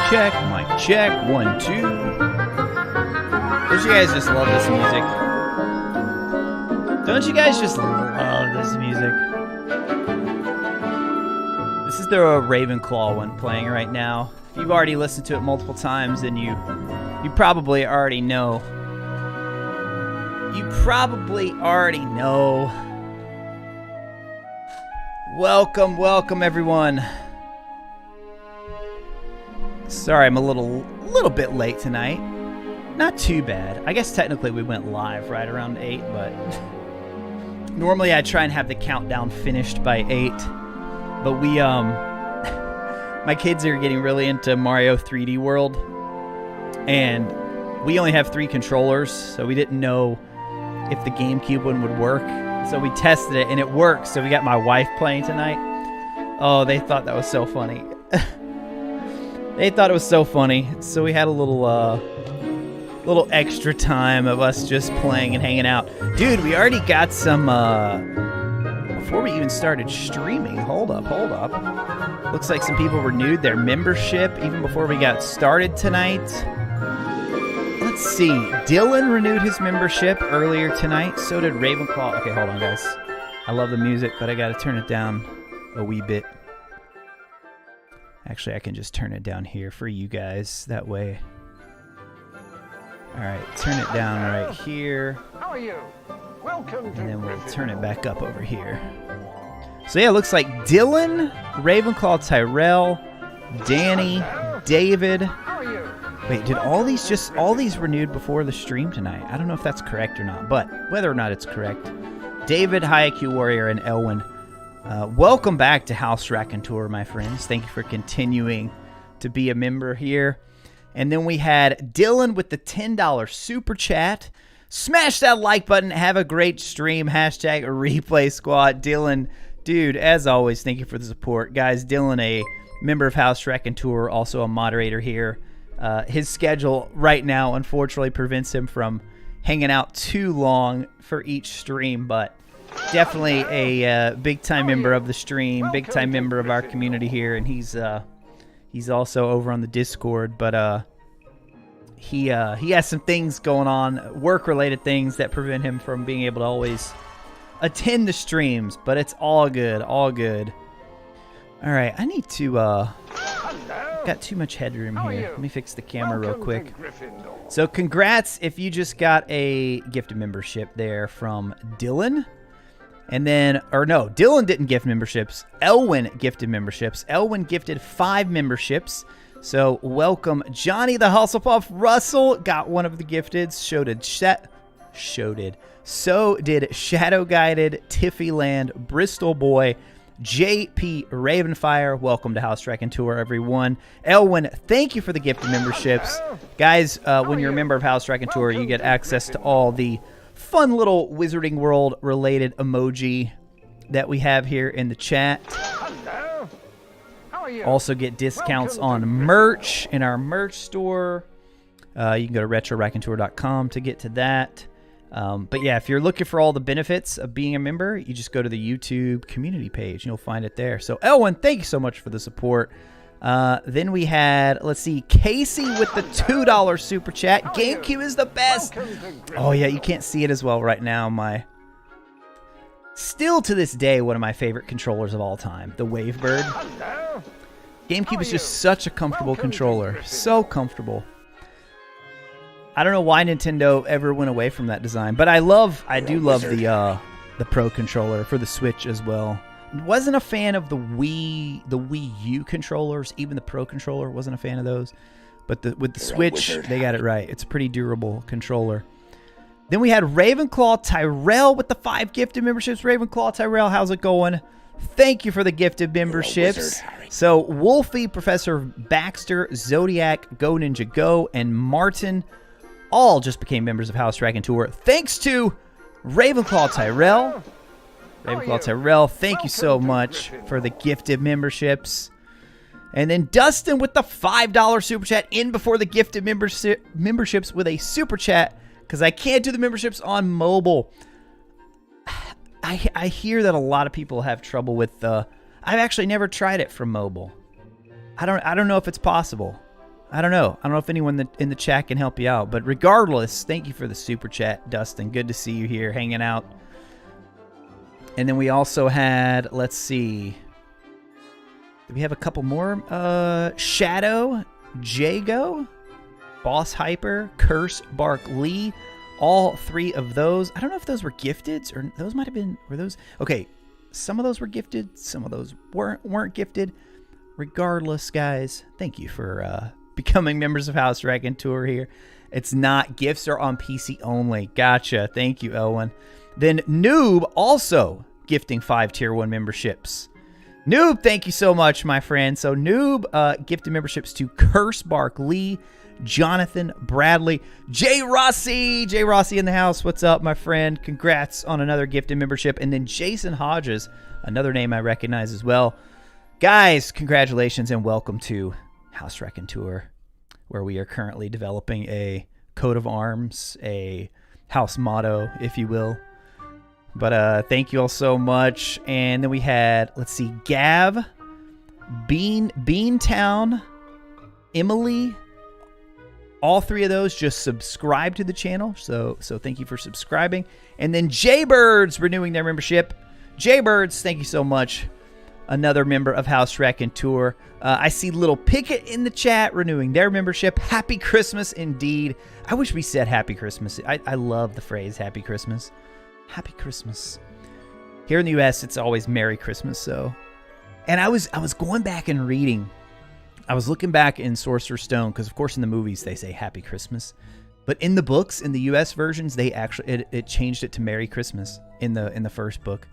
Mic check, 1, 2. Don't you guys just love this music? Don't you guys just love this music? This is the Ravenclaw one playing right now. If you've already listened to it multiple times, then you probably already know. Welcome everyone. Sorry, I'm a little bit late tonight. Not too bad. I guess technically we went live right around 8, but normally I try and have the countdown finished by 8. But we my kids are getting really into Mario 3D World, and we only have 3 controllers, so we didn't know if the GameCube one would work. So we tested it and it works. So we got my wife playing tonight. Oh, they thought that was so funny. They thought it was so funny. So we had a little extra time of us just playing and hanging out. Dude, we already got some before we even started streaming. Hold up. Looks like some people renewed their membership even before we got started tonight. Let's see. Dylan renewed his membership earlier tonight. So did Ravenclaw. Okay, hold on, guys. I love the music, but I got to turn it down a wee bit. Actually, I can just turn it down here for you guys. That way. All right, turn it down right here. How are you? Welcome to And then we'll Griffin. turn it back up over here. So yeah, it looks like Dylan, Ravenclaw, Tyrell, Danny, David. How are you? Wait, did all these renewed before the stream tonight? I don't know if that's correct or not, but whether or not it's correct, David, HiIQ Warrior, and Elwin, welcome back to House Raconteur, my friends. Thank you for continuing to be a member here. And then we had Dylan with the $10 super chat. Smash that like button. Have a great stream. Hashtag replay squad. Dylan, dude, as always, thank you for the support. Guys, Dylan, a member of House Raconteur, also a moderator here. His schedule right now, unfortunately, prevents him from hanging out too long for each stream, but definitely a big-time member of the stream, big-time member of our community here, and he's also over on the Discord, but he has some things going on, work-related things that prevent him from being able to always attend the streams, but it's all good, all good. All right, I need to got too much headroom here. Let me fix the camera real quick. So congrats if you just got a gifted membership there from Dylan. And then, or no, Dylan didn't gift memberships. Elwin gifted memberships. Elwin gifted 5 memberships. So welcome Johnny the Hustlepuff. Russell got one of the gifted. So did Shadow Guided, Tiffy Land, Bristol Boy, JP Ravenfire. Welcome to House Raconteur, everyone. Elwin, thank you for the gifted memberships. Guys, when you're a member of House Raconteur, you get access to all the fun little Wizarding World related emoji that we have here in the chat. Also get discounts on merch in our merch store. You can go to RetroRaconteur.com to get to that. But yeah, if you're looking for all the benefits of being a member, you just go to the YouTube community page and you'll find it there. So Elwin, thank you so much for the support. Then we had, let's see, Casey with the $2 super chat. GameCube is the best. Oh yeah, you can't see it as well right now. Still to this day, one of my favorite controllers of all time, the Wavebird. GameCube is just such a comfortable controller. So comfortable. I don't know why Nintendo ever went away from that design, but I do love the Pro controller for the Switch as well. Wasn't a fan of the Wii U controllers. Even the Pro controller wasn't a fan of those. But with the Switch, they got it right. It's a pretty durable controller. Then we had Ravenclaw Tyrell with the 5 gifted memberships. Ravenclaw Tyrell, how's it going? Thank you for the gifted memberships. So Wolfie, Professor Baxter, Zodiac, Go Ninja Go, and Martin all just became members of House Raconteur. Thanks to Ravenclaw Tyrell. Ravenclaw Tyrell, thank you so much for the gifted memberships. And then Dustin with the $5 super chat in before the gifted memberships with a super chat because I can't do the memberships on mobile. I hear that a lot of people have trouble with the... I've actually never tried it from mobile. I don't know if it's possible. I don't know if anyone in the chat can help you out, but regardless, thank you for the super chat, Dustin. Good to see you here hanging out. And then we also had, let's see, did we have a couple more? Shadow, Jago, Boss Hyper, Curse, Bark, Lee. All three of those. I don't know if those were gifted or those might have been. Were those? Okay, some of those were gifted. Some of those weren't gifted. Regardless, guys, thank you for becoming members of House Raconteur here. It's not gifts are on PC only. Gotcha. Thank you, Elwin. Then Noob also gifting 5 tier 1 memberships. Noob, thank you so much, my friend. So Noob gifted memberships to Curse, Bark, Lee, Jonathan, Bradley, Jay Rossi in the house. What's up, my friend? Congrats on another gifted membership. And then Jason Hodges, another name I recognize as well. Guys, congratulations and welcome to House Raconteur, where we are currently developing a coat of arms, a house motto, if you will. But thank you all so much. And then we had, let's see, Gav, Beantown, Emily. All three of those just subscribe to the channel. So thank you for subscribing. And then Jaybirds renewing their membership. Jaybirds, thank you so much. Another member of House Raconteur. I see Little Picket in the chat renewing their membership. Happy Christmas indeed. I wish we said Happy Christmas. I love the phrase Happy Christmas. Happy Christmas. Here in the US, it's always Merry Christmas. So, and I was going back and reading. I was looking back in Sorcerer's Stone because, of course, in the movies they say Happy Christmas, but in the books, in the US versions, they actually it changed it to Merry Christmas in the first book.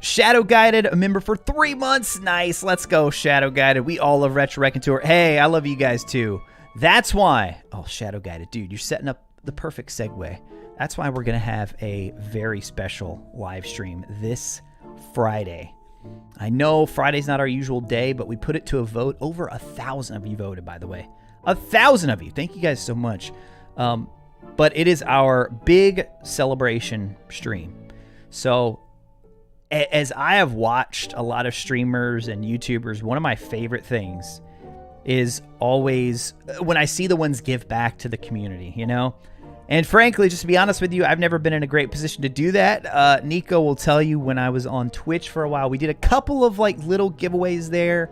Shadow Guided, a member for 3 months. Nice. Let's go, Shadow Guided. We all love RetroRaconteur. Hey, I love you guys too. That's why. Oh, Shadow Guided. Dude, you're setting up the perfect segue. That's why we're going to have a very special live stream this Friday. I know Friday's not our usual day, but we put it to a vote. Over 1,000 of you voted, by the way. 1,000 of you. Thank you guys so much. But it is our big celebration stream. So, as I have watched a lot of streamers and YouTubers, one of my favorite things is always when I see the ones give back to the community, you know? And frankly, just to be honest with you, I've never been in a great position to do that. Nico will tell you when I was on Twitch for a while, we did a couple of like little giveaways there,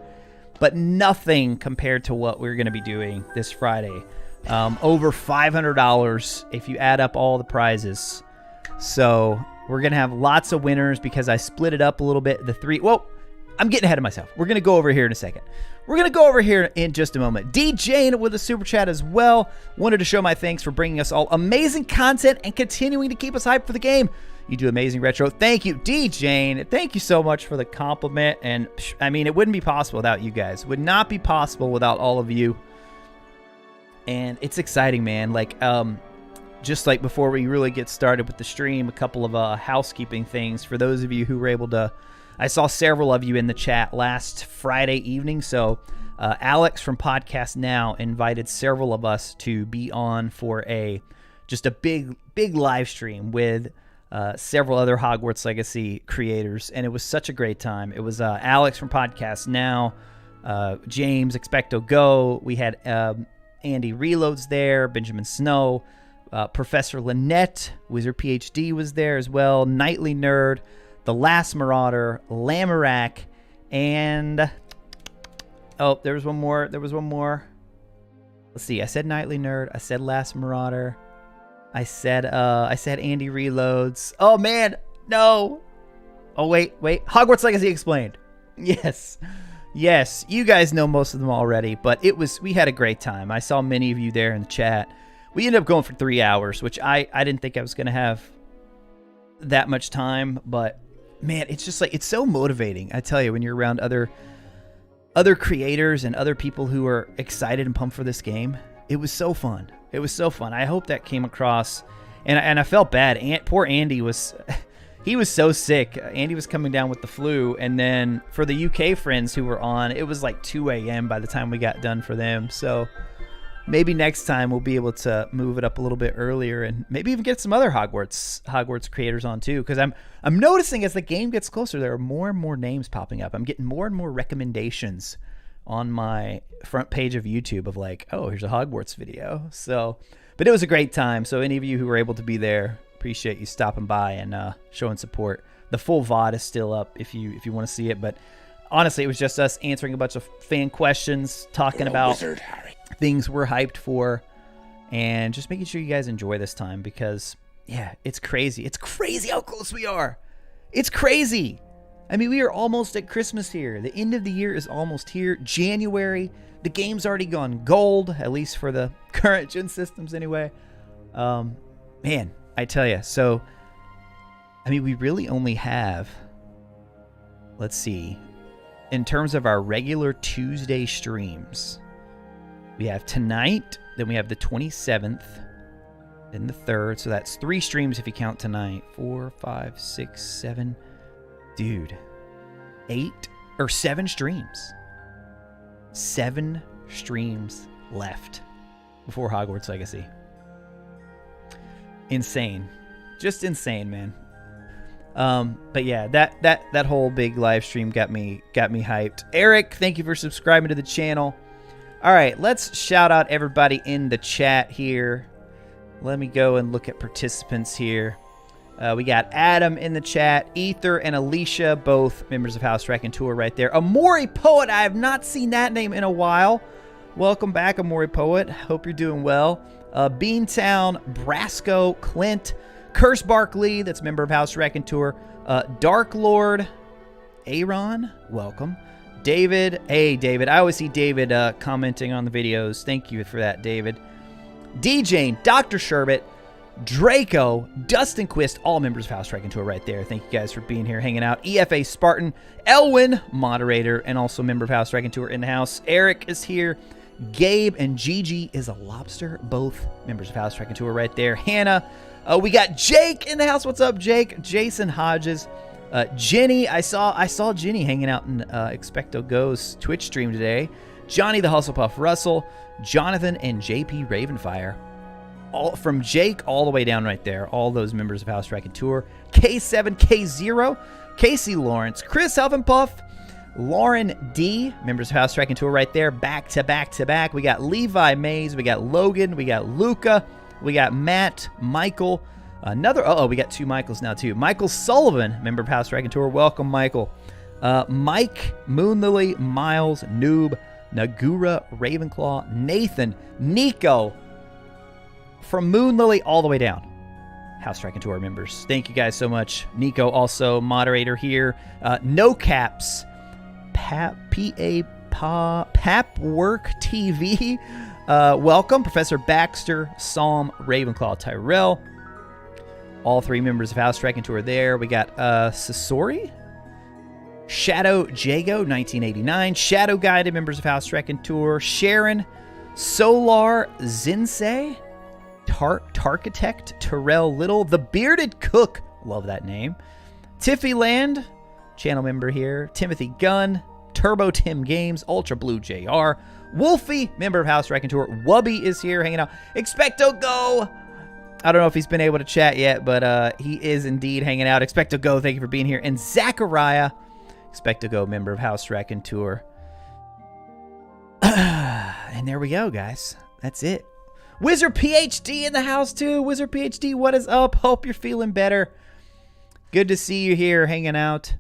but nothing compared to what we're going to be doing this Friday. Over $500 if you add up all the prizes. So we're going to have lots of winners because I split it up a little bit. Well, I'm getting ahead of myself. We're going to go over here in a second. We're going to go over here in just a moment. DJing with a super chat as well. Wanted to show my thanks for bringing us all amazing content and continuing to keep us hyped for the game. You do amazing, Retro. Thank you, DJing. Thank you so much for the compliment. And I mean, it wouldn't be possible without you guys. It would not be possible without all of you. And it's exciting, man. Like, just like before we really get started with the stream, a couple of housekeeping things for those of you who were able to. I saw several of you in the chat last Friday evening. So Alex from Podcast Now invited several of us to be on for just a big live stream with several other Hogwarts Legacy creators, and it was such a great time. It was Alex from Podcast Now, James Expecto Go. We had Andy Reloads there, Benjamin Snow. Professor Lynette, Wizard PhD was there as well. Nightly Nerd, The Last Marauder, Lamorak, and there was one more. Let's see. I said Nightly Nerd. I said Last Marauder. I said Andy Reloads. Oh man, no. Oh wait. Hogwarts Legacy Explained. Yes. You guys know most of them already, but we had a great time. I saw many of you there in the chat. We ended up going for 3 hours, which I didn't think I was going to have that much time. But, man, it's just like, it's so motivating. I tell you, when you're around other creators and other people who are excited and pumped for this game, it was so fun. I hope that came across. And I felt bad. Poor Andy he was so sick. Andy was coming down with the flu. And then for the UK friends who were on, it was like 2 a.m. by the time we got done for them. So maybe next time we'll be able to move it up a little bit earlier and maybe even get some other Hogwarts creators on too. Because I'm noticing as the game gets closer, there are more and more names popping up. I'm getting more and more recommendations on my front page of YouTube of like, oh, here's a Hogwarts video. So, but it was a great time. So any of you who were able to be there, appreciate you stopping by and showing support. The full VOD is still up if you want to see it. But honestly, it was just us answering a bunch of fan questions, talking about things we're hyped for, and just making sure you guys enjoy this time because, yeah, it's crazy. It's crazy how close we are. It's crazy. I mean, we are almost at Christmas here. The end of the year is almost here. January, the game's already gone gold, at least for the current gen systems anyway. Man, I tell you. So, I mean, we really only have, let's see, in terms of our regular Tuesday streams, we have tonight, then we have the 27th, then the 3rd. So that's 3 streams if you count tonight. 4, 5, 6, 7... Dude, 7 streams. 7 streams left before Hogwarts Legacy. Insane. Just insane, man. But yeah, that whole big live stream got me hyped. Eric, thank you for subscribing to the channel. All right, let's shout out everybody in the chat here. Let me go and look at participants here. We got Adam in the chat, Ether and Alicia, both members of House Raconteur right there. Amori Poet, I have not seen that name in a while. Welcome back, Amori Poet. Hope you're doing well. Beantown, Brasco, Clint, Curse Barkley, that's a member of House Raconteur. Dark Lord, Aaron, welcome. David, hey David, I always see David commenting on the videos. Thank you for that, David. DJ, Dr. Sherbet, Draco, Dustin Quist, all members of House Raconteur right there. Thank you guys for being here, hanging out. EFA Spartan, Elwin, moderator, and also member of House Raconteur in the house. Eric is here. Gabe and Gigi is a lobster, both members of House Raconteur right there. Hannah, we got Jake in the house. What's up, Jake? Jason Hodges, Jenny. I saw Jenny hanging out in Expecto Go's Twitch stream today. Johnny the Hustlepuff Russell, Jonathan, and JP Ravenfire. All from Jake all the way down right there. All those members of House Raconteur. K7, K0, Casey Lawrence, Chris Huffenpuff, Lauren D, members of House Raconteur right there. Back to back to back. We got Levi Mays. We got Logan. We got Luca. We got Matt, Michael. We got 2 Michaels now too. Michael Sullivan, member of House Raconteur. Welcome, Michael. Mike, Moonlily, Miles, Noob, Nagura, Ravenclaw, Nathan, Nico. From Moonlily all the way down. House Raconteur members. Thank you guys so much. Nico, also moderator here. No Caps. Papwork TV. Welcome. Professor Baxter, Psalm, Ravenclaw, Tyrell. All 3 members of House Raconteur there. We got Sasori. Shadow Jago, 1989. Shadow Guided, members of House Raconteur. Sharon. Solar Zinsei. Tarkitect, Terrell Little, The Bearded Cook, love that name. Tiffy Land, channel member here. Timothy Gunn, Turbo Tim Games, Ultra Blue JR, Wolfie, member of House Raconteur. Wubby is here hanging out. Expecto Go. I don't know if he's been able to chat yet, but he is indeed hanging out. Expecto Go, thank you for being here. And Zachariah, Expecto Go, member of House Raconteur. And there we go, guys. That's it. Wizard PhD in the house too. Wizard PhD, what is up? Hope you're feeling better. Good to see you here hanging out.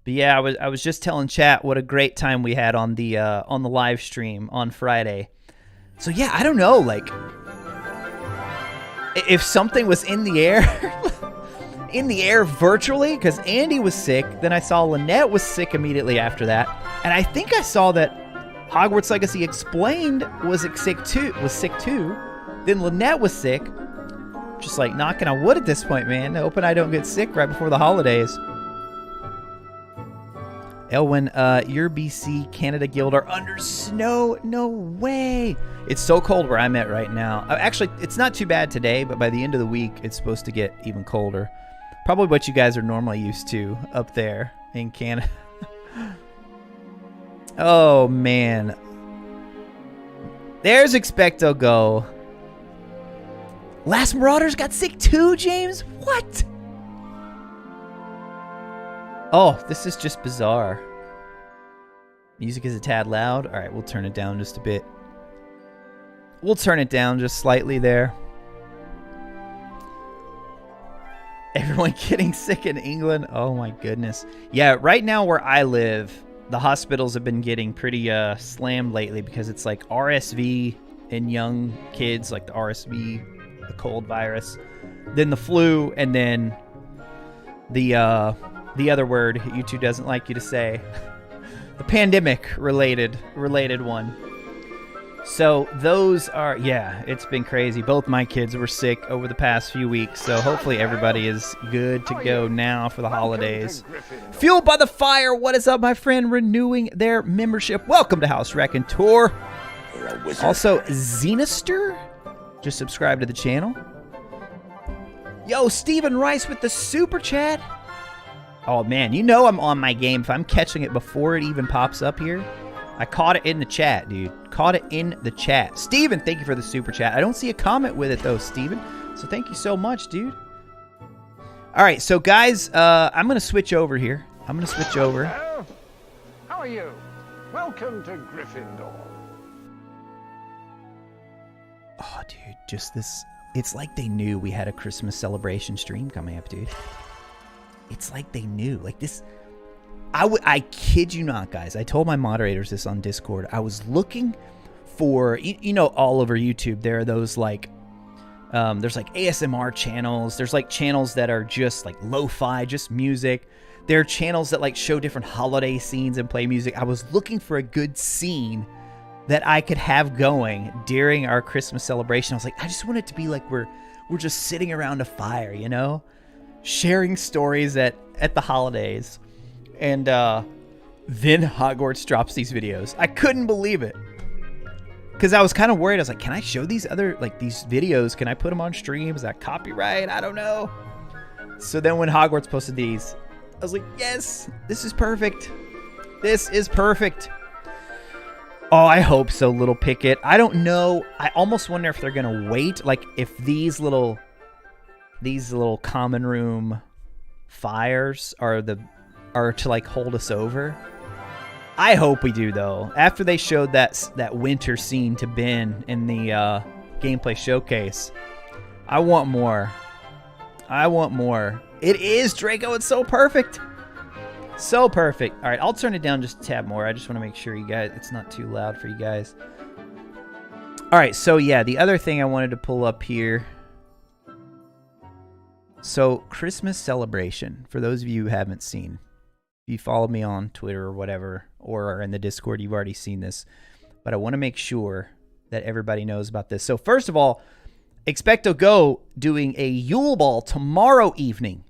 But yeah, I was just telling chat what a great time we had on the live stream on Friday. So yeah, I don't know, like if something was in the air virtually, because Andy was sick. Then I saw Lynette was sick immediately after that, and I think I saw that Hogwarts Legacy Explained was sick too. Then Lynette was sick. Just like knocking on wood at this point, man. Hoping I don't get sick right before the holidays. Elwin, your BC Canada Guild are under snow. No way. It's so cold where I'm at right now. Actually, it's not too bad today, but by the end of the week, it's supposed to get even colder. Probably what you guys are normally used to up there in Canada. Oh, man. There's Expecto Go. Last Marauders got sick too, James? What? Oh, this is just bizarre. Music is a tad loud. All right, we'll turn it down just a bit. We'll turn it down just slightly there. Everyone getting sick in England. Oh my goodness. Yeah, right now where I live, the hospitals have been getting pretty slammed lately because it's like RSV in young kids, like the RSV, the cold virus, then the flu, and then the other word YouTube doesn't like you to say, the pandemic related one. So those are, yeah, it's been crazy. Both my kids were sick over the past few weeks, so hopefully everybody is good to go now for the holidays. Fueled by the Fire, what is up, my friend? Renewing their membership. Welcome to House Raconteur. Also, Zenister, just subscribe to the channel. Yo, Stephen Rice with the super chat. Oh man, you know I'm on my game if I'm catching it before it even pops up here. I caught it in the chat, dude. Caught it in the chat. Steven, thank you for the super chat. I don't see a comment with it, though, Steven. So thank you so much, dude. All right, so guys, I'm going to switch over here. I'm going to switch over. Hello. How are you? Welcome to Gryffindor. Oh, dude, just this. It's like they knew we had a Christmas celebration stream coming up, dude. It's like they knew. Like this. I kid you not, guys. I told my moderators this on Discord. I was looking for, you know, all over YouTube, there are those like, there's like ASMR channels. There's like channels that are just like lo-fi, just music. There are channels that like show different holiday scenes and play music. I was looking for a good scene that I could have going during our Christmas celebration. I was like, I just want it to be like we're just sitting around a fire, you know, sharing stories at the holidays. And then Hogwarts drops these videos. I couldn't believe it. Because I was kind of worried. I was like, can I show these other, like these videos? Can I put them on stream? Is that copyright? I don't know. So then when Hogwarts posted these, I was like, yes, this is perfect. This is perfect. Oh, I hope so, Little Picket. I don't know. I almost wonder if they're going to wait. Like if these little common room fires are to like hold us over. I hope we do, though. After they showed that winter scene to Ben in the gameplay showcase, I want more. I want more. It is, Draco. It's so perfect. So perfect. All right, I'll turn it down just a tad more. I just want to make sure you guys, it's not too loud for you guys. All right, so yeah, the other thing I wanted to pull up here. So Christmas celebration, for those of you who haven't seen. If you follow me on Twitter or whatever, or are in the Discord, you've already seen this. But I want to make sure that everybody knows about this. So first of all, Expecto Go doing a Yule Ball tomorrow evening.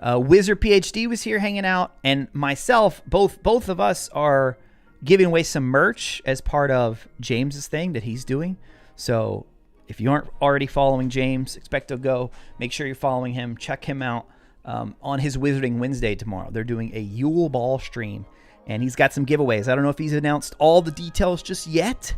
Wizard PhD was here hanging out, and myself, both of us are giving away some merch as part of James's thing that he's doing. So if you aren't already following James, Expecto Go, make sure you're following him. Check him out. On his Wizarding Wednesday tomorrow. They're doing a Yule Ball stream, and he's got some giveaways. I don't know if he's announced all the details just yet,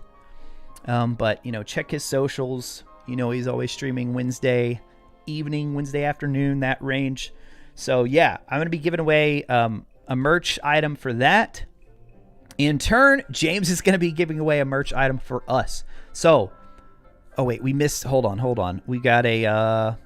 but, you know, check his socials. You know, he's always streaming Wednesday evening, Wednesday afternoon, that range. So, yeah, I'm going to be giving away a merch item for that. In turn, James is going to be giving away a merch item for us. So, oh, wait, we missed. Hold on. We got a...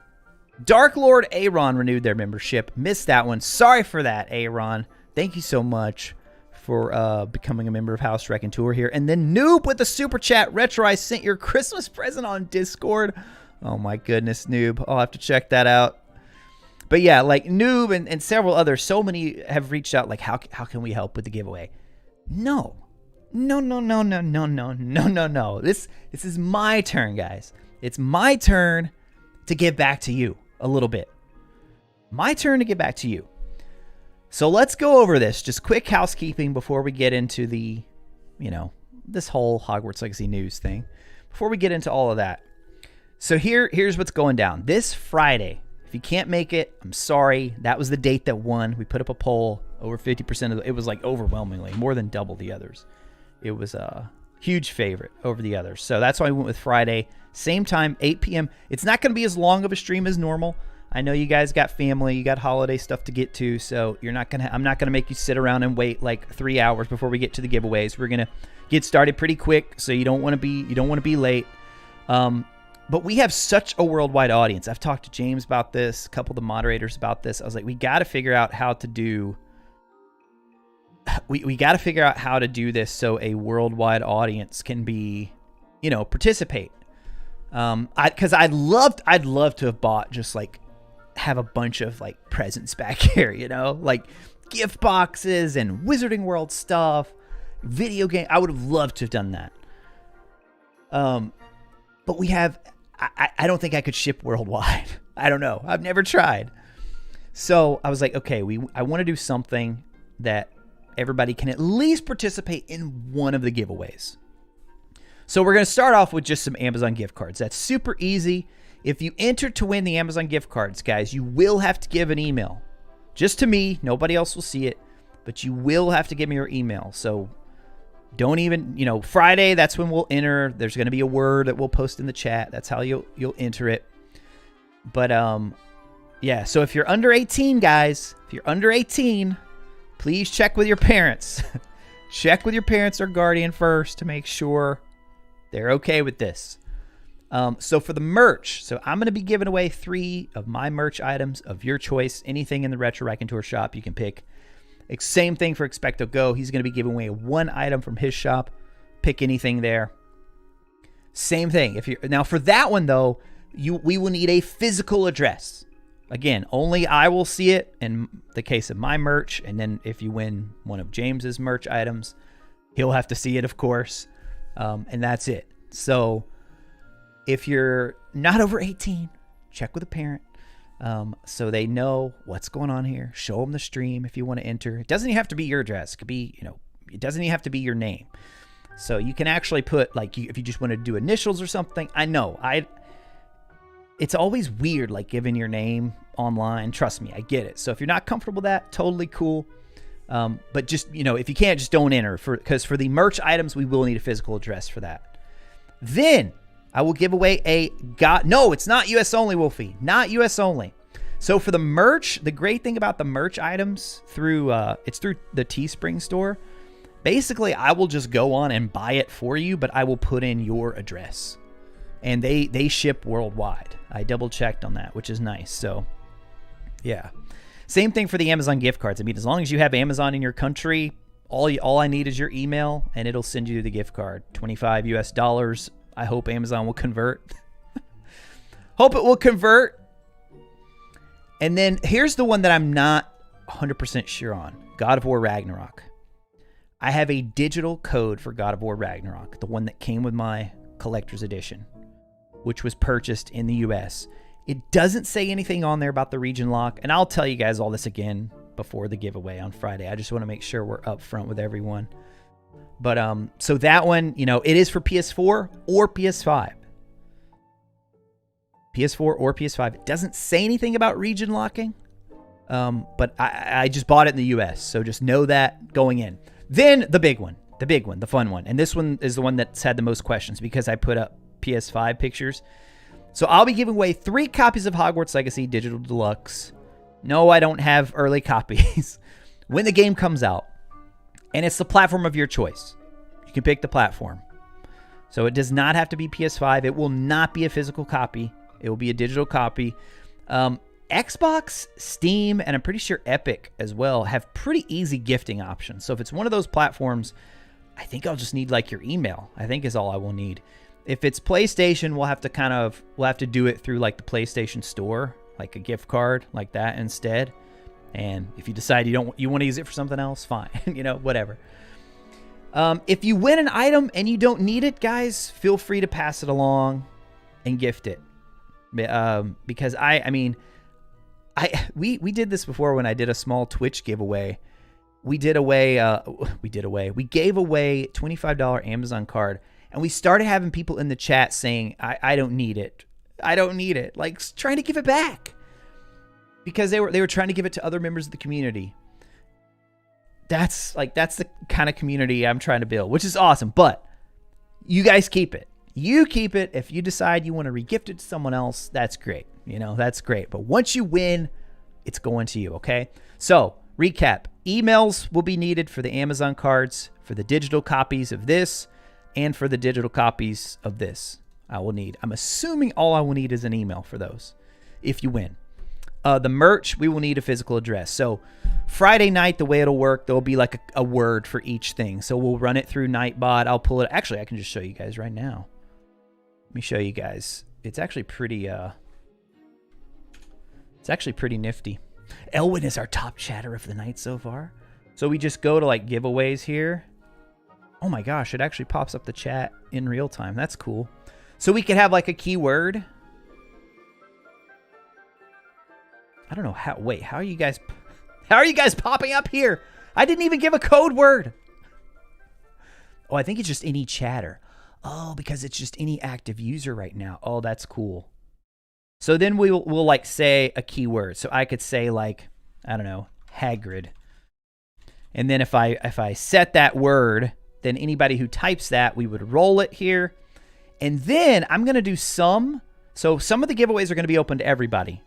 Dark Lord Aaron renewed their membership. Missed that one. Sorry for that, Aaron. Thank you so much for becoming a member of House Raconteur here. And then Noob with the super chat. Retro, I sent your Christmas present on Discord. Oh my goodness, Noob. I'll have to check that out. But yeah, like Noob and several others, so many have reached out like, how can we help with the giveaway? No. This is my turn, guys. It's my turn to give back to you. A little bit. My turn to get back to you. So let's go over this. Just quick housekeeping before we get into the, you know, this whole Hogwarts Legacy news thing. Before we get into all of that. So here's what's going down. This Friday, if you can't make it, I'm sorry. That was the date that won. We put up a poll. Over 50% of it was like overwhelmingly, more than double the others. It was a huge favorite over the others. So that's why we went with Friday. Same time, 8 p.m. It's not going to be as long of a stream as normal. I know you guys got family, you got holiday stuff to get to, so I'm not gonna make you sit around and wait like 3 hours before we get to the giveaways. We're gonna get started pretty quick, so you don't want to be late. But we have such a worldwide audience. I've talked to James about this, a couple of the moderators about this. I was like, we got to figure out how to do. We got to figure out how to do this so a worldwide audience can be, participate. Because I'd love to have bought just like have a bunch of like presents back here, like gift boxes and Wizarding World stuff, video game. I would have loved to have done that. But we have. I don't think I could ship worldwide. I don't know. I've never tried. So I was like, okay, I want to do something that everybody can at least participate in one of the giveaways. So we're going to start off with just some Amazon gift cards. That's super easy. If you enter to win the Amazon gift cards, guys, you will have to give an email. Just to me. Nobody else will see it. But you will have to give me your email. So don't even, Friday, that's when we'll enter. There's going to be a word that we'll post in the chat. That's how you'll enter it. But, yeah, so if you're under 18, guys, please check with your parents. Check with your parents or guardian first to make sure they're okay with this. So for the merch, I'm going to be giving away 3 of my merch items of your choice. Anything in the Retro shop you can pick. Same thing for Expecto Go. He's going to be giving away 1 item from his shop. Pick anything there. Same thing. Now for that one though, we will need a physical address. Again, only I will see it in the case of my merch, and then if you win one of James's merch items, he'll have to see it, of course, and that's it. So if you're not over 18, check with a parent. So they know what's going on here. Show them the stream if you want to enter. It doesn't even have to be your address. It could be, it doesn't even have to be your name. So you can actually put, like, if you just want to do initials or something. I know, it's always weird, like, giving your name online. Trust me, I get it. So if you're not comfortable with that, totally cool. But just, if you can't, just don't enter. Because for the merch items, we will need a physical address for that. Then I will give away no, it's not US only, Wolfie. Not US only. So for the merch, the great thing about the merch items it's through the Teespring store. Basically, I will just go on and buy it for you, but I will put in your address. And they ship worldwide. I double checked on that, which is nice. So yeah. Same thing for the Amazon gift cards. I mean, as long as you have Amazon in your country, all I need is your email and it'll send you the gift card. $25 US. I hope Amazon will convert. Hope it will convert. And then here's the one that I'm not 100% sure on. God of War Ragnarok. I have a digital code for God of War Ragnarok, the one that came with my collector's edition, which was purchased in the US. It doesn't say anything on there about the region lock, and I'll tell you guys all this again before the giveaway on Friday. I just want to make sure we're upfront with everyone. But so that one, it is for PS4 or PS5. PS4 or PS5. It doesn't say anything about region locking, but I just bought it in the US, so just know that going in. Then the big one, the fun one. And this one is the one that's had the most questions because I put up PS5 pictures. So I'll be giving away 3 copies of Hogwarts Legacy Digital Deluxe. No, I don't have early copies. When the game comes out. And it's the platform of your choice. You can pick the platform. So it does not have to be PS5. It will not be a physical copy. It will be a digital copy. Xbox, Steam, and I'm pretty sure Epic as well have pretty easy gifting options. So if it's one of those platforms, I think I'll just need like your email. I think is all I will need. If it's PlayStation, we'll have to do it through like the PlayStation Store, like a gift card like that instead. And if you decide you want to use it for something else, fine. Whatever. If you win an item and you don't need it, guys, feel free to pass it along and gift it. Because we did this before when I did a small Twitch giveaway. We gave away $25 Amazon card, and we started having people in the chat saying, I don't need it. I don't need it. Like trying to give it back. Because they were trying to give it to other members of the community. That's the kind of community I'm trying to build, which is awesome. But you guys keep it. You keep it. If you decide you want to regift it to someone else, that's great. You know, that's great. But once you win, it's going to you, okay? So, recap. Emails will be needed for the Amazon cards, for the digital copies of this, and for the digital copies of this. I'm assuming all I will need is an email for those if you win. The merch, we will need a physical address. So Friday night, the way it'll work, there'll be like a word for each thing. So we'll run it through Nightbot. I'll pull it. Actually, I can just show you guys right now. Let me show you guys. It's actually pretty nifty. Elwin is our top chatter of the night so far. So we just go to like giveaways here. Oh my gosh, it actually pops up the chat in real time. That's cool. So we could have like a keyword. I don't know how. Wait, how are you guys popping up here? I didn't even give a code word. Oh, I think it's just any chatter. Oh, because it's just any active user right now. Oh, that's cool. So then we'll like say a keyword. So I could say like, I don't know, Hagrid. And then if I set that word, then anybody who types that, we would roll it here. And then I'm going to do some. So some of the giveaways are going to be open to everybody.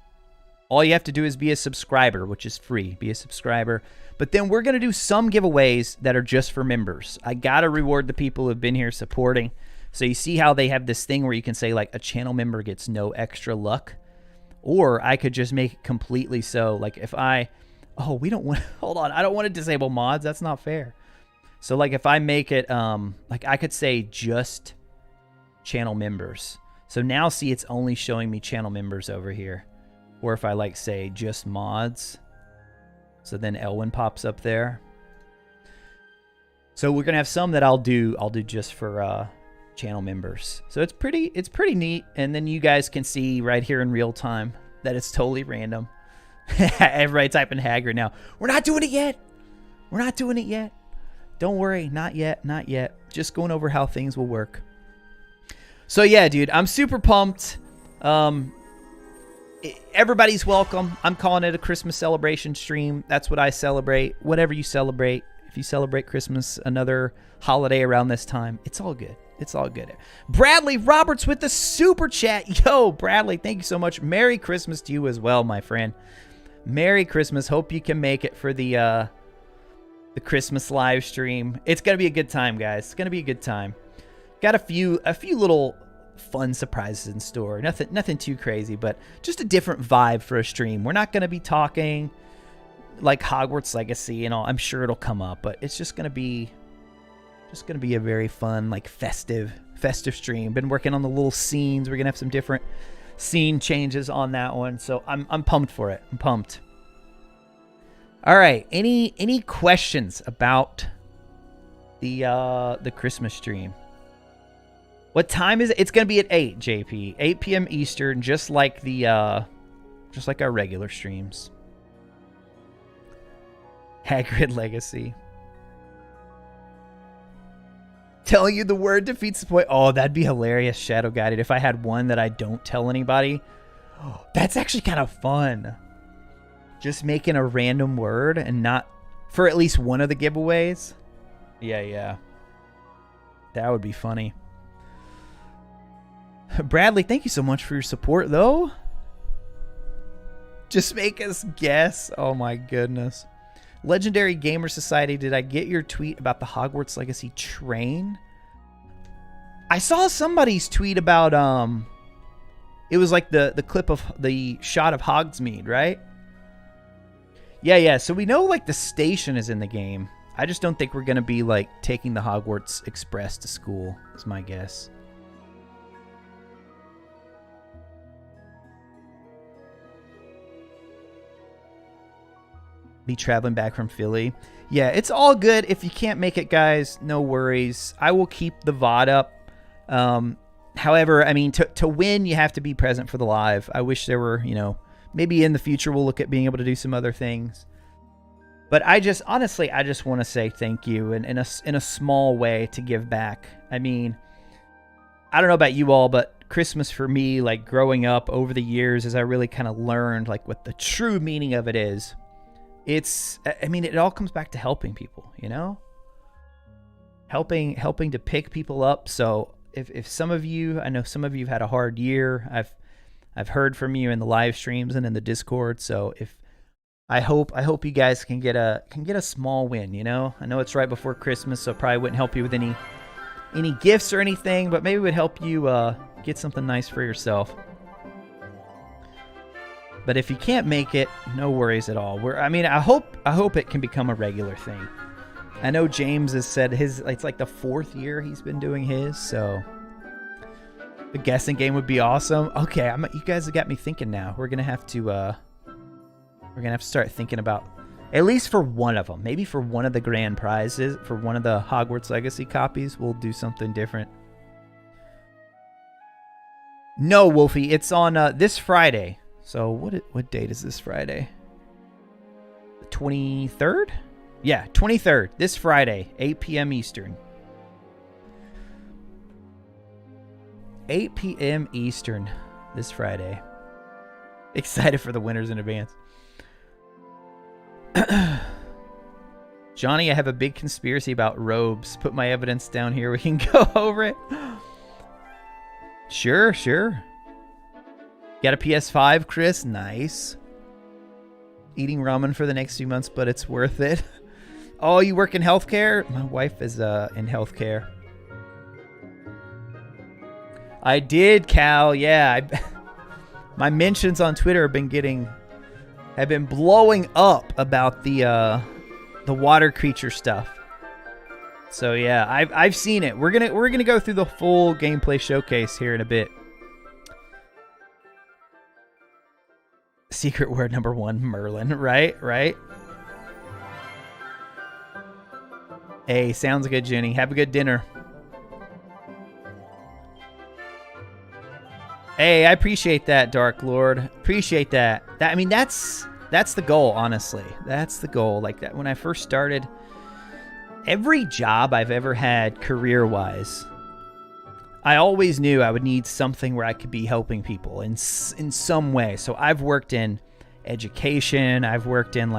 All you have to do is be a subscriber, which is free. Be a subscriber. But then we're going to do some giveaways that are just for members. I got to reward the people who have been here supporting. So you see how they have this thing where you can say like a channel member gets no extra luck. Or I could just make it completely so like if I... Oh, we don't want... Hold on. I don't want to disable mods. That's not fair. So like if I make it... like I could say just channel members. So now see it's only showing me channel members over here. Or if I like say just mods, so then Elwin pops up there. So we're gonna have some that I'll do just for channel members. So it's pretty neat. And then you guys can see right here in real time that it's totally random. Everybody typing Hagrid now. We're not doing it yet. We're not doing it yet. Don't worry, not yet, not yet. Just going over how things will work. So yeah, dude, I'm super pumped. Everybody's welcome. I'm calling it a Christmas celebration stream. That's what I celebrate. Whatever you celebrate. If you celebrate Christmas, another holiday around this time, it's all good. It's all good. Bradley Roberts with the super chat. Yo, Bradley, thank you so much. Merry Christmas to you as well, my friend. Merry Christmas. Hope you can make it for the Christmas live stream. It's going to be a good time, guys. It's going to be a good time. Got a few little fun surprises in store. Nothing too crazy, but just a different vibe for a stream. We're not going to be talking like Hogwarts Legacy and all. I'm sure it'll come up, but it's just going to be a very fun, like festive stream. Been working on the little scenes. We're going to have some different scene changes on that one. So I'm pumped for it. I'm pumped. All right. Any questions about the Christmas stream? What time is it? It's going to be at 8, JP. 8 p.m. Eastern, just like our regular streams. Hagrid Legacy. Telling you the word defeats the point. Oh, that'd be hilarious, Shadow Guided. If I had one that I don't tell anybody. Oh, that's actually kind of fun. Just making a random word and not for at least one of the giveaways. Yeah. That would be funny. Bradley, thank you so much for your support, though. Just make us guess. Oh, my goodness. Legendary Gamer Society, did I get your tweet about the Hogwarts Legacy train? I saw somebody's tweet about, it was like the clip of the shot of Hogsmeade, right? Yeah. So we know, like, the station is in the game. I just don't think we're going to be, like, taking the Hogwarts Express to school, is my guess. Be traveling back from Philly. Yeah, it's all good. If you can't make it, guys, no worries. I will keep the VOD up. However, I mean, to win, you have to be present for the live. I wish there were, maybe in the future we'll look at being able to do some other things. But I just want to say thank you in a small way to give back. I mean, I don't know about you all, but Christmas for me, like growing up over the years, as I really kind of learned like what the true meaning of it is. It all comes back to helping people, helping to pick people up. So if some of you, I know some of you have had a hard year. I've heard from you in the live streams and in the Discord. So I hope you guys can get a small win. You know, I know it's right before Christmas, so it probably wouldn't help you with any gifts or anything, but maybe it would help you get something nice for yourself. But if you can't make it, no worries at all. I hope it can become a regular thing. I know James has said it's like the 4th year he's been doing his, so the guessing game would be awesome. Okay, you guys have got me thinking now. We're gonna have to start thinking about, at least for one of them, maybe for one of the grand prizes, for one of the Hogwarts Legacy copies, we'll do something different. No, Wolfie, it's on this Friday. So what date is this Friday? The 23rd? Yeah, 23rd. This Friday, 8 p.m. Eastern. 8 p.m. Eastern this Friday. Excited for the winners in advance. Johnny, I have a big conspiracy about robes. Put my evidence down here. We can go over it. Sure. Got a PS5, Chris? Nice. Eating ramen for the next few months, but it's worth it. Oh, you work in healthcare? My wife is in healthcare. I did, Cal. Yeah. My mentions on Twitter have been blowing up about the water creature stuff. So yeah, I've seen it. We're gonna go through the full gameplay showcase here in a bit. Secret word number 1, Merlin. Right. Hey, sounds good, Jenny. Have a good dinner. Hey, I appreciate that, Dark Lord. Appreciate that. That's the goal, honestly. That's the goal. Like that, when I first started, every job I've ever had career-wise, I always knew I would need something where I could be helping people in some way. So I've worked in education. I've worked in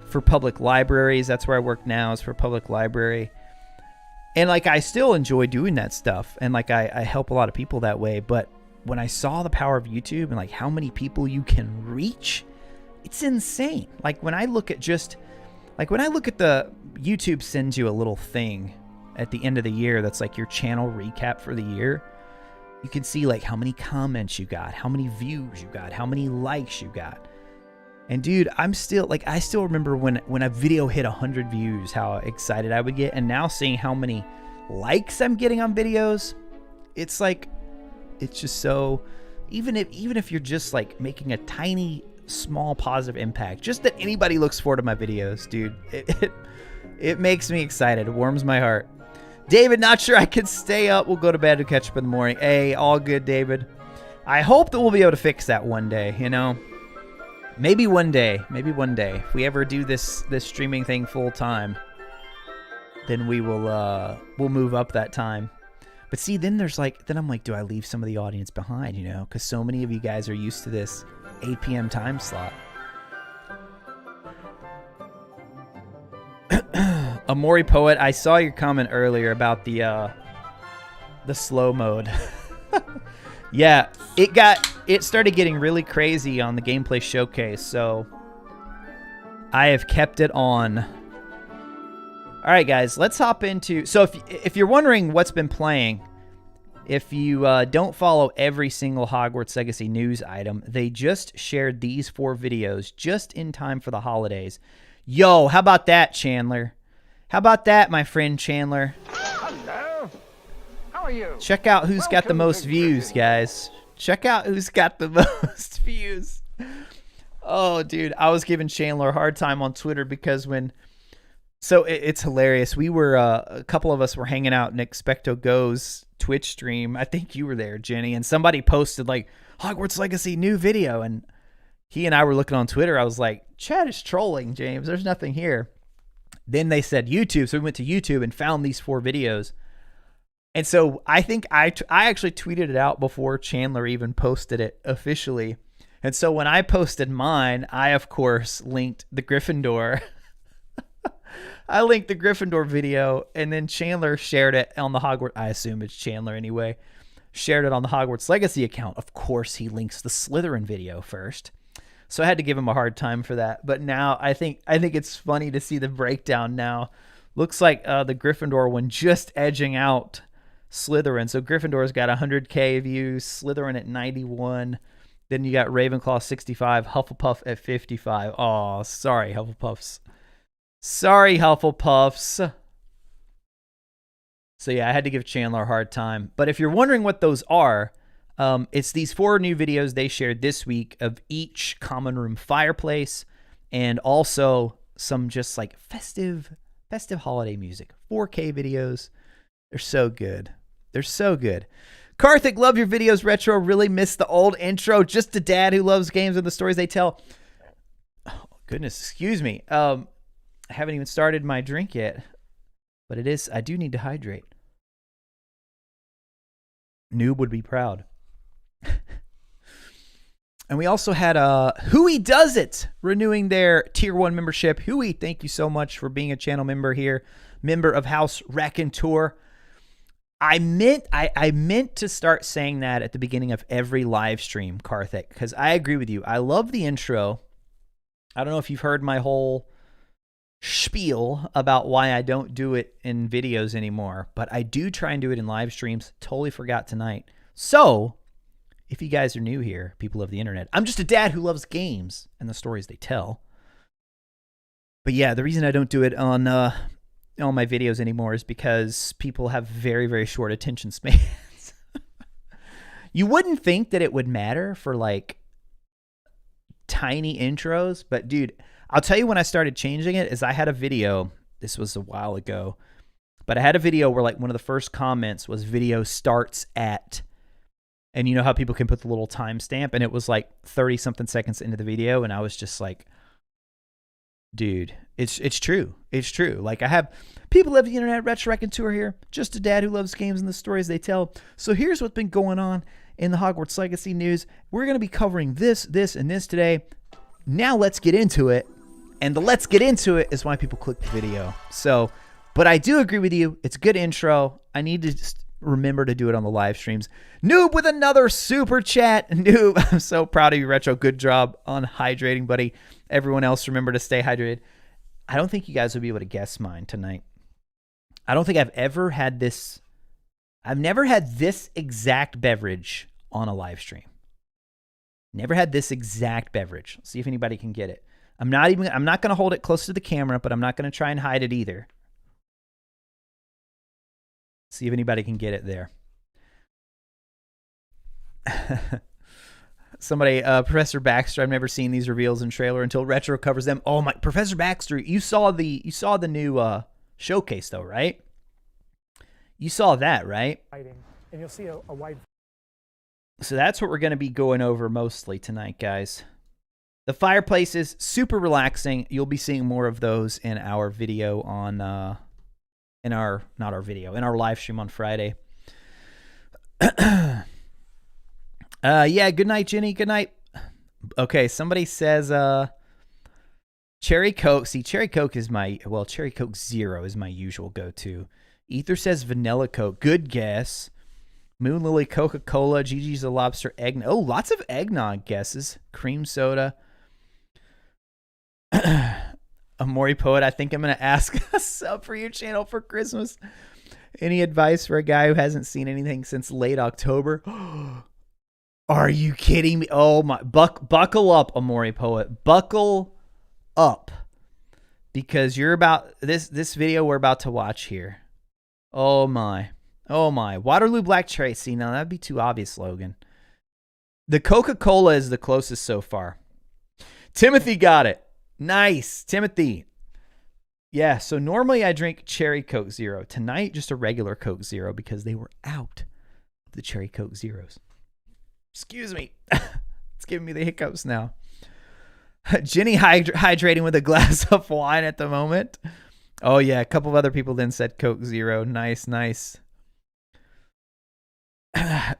for public libraries. That's where I work now, is for public library. And I still enjoy doing that stuff. And I help a lot of people that way. But when I saw the power of YouTube and how many people you can reach, it's insane. When I look at the YouTube sends you a little thing at the end of the year that's your channel recap for the year. You can see how many comments you got, how many views you got, how many likes you got. And dude, I'm still I still remember when a video hit 100 views, how excited I would get. And now seeing how many likes I'm getting on videos, it's it's just so, even if you're just making a tiny small positive impact, just that anybody looks forward to my videos, dude, it makes me excited. It warms my heart. David, not sure I could stay up. We'll go to bed to catch up in the morning. Hey, all good, David. I hope that we'll be able to fix that one day, you know? Maybe one day. If we ever do this streaming thing full time, then we'll move up that time. But see, then I'm do I leave some of the audience behind, you know? Because so many of you guys are used to this 8 p.m. time slot. Amori Poet, I saw your comment earlier about the slow mode. Yeah, it started getting really crazy on the gameplay showcase, so I have kept it on. All right, guys, let's hop into. So if you're wondering what's been playing, if you don't follow every single Hogwarts Legacy news item, they just shared these 4 videos just in time for the holidays. Yo, how about that, Chandler? How about that, my friend Chandler? Hello. How are you? Check out who's got the most views, guys. Check out who's got the most views. Oh, dude, I was giving Chandler a hard time on Twitter because it's hilarious. We were, a couple of us were hanging out in Expecto Go's Twitch stream. I think you were there, Jenny, and somebody posted Hogwarts Legacy new video, and he and I were looking on Twitter. I was like, Chad is trolling, James. There's nothing here. Then they said YouTube, so we went to YouTube and found these 4 videos. And so I think I actually tweeted it out before Chandler even posted it officially. And so when I posted mine, I, of course, linked the Gryffindor. I linked the Gryffindor video, and then Chandler shared it on the Hogwarts. I assume it's Chandler anyway. Shared it on the Hogwarts Legacy account. Of course, he links the Slytherin video first. So I had to give him a hard time for that. But now I think it's funny to see the breakdown now. Looks like the Gryffindor one just edging out Slytherin. So Gryffindor's got 100K views, Slytherin at 91. Then you got Ravenclaw 65, Hufflepuff at 55. Oh, sorry, Hufflepuffs. Sorry, Hufflepuffs. So yeah, I had to give Chandler a hard time. But if you're wondering what those are, it's these 4 new videos they shared this week of each common room fireplace and also some just like festive holiday music. 4K videos. They're so good. They're so good. Karthik, love your videos, Retro. Really miss the old intro. Just a dad who loves games and the stories they tell. Oh, goodness, excuse me. I haven't even started my drink yet, but I do need to hydrate. Noob would be proud. And we also had Hui Does It renewing their Tier 1 membership. Hui, thank you so much for being a channel member here. Member of House Raconteur. I meant to start saying that at the beginning of every live stream, Karthik, because I agree with you. I love the intro. I don't know if you've heard my whole spiel about why I don't do it in videos anymore, but I do try and do it in live streams. Totally forgot tonight. So if you guys are new here, people of the internet, I'm just a dad who loves games and the stories they tell. But yeah, the reason I don't do it on my videos anymore is because people have very, very short attention spans. You wouldn't think that it would matter for like tiny intros, but dude, I'll tell you when I started changing it is I had a video, this was a while ago, but I had a video where like one of the first comments was video starts at, and you know how people can put the little timestamp, and it was like 30 something seconds into the video, and I was just like, dude, it's true. It's true. Like I have people of the internet, RetroRaconteur here, just a dad who loves games and the stories they tell. So here's what's been going on in the Hogwarts Legacy news. We're going to be covering this, and this today. Now let's get into it. And the let's get into it is why people click the video. So, but I do agree with you. It's a good intro. I need to just remember to do it on the live streams. Noob with another super chat. Noob, I'm so proud of you, Retro. Good job on hydrating, buddy. Everyone else, remember to stay hydrated. I don't think you guys will be able to guess mine tonight. I don't think I've ever had this. I've never had this exact beverage on a live stream. Never had this exact beverage. Let's see if anybody can get it. I'm not going to hold it close to the camera, but I'm not going to try and hide it either. See if anybody can get it there. Somebody, Professor Baxter, I've never seen these reveals in trailer until Retro covers them. Oh my, Professor Baxter, you saw the new showcase though, right? You saw that, right? And you'll see a wide. So that's what we're going to be going over mostly tonight, guys. The fireplace is super relaxing. You'll be seeing more of those in our video on in our live stream on Friday. Yeah, good night, Jenny. Good night. Okay, somebody says Cherry Coke. See, Cherry Coke is Cherry Coke Zero is my usual go-to. Ether says Vanilla Coke. Good guess. Moon Lily, Coca-Cola, Gigi's the Lobster, eggnog. Oh, lots of eggnog guesses. Cream soda. Amori Poet, I think I'm going to ask a sub for your channel for Christmas. Any advice for a guy who hasn't seen anything since late October? Are you kidding me? Oh my, buckle up, Amori Poet. Buckle up. Because you're about, this video we're about to watch here. Oh my. Oh my. Waterloo Black Cherry. See, now that'd be too obvious, Logan. The Coca-Cola is the closest so far. Timothy got it. Nice, Timothy. Yeah, so normally I drink Cherry Coke Zero. Tonight, just a regular Coke Zero because they were out of the Cherry Coke Zeros. Excuse me. It's giving me the hiccups now. Jenny hydrating with a glass of wine at the moment. Oh, yeah, a couple of other people then said Coke Zero. Nice, nice.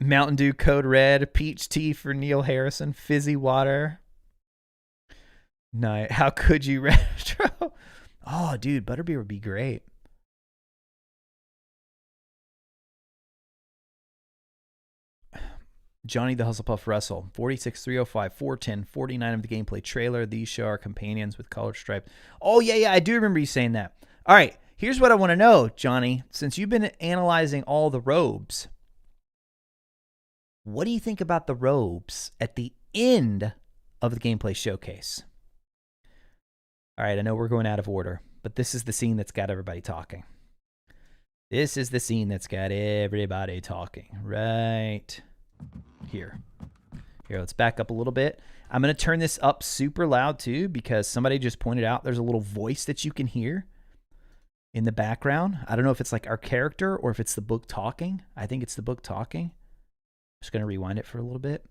Mountain Dew Code Red. Peach tea for Neil Harrison. Fizzy water. Nice. How could you, Retro? Oh, dude, Butterbeer would be great. Johnny the Hustlepuff Russell, 46, 305, 410, 49 of the gameplay trailer. These show our companions with colored stripes. Oh, yeah, I do remember you saying that. All right, here's what I want to know, Johnny. Since you've been analyzing all the robes, what do you think about the robes at the end of the gameplay showcase? All right, I know we're going out of order, but this is the scene that's got everybody talking. This is the scene that's got everybody talking right here. Here, let's back up a little bit. I'm going to turn this up super loud too because somebody just pointed out there's a little voice that you can hear in the background. I don't know if it's like our character or if it's the book talking. I think it's the book talking. Just going to rewind it for a little bit.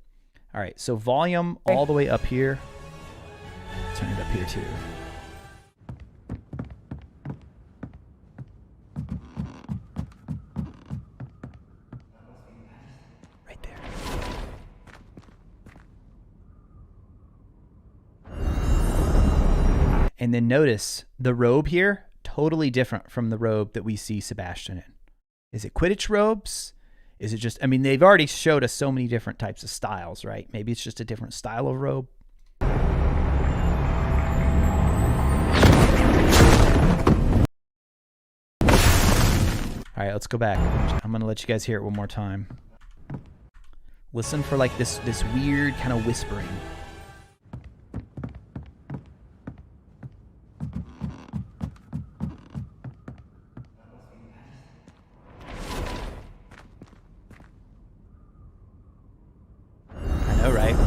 All right, so volume all the way up here. Turn it up here too. Right there. And then notice the robe here, totally different from the robe that we see Sebastian in. Is it Quidditch robes? Is it just, I mean, they've already showed us so many different types of styles, right? Maybe it's just a different style of robe. All right, let's go back. I'm going to let you guys hear it one more time. Listen for like this weird kind of whispering.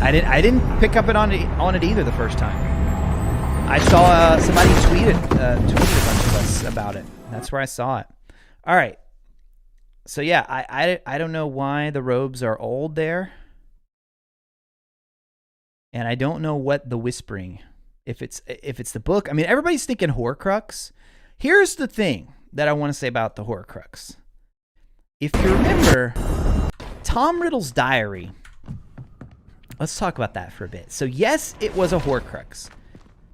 I didn't pick up on it either the first time. I saw somebody tweeted a bunch of us about it. That's where I saw it. All right. So yeah, I don't know why the robes are old there, and I don't know what the whispering. If it's the book, I mean everybody's thinking Horcrux. Here's the thing that I want to say about the Horcrux. If you remember, Tom Riddle's diary. Let's talk about that for a bit. So yes, it was a Horcrux.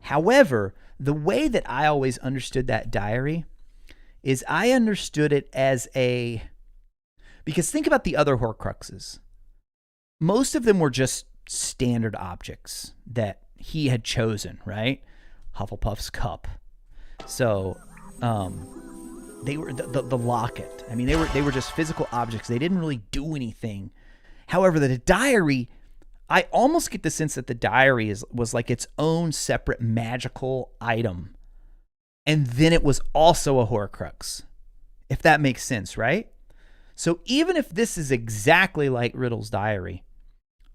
However, the way that I always understood that diary is I understood it as because think about the other Horcruxes. Most of them were just standard objects that he had chosen, right? Hufflepuff's cup. So they were the locket. I mean, they were just physical objects. They didn't really do anything. However, the diary, I almost get the sense that the diary was like its own separate magical item. And then it was also a Horcrux, if that makes sense, right? So even if this is exactly like Riddle's diary,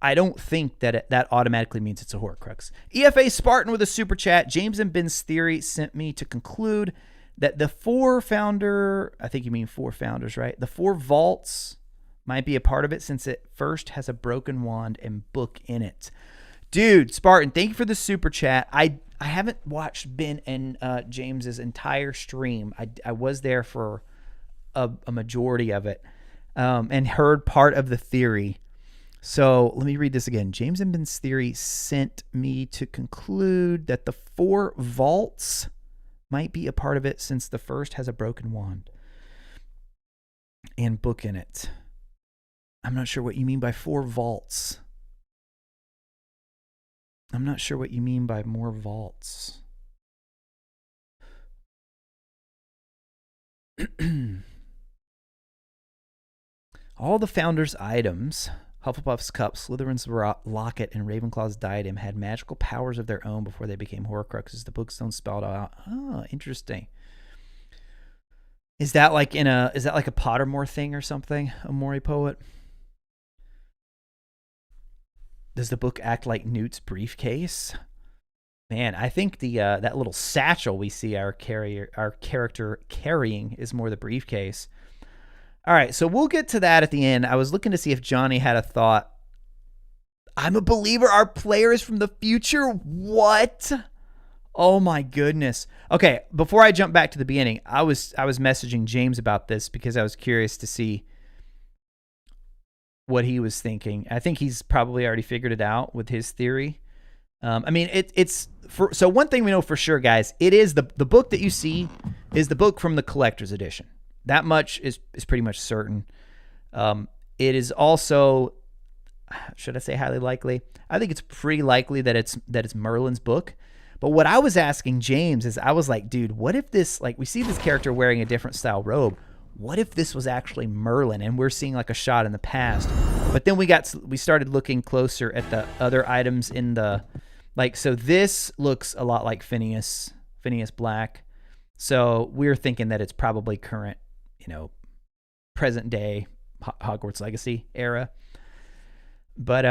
I don't think that that automatically means it's a Horcrux. EFA Spartan with a super chat. James and Ben's theory sent me to conclude that the four founders, right? The four vaults might be a part of it since it first has a broken wand and book in it. Dude, Spartan, thank you for the super chat. I haven't watched Ben and James's entire stream. I was there for a majority of it and heard part of the theory. So let me read this again. James and Ben's theory sent me to conclude that the four vaults might be a part of it since the first has a broken wand and book in it. I'm not sure what you mean by four vaults. I'm not sure what you mean by more vaults. All the founders' items, Hufflepuff's cup, Slytherin's locket, and Ravenclaw's diadem, had magical powers of their own before they became Horcruxes. The books don't spell it out. Oh, interesting. Is that like a Pottermore thing or something? A Mori poet? Does the book act like Newt's briefcase? Man, I think the that little satchel we see our character carrying is more the briefcase. All right, so we'll get to that at the end. I was looking to see if Johnny had a thought. I'm a believer our player is from the future? What? Oh my goodness. Okay, before I jump back to the beginning, I was messaging James about this because I was curious to see what he was thinking. I think he's probably already figured it out with his theory. I mean, so one thing we know for sure, guys, it is the book that you see is the book from the collector's edition. That much is pretty much certain. It is also, should I say highly likely? I think it's pretty likely that it's Merlin's book. But what I was asking James is, I was like, dude, what if this, like, we see this character wearing a different style robe. What if this was actually Merlin and we're seeing like a shot in the past? But then we started looking closer at the other items in the, like, so this looks a lot like Phineas Black. So we're thinking that it's probably current, present day Hogwarts Legacy era. But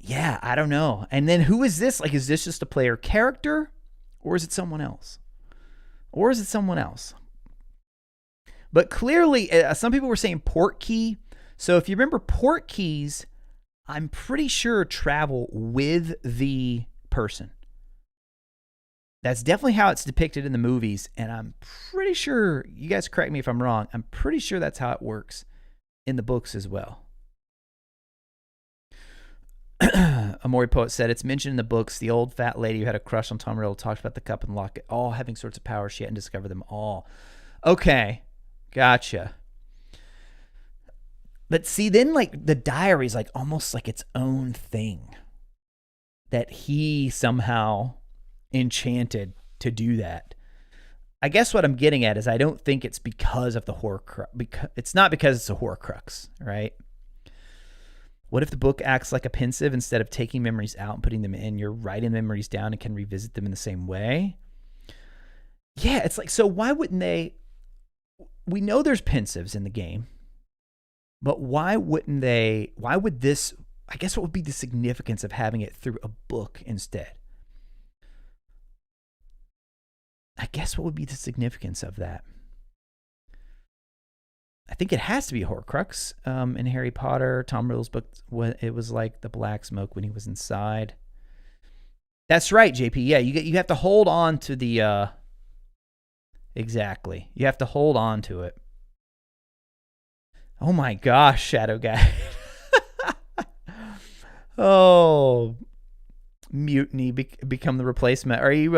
yeah, I don't know. And then who is this? Like, is this just a player character, or is it someone else? But clearly, some people were saying Portkey. So if you remember, Portkeys, I'm pretty sure travel with the person. That's definitely how it's depicted in the movies, and I'm pretty sure, you guys correct me if I'm wrong, I'm pretty sure that's how it works in the books as well. Amori Poet said, it's mentioned in the books, the old fat lady who had a crush on Tom Riddle talks about the cup and locket, all having sorts of powers. She hadn't discovered them all. Okay, gotcha. But see, then like the diary is like almost like its own thing that he somehow enchanted to do that. I guess what I'm getting at is I don't think it's because of the Horcrux. It's not because it's a Horcrux, right? What if the book acts like a pensive? Instead of taking memories out and putting them in, you're writing memories down and can revisit them in the same way? Yeah, it's like, so why wouldn't they? We know there's pensives in the game, but why wouldn't they? Why would this? I guess what would be the significance of having it through a book instead? I guess what would be the significance of that? I think it has to be a Horcrux. In Harry Potter, Tom Riddle's book, it was like the black smoke when he was inside. That's right, JP. Yeah, you have to hold on to the. Exactly, you have to hold on to it. Oh my gosh, Shadow Guy. Oh, Mutiny become the replacement. Are you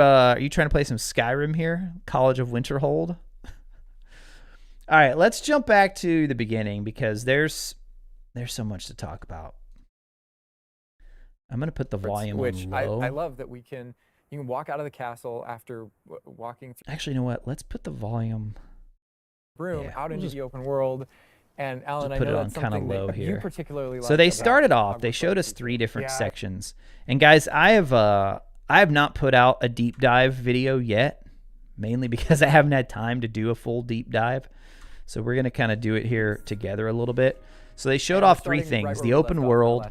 trying to play some Skyrim here? College of Winterhold. All right, let's jump back to the beginning because there's so much to talk about. I'm gonna put the volume on low. I love that you can walk out of the castle after walking through. Actually, you know what? Let's put the volume room out into the open world. And Alan, I put know it on that's kind of something low that here. you particularly like. So they started off. They showed us 3 different sections. And guys, I have not put out a deep dive video yet, mainly because I haven't had time to do a full deep dive. So we're gonna kind of do it here together a little bit. So they showed off 3 things: the open world,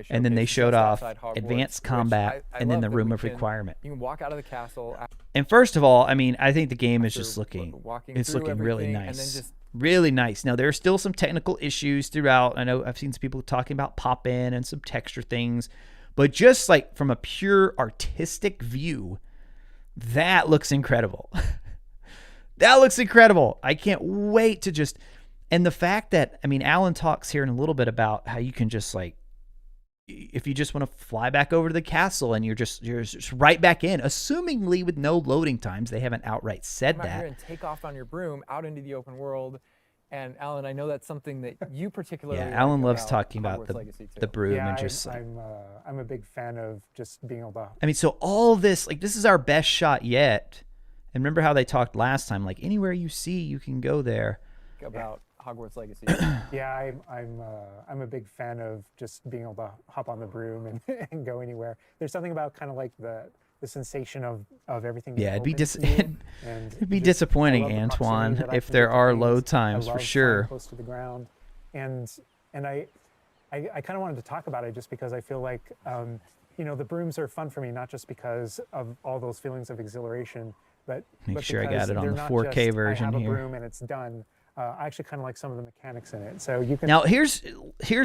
and then they showed off advanced combat, and then the room of requirement. You can walk out of the castle. And first of all, I mean, I think the game is just looking really nice. And then just really nice. Now, there are still some technical issues throughout. I know I've seen some people talking about pop-in and some texture things, but just like from a pure artistic view, that looks incredible. That looks incredible. I can't wait to just, and the fact that, I mean, Alan talks here in a little bit about how you can just like, if you just want to fly back over to the castle and you're just right back in, assumingly with no loading times. They haven't outright said come out that. here and take off on your broom out into the open world. And Alan, I know that's something that you particularly like. Alan loves about talking about the broom and just I'm a big fan of just being able to. I mean, so all this, like, this is our best shot yet. And remember how they talked last time, like anywhere you see, you can go there. About Hogwarts Legacy. Yeah, I'm a big fan of just being able to hop on the broom and go anywhere. There's something about kind of like the sensation of everything. Yeah, it'd be disappointing, Antoine, if there are load times for sure. Close to the ground, and I kind of wanted to talk about it just because I feel like the brooms are fun for me, not just because of all those feelings of exhilation, but sure I got it on the not 4K just, version I have here. A broom and it's done. I actually kind of like some of the mechanics in it. So you can now here's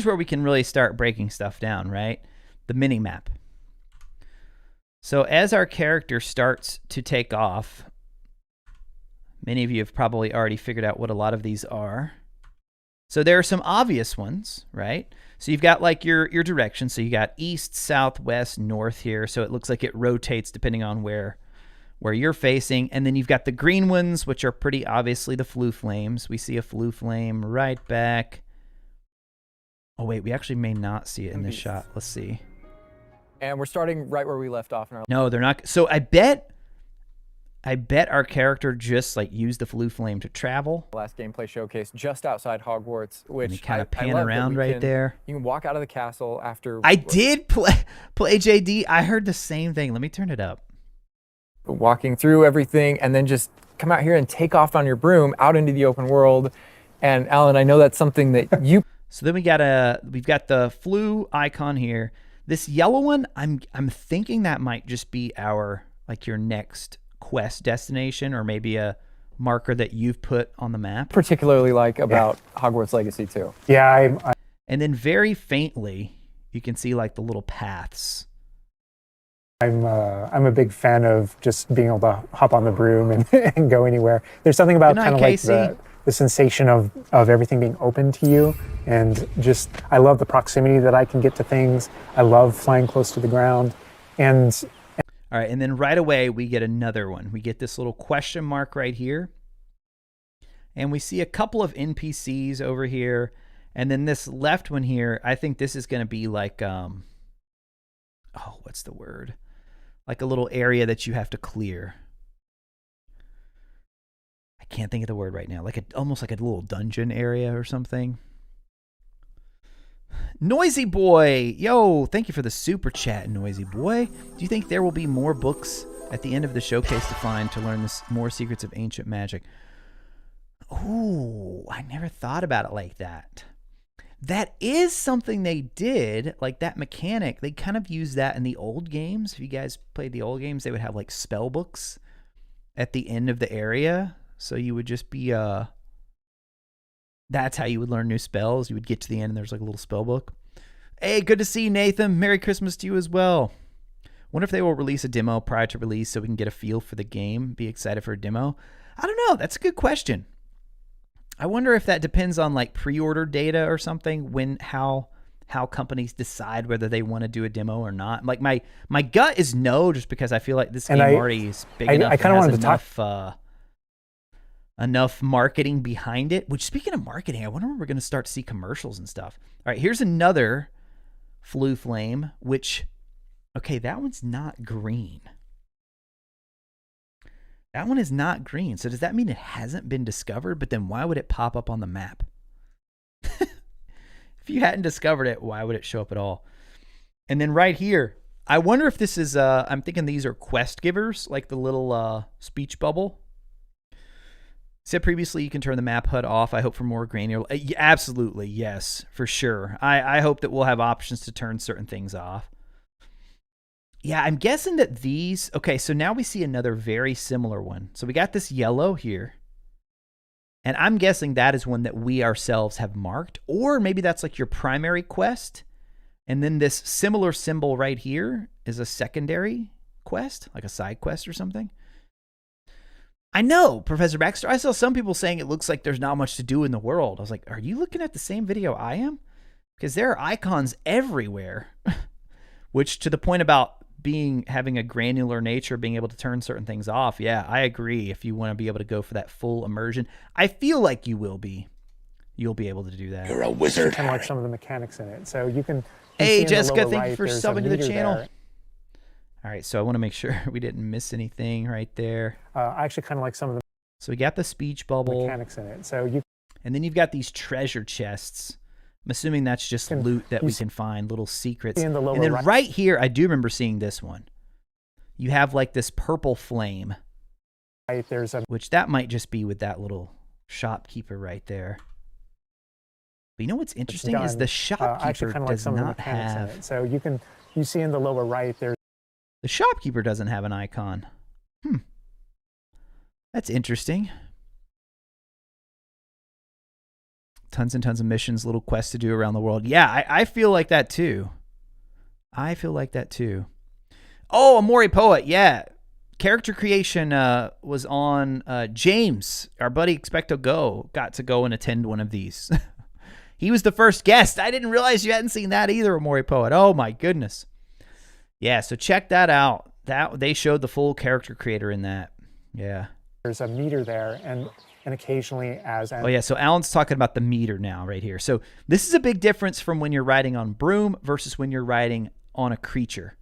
where we can really start breaking stuff down, right? The mini map. So as our character starts to take off, many of you have probably already figured out what a lot of these are. So there are some obvious ones, right? So you've got like your direction. So you got east, south, west, north here. So it looks like it rotates depending on where you're facing. And then you've got the green ones, which are pretty obviously the flue flames. We see a flue flame right back. Oh, wait, we actually may not see it in this shot. Let's see. And we're starting right where we left off in our No, they're not. So I bet our character just like used the flue flame to travel. last gameplay showcase just outside Hogwarts, which And kind I of pan love that around we right can- there. You can walk out of the castle after I did play JD. I heard the same thing. Let me turn it up. walking through everything, and then just come out here and take off on your broom out into the open world. And Alan, I know that's something that you So then we've got the flue icon here. This yellow one, I'm thinking that might just be your next quest destination, or maybe a marker that you've put on the map. particularly like about Hogwarts Legacy too. Yeah, And then very faintly, you can see like the little paths. I'm a big fan of just being able to hop on the broom and, and go anywhere. There's something about Good night, kind of like Casey. the sensation of everything being open to you, and just I love the proximity that I can get to things. I love flying close to the ground, and All right, and then right away we get another one. We get this little question mark right here. And we see a couple of NPCs over here. And then this left one here, I think this is going to be like, what's the word? Like a little area that you have to clear. I can't think of the word right now. Almost like a little dungeon area or something. Noisy Boy, yo, thank you for the super chat, Noisy Boy. Do you think there will be more books at the end of the showcase to find to learn more secrets of ancient magic? Ooh, I never thought about it like that. That is something they did, like that mechanic. They kind of used that in the old games. If you guys played the old games, they would have like spell books at the end of the area. So you would just be that's how you would learn new spells. You would get to the end and there's like a little spell book. Hey, good to see you, Nathan. Merry Christmas to you as well. Wonder if they will release a demo prior to release so we can get a feel for the game. Be excited for a demo. I don't know. That's a good question. I wonder if that depends on like pre-order data or something, how companies decide whether they want to do a demo or not. Like my gut is no, just because I feel like this game already is big enough. I kind of wanted to talk enough marketing behind it. Which, speaking of marketing, I wonder when we're going to start to see commercials and stuff. All right, here's another flue flame, which, okay, that one's not green. That one is not green. So does that mean it hasn't been discovered? But then why would it pop up on the map? If you hadn't discovered it, why would it show up at all? And then right here, I wonder if this is, I'm thinking these are quest givers, like the little speech bubble. Said previously you can turn the map HUD off. I hope for more granular. Absolutely, yes, for sure. I hope that we'll have options to turn certain things off. Yeah, I'm guessing that these... Okay, so now we see another very similar one. So we got this yellow here. And I'm guessing that is one that we ourselves have marked. Or maybe that's like your primary quest. And then this similar symbol right here is a secondary quest, like a side quest or something. I know, Professor Baxter. I saw some people saying it looks like there's not much to do in the world. I was like, are you looking at the same video I am? Because there are icons everywhere. Which, to the point about having a granular nature, being able to turn certain things off, yeah, I agree. If you want to be able to go for that full immersion, I feel like you'll be able to do that. You're a wizard. kind of like some of the mechanics in it. So you can. Hey, Jessica, thank you for subbing to the channel. There. All right, so I want to make sure we didn't miss anything right there. I actually kind of like some of the So we got the speech bubble, mechanics in it. So you and then you've got these treasure chests. I'm assuming that's just loot that we can find, little secrets. in the lower And then right. right here, I do remember seeing this one. You have like this purple flame, there's a which that might just be with that little shopkeeper right there. But you know what's interesting is the I actually shopkeeper kind of like does some of the not mechanics in have... it. So you see in the lower right there's The shopkeeper doesn't have an icon. That's interesting. Tons and tons of missions, little quests to do around the world. Yeah, I feel like that too. I feel like that too. Oh, Amori Poet, yeah. Character creation was on James, our buddy Expecto Go, got to go and attend one of these. He was the first guest. I didn't realize you hadn't seen that either, Amori Poet. Oh my goodness. Yeah, so check that out. That they showed the full character creator in that. Yeah. There's a meter there, and occasionally as Oh yeah, so Alan's talking about the meter now right here. So this is a big difference from when you're riding on broom versus when you're riding on a creature.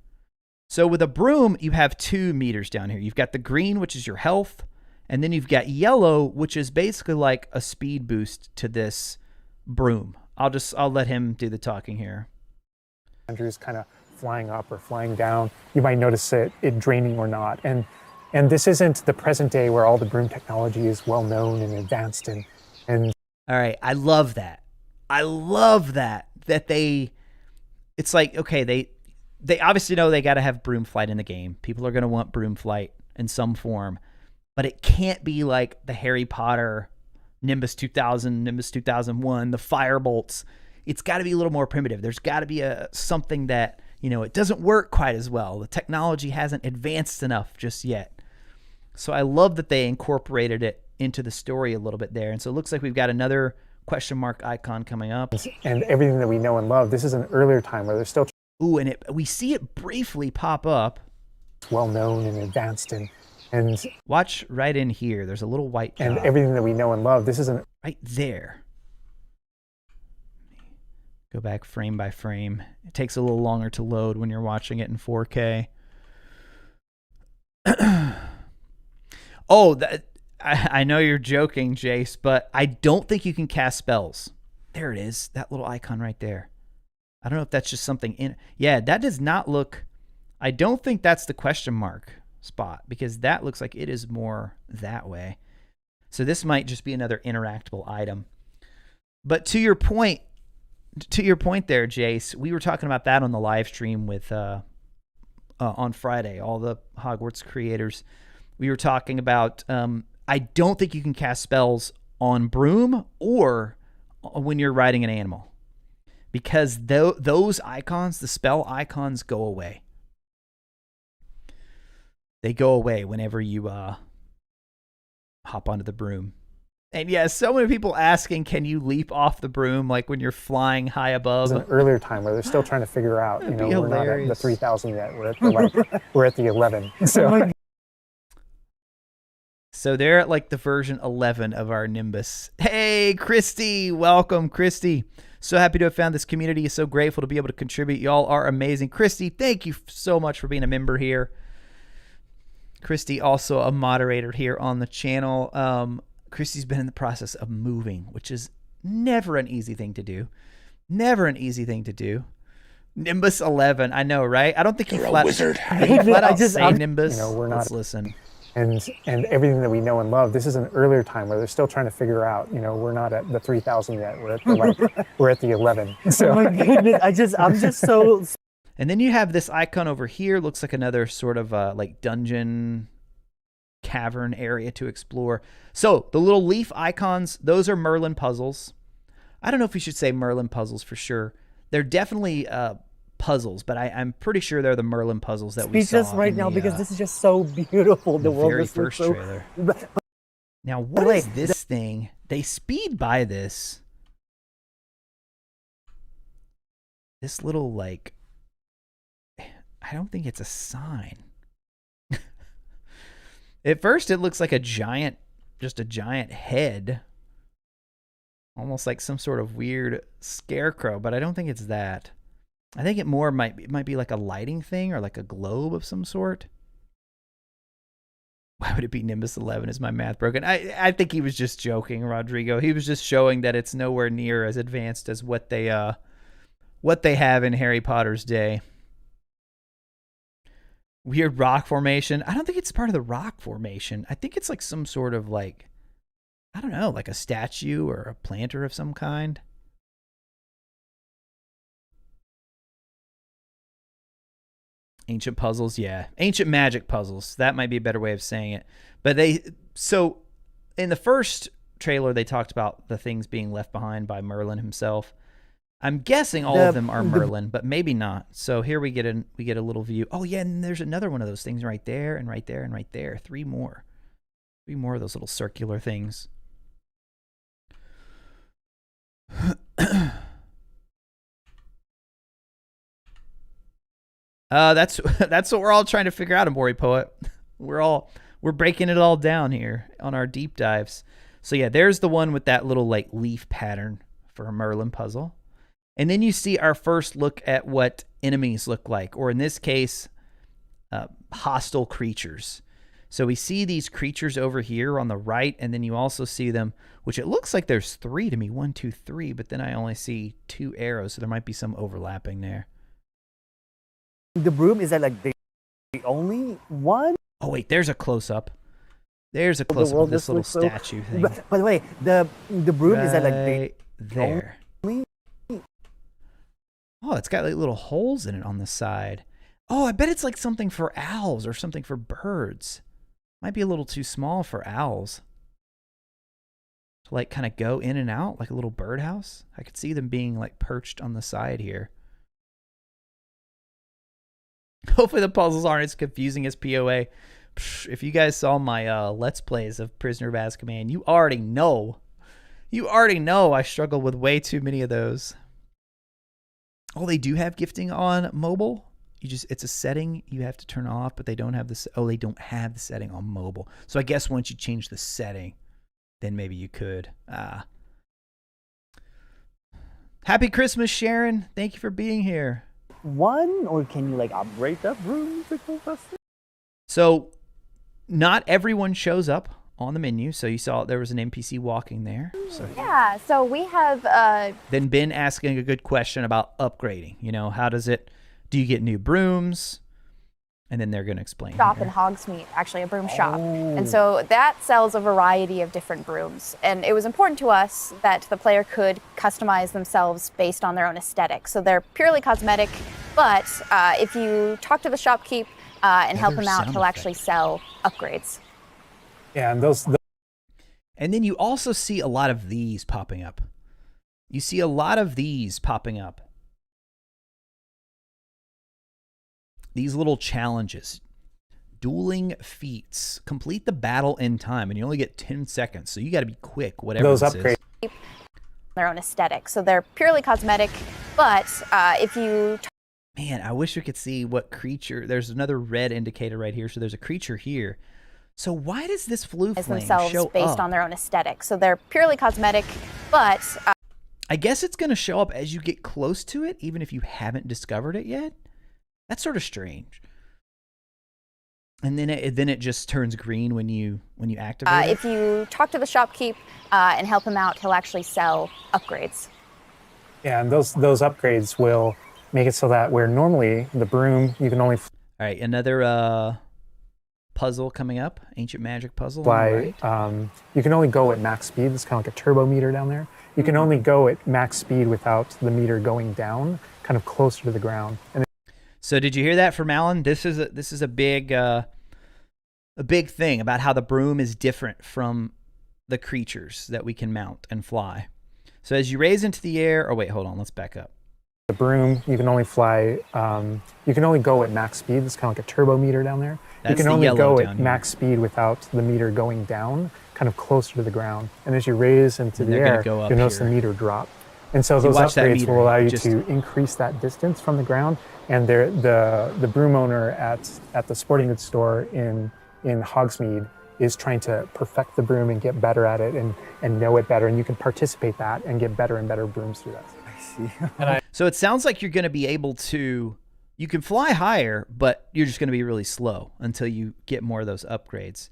So with a broom, you have 2 meters down here. You've got the green, which is your health, and then you've got yellow, which is basically like a speed boost to this broom. I'll let him do the talking here. Andrew's kind of flying up or flying down. You might notice it draining or not. And this isn't the present day where all the broom technology is well known and advanced and all right, I love that. I love that it's like, okay, they obviously know they got to have broom flight in the game. People are going to want broom flight in some form, but it can't be like the Harry Potter Nimbus 2000, Nimbus 2001, the fire bolts. It's got to be a little more primitive. There's got to be something that, it doesn't work quite as well. The technology hasn't advanced enough just yet. So I love that they incorporated it into the story a little bit there. And so it looks like we've got another question mark icon coming up. And everything that we know and love. This is an earlier time where they're still Ooh, and we see it briefly pop up. well known and advanced and watch right in here. There's a little white dot. And everything that we know and love. This is an right there. Go back frame by frame. It takes a little longer to load when you're watching it in 4K. Oh, I know you're joking, Jace, but I don't think you can cast spells. There it is, that little icon right there. I don't know if that's just something in. Yeah, that does not look. I don't think that's the question mark spot because that looks like it is more that way. So this might just be another interactable item. But to your point there, Jace, we were talking about that on the live stream with on Friday. All the Hogwarts creators. We were talking about. I don't think you can cast spells on broom or when you're riding an animal. Because those icons, the spell icons, go away. They go away whenever you hop onto the broom. And yeah, so many people asking, can you leap off the broom like when you're flying high above? It's an earlier time where they're still trying to figure out, we're not at the 3000 yet. We're at the 11. So they're at like the version 11 of our Nimbus. Hey, Christy, welcome, Christy. So happy to have found this community. So grateful to be able to contribute. Y'all are amazing. Christy, thank you so much for being a member here. Christy, also a moderator here on the channel. Christy's been in the process of moving, which is never an easy thing to do. Never an easy thing to do. Nimbus 11, I know, right? I don't think You're a wizard. Flat out say Nimbus. We're not. Let's listen. And everything that we know and love. This is an earlier time where they're still trying to figure out, we're not at the 3000 yet. We're at the 11. Oh my goodness, I'm just so. And then you have this icon over here. Looks like another sort of like dungeon cavern area to explore. So the little leaf icons, those are Merlin puzzles. I don't know if we should say Merlin puzzles for sure. They're definitely puzzles, but I'm pretty sure they're the Merlin puzzles that we saw Speechless right now because this is just so beautiful. The world very is first so. trailer. Now, what is this thing? They speed by this. This little, like, I don't think it's a sign. At first, it looks like just a giant head. Almost like some sort of weird scarecrow, but I don't think it's that. I think it might be like a lighting thing or like a globe of some sort. Why would it be Nimbus 11? Is my math broken? I think he was just joking, Rodrigo. He was just showing that it's nowhere near as advanced as what they have in Harry Potter's day. Weird rock formation. I don't think it's part of the rock formation. I think it's like some sort of like, I don't know, like a statue or a planter of some kind. Ancient puzzles, yeah. Ancient magic puzzles. That might be a better way of saying it. But so in the first trailer, they talked about the things being left behind by Merlin himself. I'm guessing all of them are Merlin, but maybe not. So here we get a little view. Oh yeah, and there's another one of those things right there and right there and right there. Three more of those little circular things. That's what we're all trying to figure out, Amori Poet. We're breaking it all down here on our deep dives. So yeah, there's the one with that little like leaf pattern for a Merlin puzzle. And then you see our first look at what enemies look like, or in this case, hostile creatures. So we see these creatures over here on the right, and then you also see them, which it looks like there's 3 to me, 1, 2, 3, but then I only see 2 arrows, so there might be some overlapping there. The broom, is that like the only one? Oh wait, there's a close-up. There's a close-up of this little statue thing. By the way, the broom, is that like the Right there. only? Oh, it's got like little holes in it on the side. Oh, I bet it's like something for owls or something for birds. Might be a little too small for owls. To like kind of go in and out like a little birdhouse. I could see them being like perched on the side here. Hopefully the puzzles aren't as confusing as POA. If you guys saw my Let's Plays of Prisoner of Azkaban, you already know. You already know I struggle with way too many of those. Oh, they do have gifting on mobile. It's a setting you have to turn off, but they don't have this. Oh, they don't have the setting on mobile. So I guess once you change the setting, then maybe you could. Happy Christmas, Sharon. Thank you for being here. One, or can you like upgrade that broom to go faster? So not everyone shows up on the menu. So you saw there was an NPC walking there. So Yeah, so we have then Ben asking a good question about upgrading. You know, how does it, do you get new brooms? And then they're going to explain. shop here. in Hogsmeade, actually a broom shop. And so that sells a variety of different brooms. And it was important to us that the player could customize themselves based on their own aesthetic. So they're purely cosmetic, but if you talk to the shopkeep and help Another him out, sound he'll actually effect. sell upgrades. Yeah, and those And then you also see a lot of these popping up. You see a lot of these popping up. These little challenges. Dueling feats. Complete the battle in time, and you only get 10 seconds, so you got to be quick, whatever those this upgrades. is. Their own aesthetic. So they're purely cosmetic, but if you Man, I wish we could see what creature. There's another red indicator right here, so there's a creature here. So why does this flue customize flame themselves show based up? on their own aesthetic. So they're purely cosmetic, but I guess it's going to show up as you get close to it, even if you haven't discovered it yet. That's sort of strange. And then it just turns green when you activate it. if you talk to the shopkeep and help him out, he'll actually sell upgrades. Yeah, and those upgrades will make it so that where normally the broom you can only All right, another puzzle coming up, ancient magic puzzle. on the fly. right. You can only go at max speed. It's kind of like a turbo meter down there. You can only go at max speed without the meter going down, kind of closer to the ground. And So did you hear that from Alan? This is a big thing about how the broom is different from the creatures that we can mount and fly. So as you raise into the air, oh wait, hold on, let's back up. the broom you can only fly. You can only go at max speed. It's kind of like a turbo meter down there. That's you can the only yellow go down at here. max speed without the meter going down, kind of closer to the ground. And as you raise into And the they're gonna air, go up you'll notice here. the meter drop. And so So you those watch that upgrades meter, will allow you just- to increase that distance from the ground. And the broom owner at the sporting goods store in Hogsmeade is trying to perfect the broom and get better at it and know it better. And you can participate that and get better and better brooms through that. So it sounds like you're going to be able to, you can fly higher, but you're just going to be really slow until you get more of those upgrades.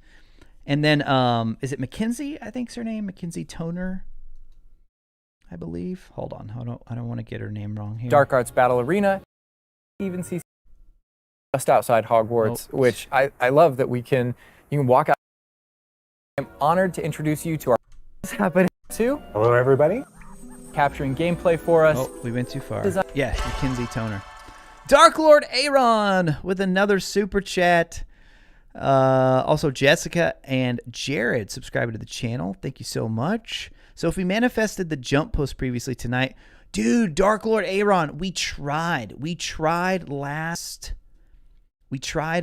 And then, is it Mackenzie? I think's her name, Mackenzie Toner, I believe. Hold on, I don't want to get her name wrong here. Dark Arts Battle Arena, even see just outside Hogwarts, Oh. which I love that you can walk out. I'm honored to introduce you to our what's happening too, Hello, everybody. capturing gameplay for us. Oh, we went too far. Design- Yeah, Mackenzie Toner. Dark Lord Aaron with another super chat. Also, Jessica and Jared subscribing to the channel. Thank you so much. So if we manifested the jump post previously tonight, dude, Dark Lord Aaron, we tried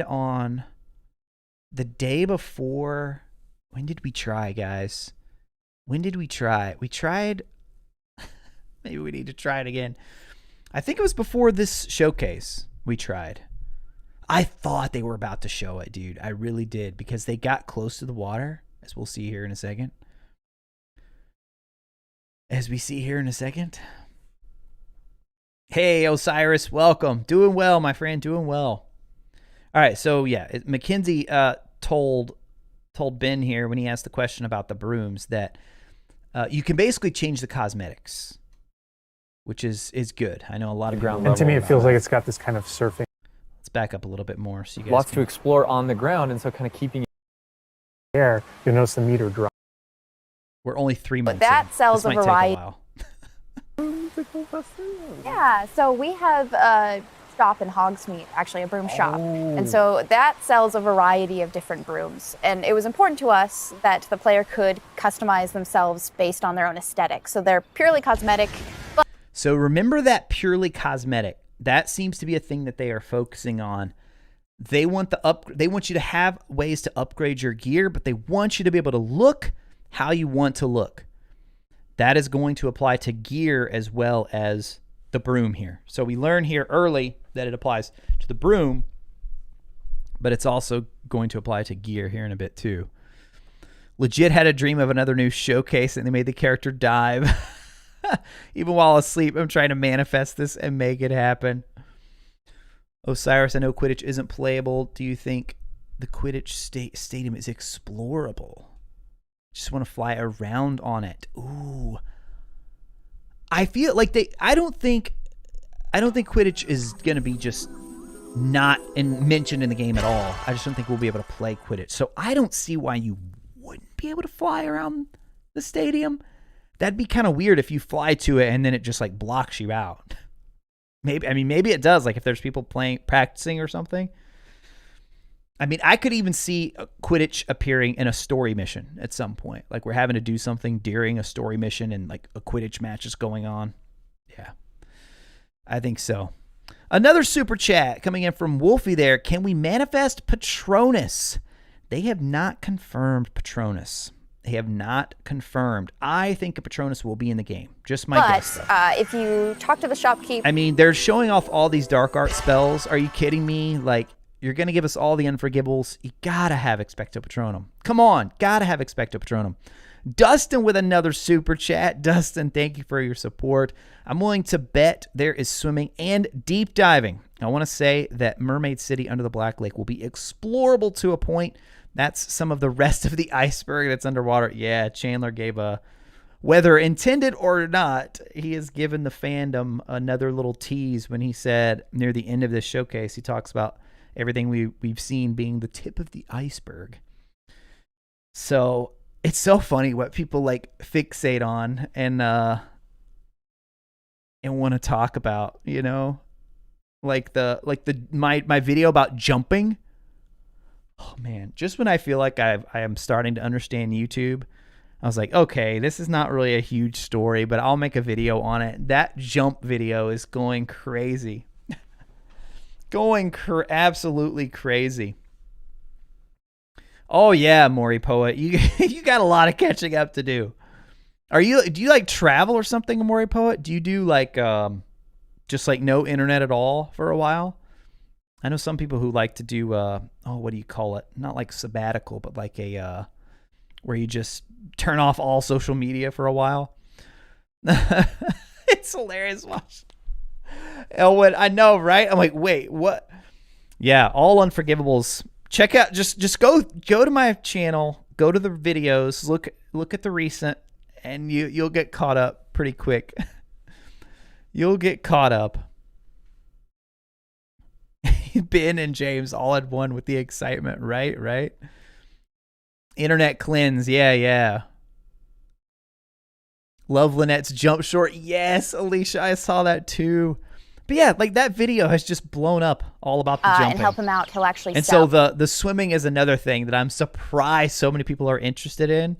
on the day before. When did we try, guys? When did we try? We tried. Maybe we need to try it again. I think it was before this showcase we tried. I thought they were about to show it, dude. I really did, because they got close to the water, as we'll see here in a second. Hey, Osiris, welcome. Doing well, my friend, doing well. All right, so yeah, Mackenzie told Ben here when he asked the question about the brooms that you can basically change the cosmetics, which is good. I know a lot of ground And to me, it feels like it's got this kind of surfing. Let's back up a little bit more so you guys Lots can... to explore on the ground, and so kind of keeping Air, you'll notice the meter drop. We're only 3 months that in. sells This a might variety. take a while. Yeah, so we have a shop in Hogsmeade, actually a broom shop. And so that sells a variety of different brooms. And it was important to us that the player could customize themselves based on their own aesthetic. So they're purely cosmetic. So remember that purely cosmetic. That seems to be a thing that they are focusing on. They want they want you to have ways to upgrade your gear, but they want you to be able to look how you want to look. That is going to apply to gear as well as the broom here. So we learn here early that it applies to the broom, but it's also going to apply to gear here in a bit too. Legit had a dream of another new showcase and they made the character dive. Even while asleep, I'm trying to manifest this and make it happen. Osiris, I know Quidditch isn't playable. Do you think the Quidditch stadium is explorable? Just want to fly around on it. Ooh. I feel like I don't think Quidditch is going to be just not mentioned in the game at all. I just don't think we'll be able to play Quidditch. So I don't see why you wouldn't be able to fly around the stadium. That'd be kind of weird if you fly to it and then it just like blocks you out. Maybe it does, like if there's people practicing or something. I mean, I could even see Quidditch appearing in a story mission at some point. Like we're having to do something during a story mission and like a Quidditch match is going on. Yeah, I think so. Another super chat coming in from Wolfie there. Can we manifest Patronus? They have not confirmed Patronus. They have not confirmed. I think a Patronus will be in the game. Just my guess. But if you talk to the shopkeep... I mean, they're showing off all these dark art spells. Are you kidding me? Like, you're going to give us all the Unforgivables. You got to have Expecto Patronum. Come on. Got to have Expecto Patronum. Dustin with another super chat. Dustin, thank you for your support. I'm willing to bet there is swimming and deep diving. I want to say that Mermaid City under the Black Lake will be explorable to a point. That's some of the rest of the iceberg that's underwater. Yeah, Chandler gave a, whether intended or not, he has given the fandom another little tease when he said near the end of this showcase, he talks about everything we've seen being the tip of the iceberg. So it's so funny what people like fixate on and want to talk about, you know, like my video about jumping. Oh man, just when I feel like I am starting to understand YouTube, I was like, okay, this is not really a huge story, but I'll make a video on it. That jump video is going crazy. Absolutely crazy. Oh yeah, Maury Poet, you got a lot of catching up to do. Do you like travel or something, Maury Poet? Do you do like just like no internet at all for a while? I know some people who like to do what do you call it? Not like sabbatical, but like a where you just turn off all social media for a while. It's hilarious. Watch. Elwood, I know, right? I'm like, wait, what? Yeah, all Unforgivables. Check out, just go to my channel, go to the videos, look at the recent, and you'll get caught up pretty quick. You'll get caught up. Ben and James all had one with the excitement, right? Internet cleanse, yeah. Love Lynette's jump short. Yes, Alicia, I saw that too. But yeah, like that video has just blown up all about the jumping. And help him out. He'll actually And sell. so the swimming is another thing that I'm surprised so many people are interested in.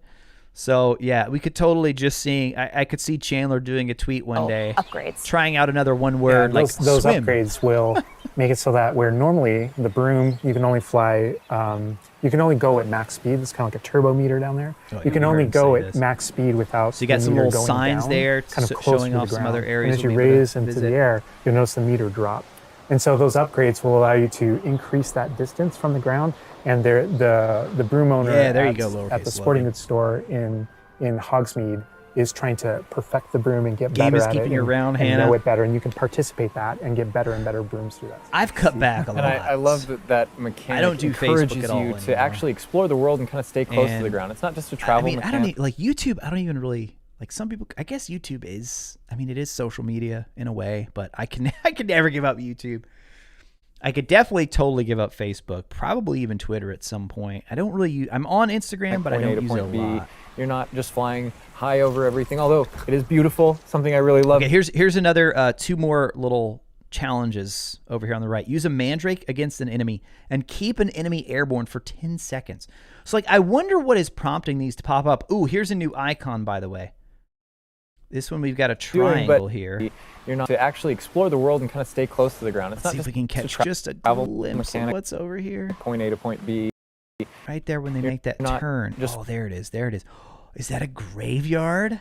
So yeah, we could totally just I could see Chandler doing a tweet one day. Upgrades. Trying out another one word like those swim. upgrades will make it so that where normally the broom, you can only fly, you can only go at max speed. It's kind of like a turbo meter down there. Oh, you can I only heard him go say at this. max speed without So you got the some meter little going signs down, there kind of close showing to the off some ground. other areas And as you we'll be able to raise into visit. the air, you'll notice the meter drop. And so those upgrades will allow you to increase that distance from the ground. And the broom owner Yeah, there you at, go, lowercase at the sporting Logan. goods store in Hogsmeade is trying to perfect the broom and get Game better is at keeping it you around, and Hannah. know it better. And you can participate that and get better and better brooms through that. I've cut back a lot. And I love that mechanic I don't do encourages Facebook at all you to anymore. actually explore the world and kind of stay close to the And, ground. It's not just a travel I mean, I don't mechanic. like YouTube. I don't even really like some people. I guess YouTube is. I mean, it is social media in a way, but I can never give up YouTube. I could definitely totally give up Facebook, probably even Twitter at some point. I don't really use. I'm on Instagram, but I Point A don't to use it a point B. lot. You're not just flying high over everything, although it is beautiful. Something I really love. Okay, here's another two more little challenges over here on the right. Use a mandrake against an enemy and keep an enemy airborne for 10 seconds. So like, I wonder what is prompting these to pop up. Ooh, here's a new icon, by the way. This one, we've got a triangle here. You're not to actually explore the world and kind of stay close to the ground. It's Let's not see if we just can to catch just a travel glimpse of mechanic. what's over here. Point A to point B. Right there when they make that not turn. just- Oh, there it is. There it is. Is that a graveyard?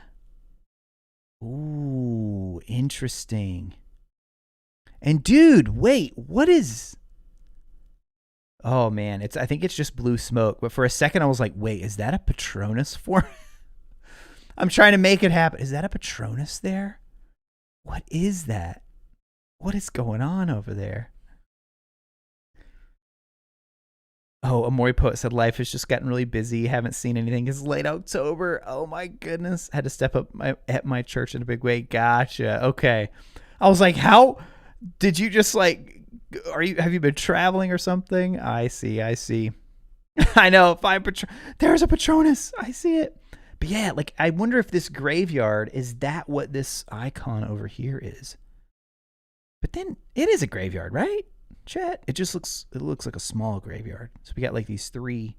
Ooh, interesting. And dude, wait, what is... Oh man, I think it's just blue smoke. But for a second I was like, wait, is that a Patronus form? I'm trying to make it happen. Is that a Patronus there? What is that? What is going on over there? Oh, Amori Poet said life has just gotten really busy. Haven't seen anything. It's late October. Oh my goodness. Had to step up at my church in a big way. Gotcha. Okay. I was like, how did you just like, have you been traveling or something? I see. I know. There's a Patronus. I see it. But yeah, like I wonder if this graveyard, is that what this icon over here is? But then it is a graveyard, right? Chat. It looks like a small graveyard. So we got like these 3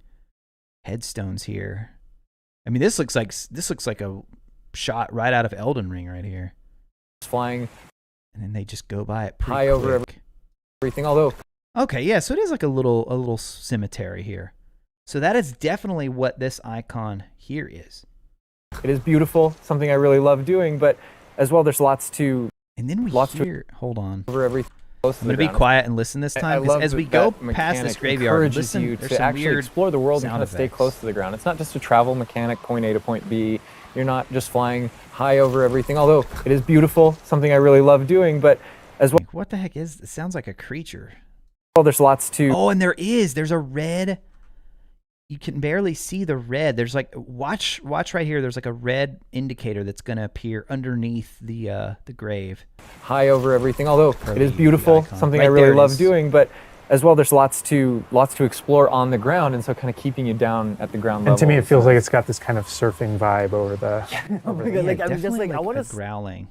headstones here. I mean, this looks like a shot right out of Elden Ring right here. Flying And then they just go by it pretty high over quick. everything, although Okay, yeah, so it is like a little cemetery here. So that is definitely what this icon here is. it is beautiful. Something I really love doing, but as well, there's lots to And then we Lots to- hear, hold on. over everything. Close to I'm the going to be ground. quiet and listen this I time. 'Cause love as we that go that past this mechanic graveyard, encourages listen, you there's to some actually weird explore the world and sound kind of stay effects. close to the ground. It's not just a travel mechanic, point A to point B. You're not just flying high over everything, although it is beautiful. Something I really love doing, but as well, Like, what the heck is this? It sounds like a creature. there's lots to Oh, and there's a red. You can barely see the red. There's like, watch right here. There's like a red indicator that's going to appear underneath the grave. high over everything, although it is the beautiful. icon. Something Right I really there it love is. doing, but as well, there's lots to explore on the ground, and so kind of keeping you down at the ground level. And to me, it feels like it's got this kind of surfing vibe over the. Oh my God, like, I'm just like, I want a to growling.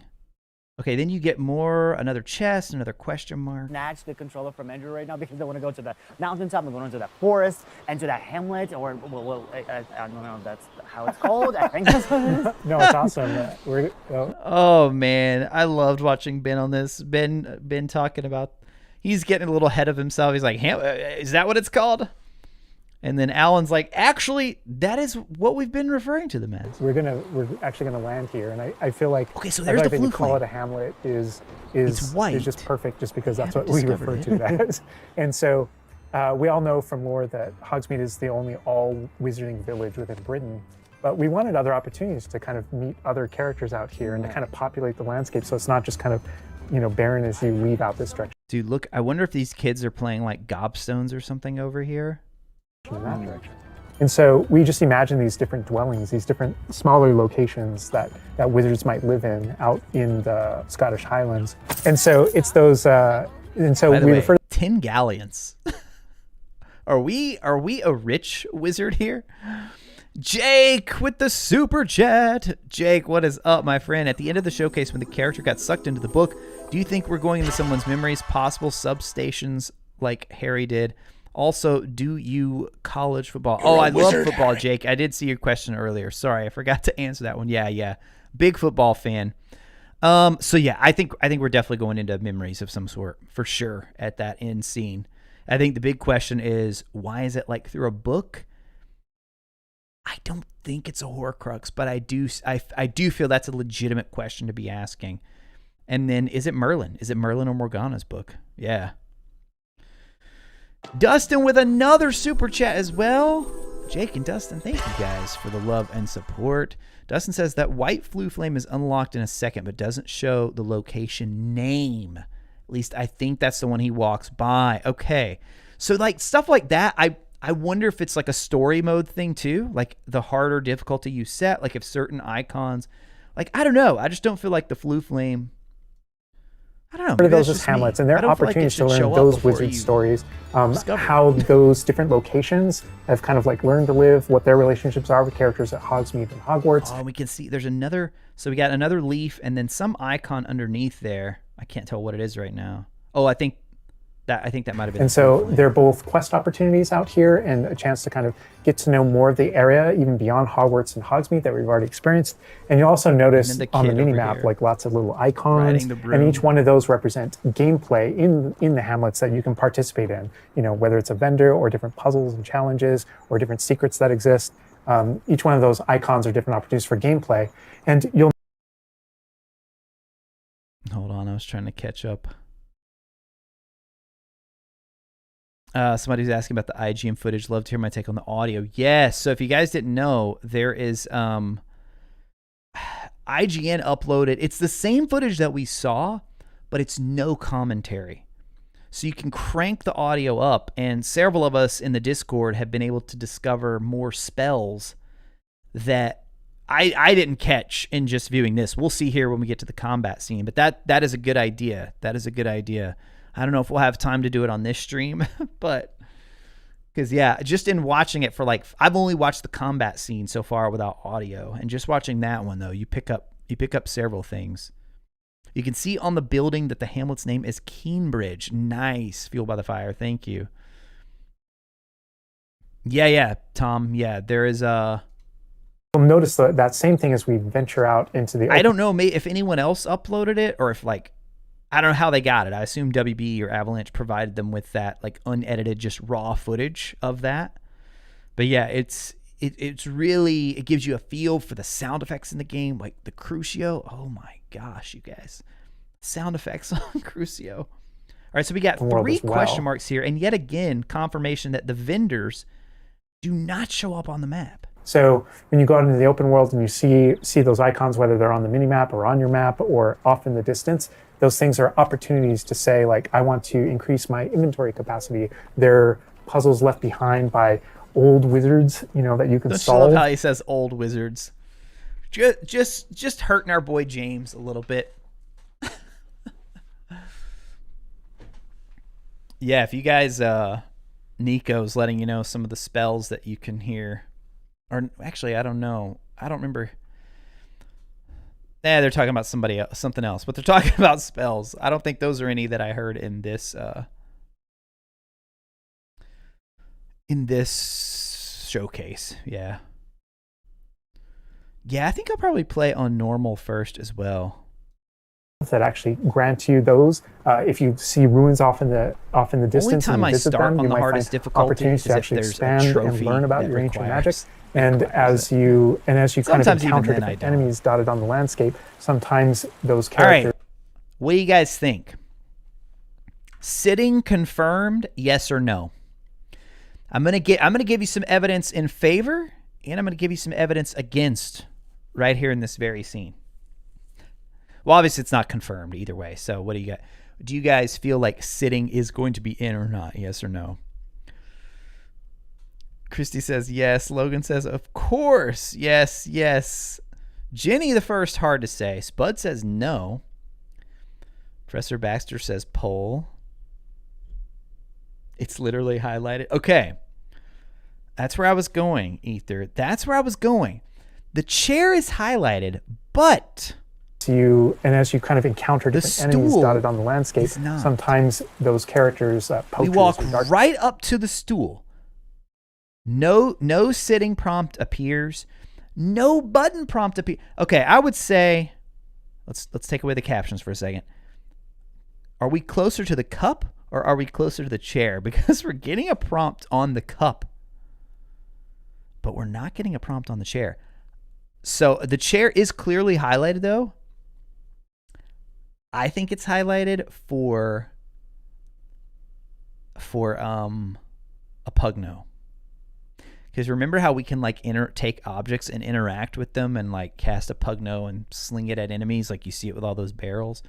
Okay, then you get another chest, another question mark. snatch the controller from Andrew right now because I want to go to the mountaintop, I'm going to that forest, and to that hamlet, or I don't know if that's how it's called. I think that's what it is. No, it's awesome. Oh man, I loved watching Ben on this. Ben talking about, he's getting a little ahead of himself. He's like, is that what it's called? And then Alan's like, actually, that is what we've been referring to them as. We're actually gonna land here, and I feel like Okay, so I there's feel the like that you flute call flame. it a hamlet is white. is just perfect, just because that's haven't what we discovered refer to it as. And so we all know from lore that Hogsmeade is the only all wizarding village within Britain. But we wanted other opportunities to kind of meet other characters out here and to kind of populate the landscape, so it's not just kind of barren as you leave out this direction Dude, look, I wonder if these kids are playing like gobstones or something over here. in that direction. And so we just imagine these different dwellings, these different smaller locations that wizards might live in out in the Scottish Highlands. And so it's those, and so By the we way, refer 10 galleons. Are we a rich wizard here? Jake with the super chat. Jake, what is up, my friend? At the end of the showcase, when the character got sucked into the book, do you think we're going into someone's memories, possible substations like Harry did? Also, do you college football? Oh, I love football, Jake. I did see your question earlier. Sorry, I forgot to answer that one. Yeah. Big football fan. So yeah, I think we're definitely going into memories of some sort for sure at that end scene. I think the big question is, why is it like through a book? I don't think it's a Horcrux, but I do feel that's a legitimate question to be asking. And then is it Merlin? Is it Merlin or Morgana's book? Yeah. Dustin with another super chat as well. Jake and Dustin, thank you guys for the love and support. Dustin says that white flue flame is unlocked in a second, but doesn't show the location name. At least I think that's the one he walks by. Okay. So like stuff like that, I wonder if it's like a story mode thing too. Like the harder difficulty you set, like if certain icons, like I don't know. I just don't feel like the flue flame. I don't know. Part of those is Hamlets, and there are opportunities to learn those wizard stories, how those different locations have kind of like learned to live, what their relationships are with characters at Hogsmeade and Hogwarts. Oh, we can see there's another. So we got another leaf, and then some icon underneath there. I can't tell what it is right now. Oh, I think that might have been. And so they're both quest opportunities out here, and a chance to kind of get to know more of the area, even beyond Hogwarts and Hogsmeade that we've already experienced. And you also notice on the mini-map, like lots of little icons, and each one of those represent gameplay in the Hamlets that you can participate in. You know, whether it's a vendor or different puzzles and challenges or different secrets that exist. Each one of those icons are different opportunities for gameplay, and you'll. Hold on, I was trying to catch up. Somebody's asking about the IGN footage. Love to hear my take on the audio. Yes. So if you guys didn't know, there is IGN uploaded. It's the same footage that we saw, but it's no commentary. So you can crank the audio up, and several of us in the Discord have been able to discover more spells that I didn't catch in just viewing this. We'll see here when we get to the combat scene, but that is a good idea. That is a good idea. I don't know if we'll have time to do it on this stream, but because yeah, just in watching it for like, I've only watched the combat scene so far without audio, and just watching that one though, you pick up several things. You can see on the building that the Hamlet's name is Keenbridge. Nice. Fueled by the Fire. Thank you. Yeah, Tom. Yeah, there is a. You'll notice that same thing as we venture out into the. I don't know if anyone else uploaded it or if like. I don't know how they got it. I assume WB or Avalanche provided them with that like unedited, just raw footage of that. But yeah, it's really, it gives you a feel for the sound effects in the game, like the Crucio. Oh my gosh, you guys, sound effects on Crucio. All right, so we got 3 question marks here, and yet again, confirmation that the vendors do not show up on the map. So when you go out into the open world and you see those icons, whether they're on the mini map or on your map or off in the distance, those things are opportunities to say, like, I want to increase my inventory capacity. They're puzzles left behind by old wizards, you know, that you can solve. I love how he says old wizards. Just hurting our boy James a little bit. Yeah, if you guys, Nico's letting you know some of the spells that you can hear. Or actually, I don't know. I don't remember. They're talking about something else, but they're talking about spells. I don't think those are any that I heard in this showcase. Yeah, I think I'll probably play on normal first as well. That actually grant you those. If you see ruins off in the distance, and you visit them, you might find opportunities to actually expand and learn about your ancient magic. And as you kind of encounter different enemies dotted on the landscape, sometimes those characters. All right. What do you guys think? Sitting confirmed, yes or no? I'm gonna give you some evidence in favor, and I'm gonna give you some evidence against right here in this very scene. Well, obviously it's not confirmed either way. So what do you got? Do you guys feel like sitting is going to be in or not? Yes or no? Christy says yes. Logan says, of course. Yes. Jenny the first, hard to say. Spud says no. Professor Baxter says poll. It's literally highlighted. Okay. That's where I was going, Ether. That's where I was going. The chair is highlighted, but... as you kind of encounter different enemies dotted on the landscape, sometimes those characters we walk right up to the stool. No sitting prompt appears. No button prompt appears. Okay, I would say, let's take away the captions for a second. Are we closer to the cup or are we closer to the chair? Because we're getting a prompt on the cup, but we're not getting a prompt on the chair. So the chair is clearly highlighted though. I think it's highlighted for a Pugno. Because remember how we can like take objects and interact with them and like cast a Pugno and sling it at enemies, like you see it with all those barrels.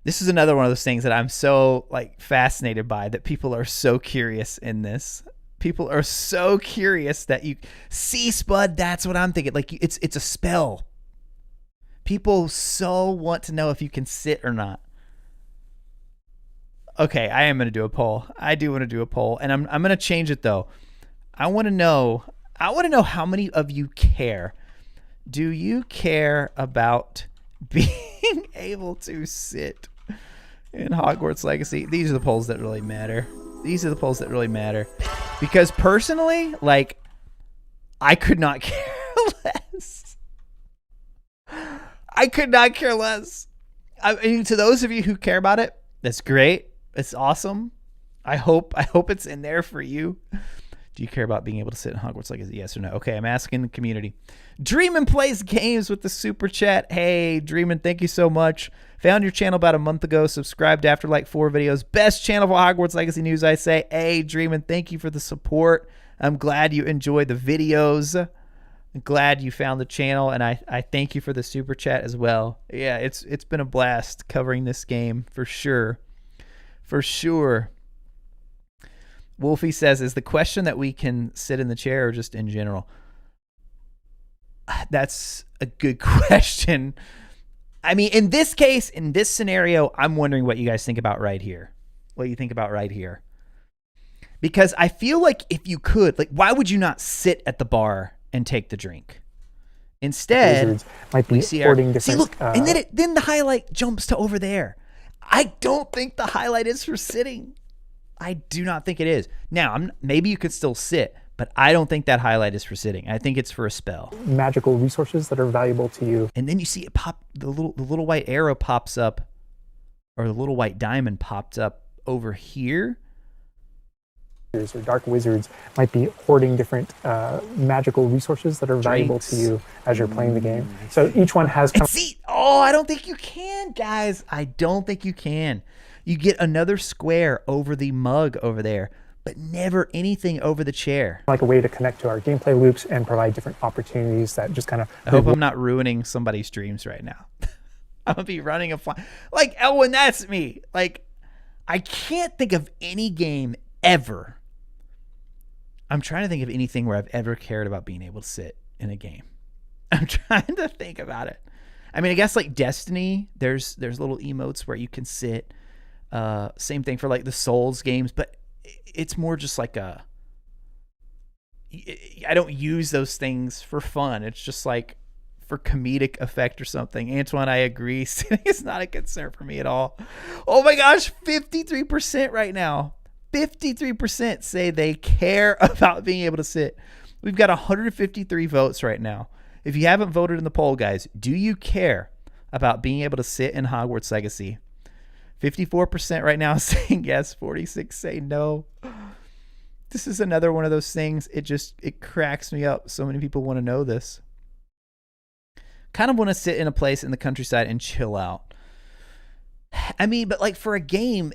This is another one of those things that I'm so like fascinated by, that people are so curious in this. People are so curious that you see, Spud, that's what I'm thinking. Like it's a spell. People so want to know if you can sit or not. Okay, I am going to do a poll. I do want to do a poll, and I'm going to change it though. I want to know how many of you care. Do you care about being able to sit in Hogwarts Legacy? These are the polls that really matter. These are the polls that really matter. Because personally, like, I could not care less. I could not care less. I mean, to those of you who care about it, that's great. It's awesome. I hope it's in there for you. Do you care about being able to sit in Hogwarts Legacy? Yes or no? Okay, I'm asking the community. Dreamin' plays games with the super chat. Hey, Dreamin', thank you so much. Found your channel about a month ago. Subscribed after like 4 videos. Best channel for Hogwarts Legacy news, I say. Hey, Dreamin', thank you for the support. I'm glad you enjoy the videos. I'm glad you found the channel, and I thank you for the super chat as well. Yeah, it's been a blast covering this game for sure. For sure. Wolfie says, is the question that we can sit in the chair or just in general? That's a good question. I mean, in this case, in this scenario, I'm wondering what you guys think about right here. What you think about right here. Because I feel like if you could, like, why would you not sit at the bar and take the drink? Instead, might be we see see, look, and then the highlight jumps to over there. I don't think the highlight is for sitting. I do not think it is. Now, maybe you could still sit, but I don't think that highlight is for sitting. I think it's for a spell. Magical resources that are valuable to you. And then you see it pop. The little white arrow pops up, or the little white diamond popped up over here. Or dark wizards might be hoarding different magical resources that are valuable to you as you're playing the game. So each one has. I don't think you can, guys. I don't think you can. You get another square over the mug over there, but never anything over the chair. Like a way to connect to our gameplay loops and provide different opportunities that just kind of. I hope I'm not ruining somebody's dreams right now. I'm gonna be running a like Elwin. That's me. Like, I can't think of any game ever. I'm trying to think of anything where I've ever cared about being able to sit in a game. I'm trying to think about it. I mean, I guess like Destiny, there's little emotes where you can sit. Same thing for like the Souls games, but it's more just like I don't use those things for fun. It's just like for comedic effect or something. Antoine, I agree. Sitting is not a concern for me at all. Oh my gosh, 53% right now. 53% say they care about being able to sit. We've got 153 votes right now. If you haven't voted in the poll, guys, do you care about being able to sit in Hogwarts Legacy? 54% right now saying yes, 46 say no. This is another one of those things. It cracks me up. So many people want to know this. Kind of want to sit in a place in the countryside and chill out. I mean, but like for a game,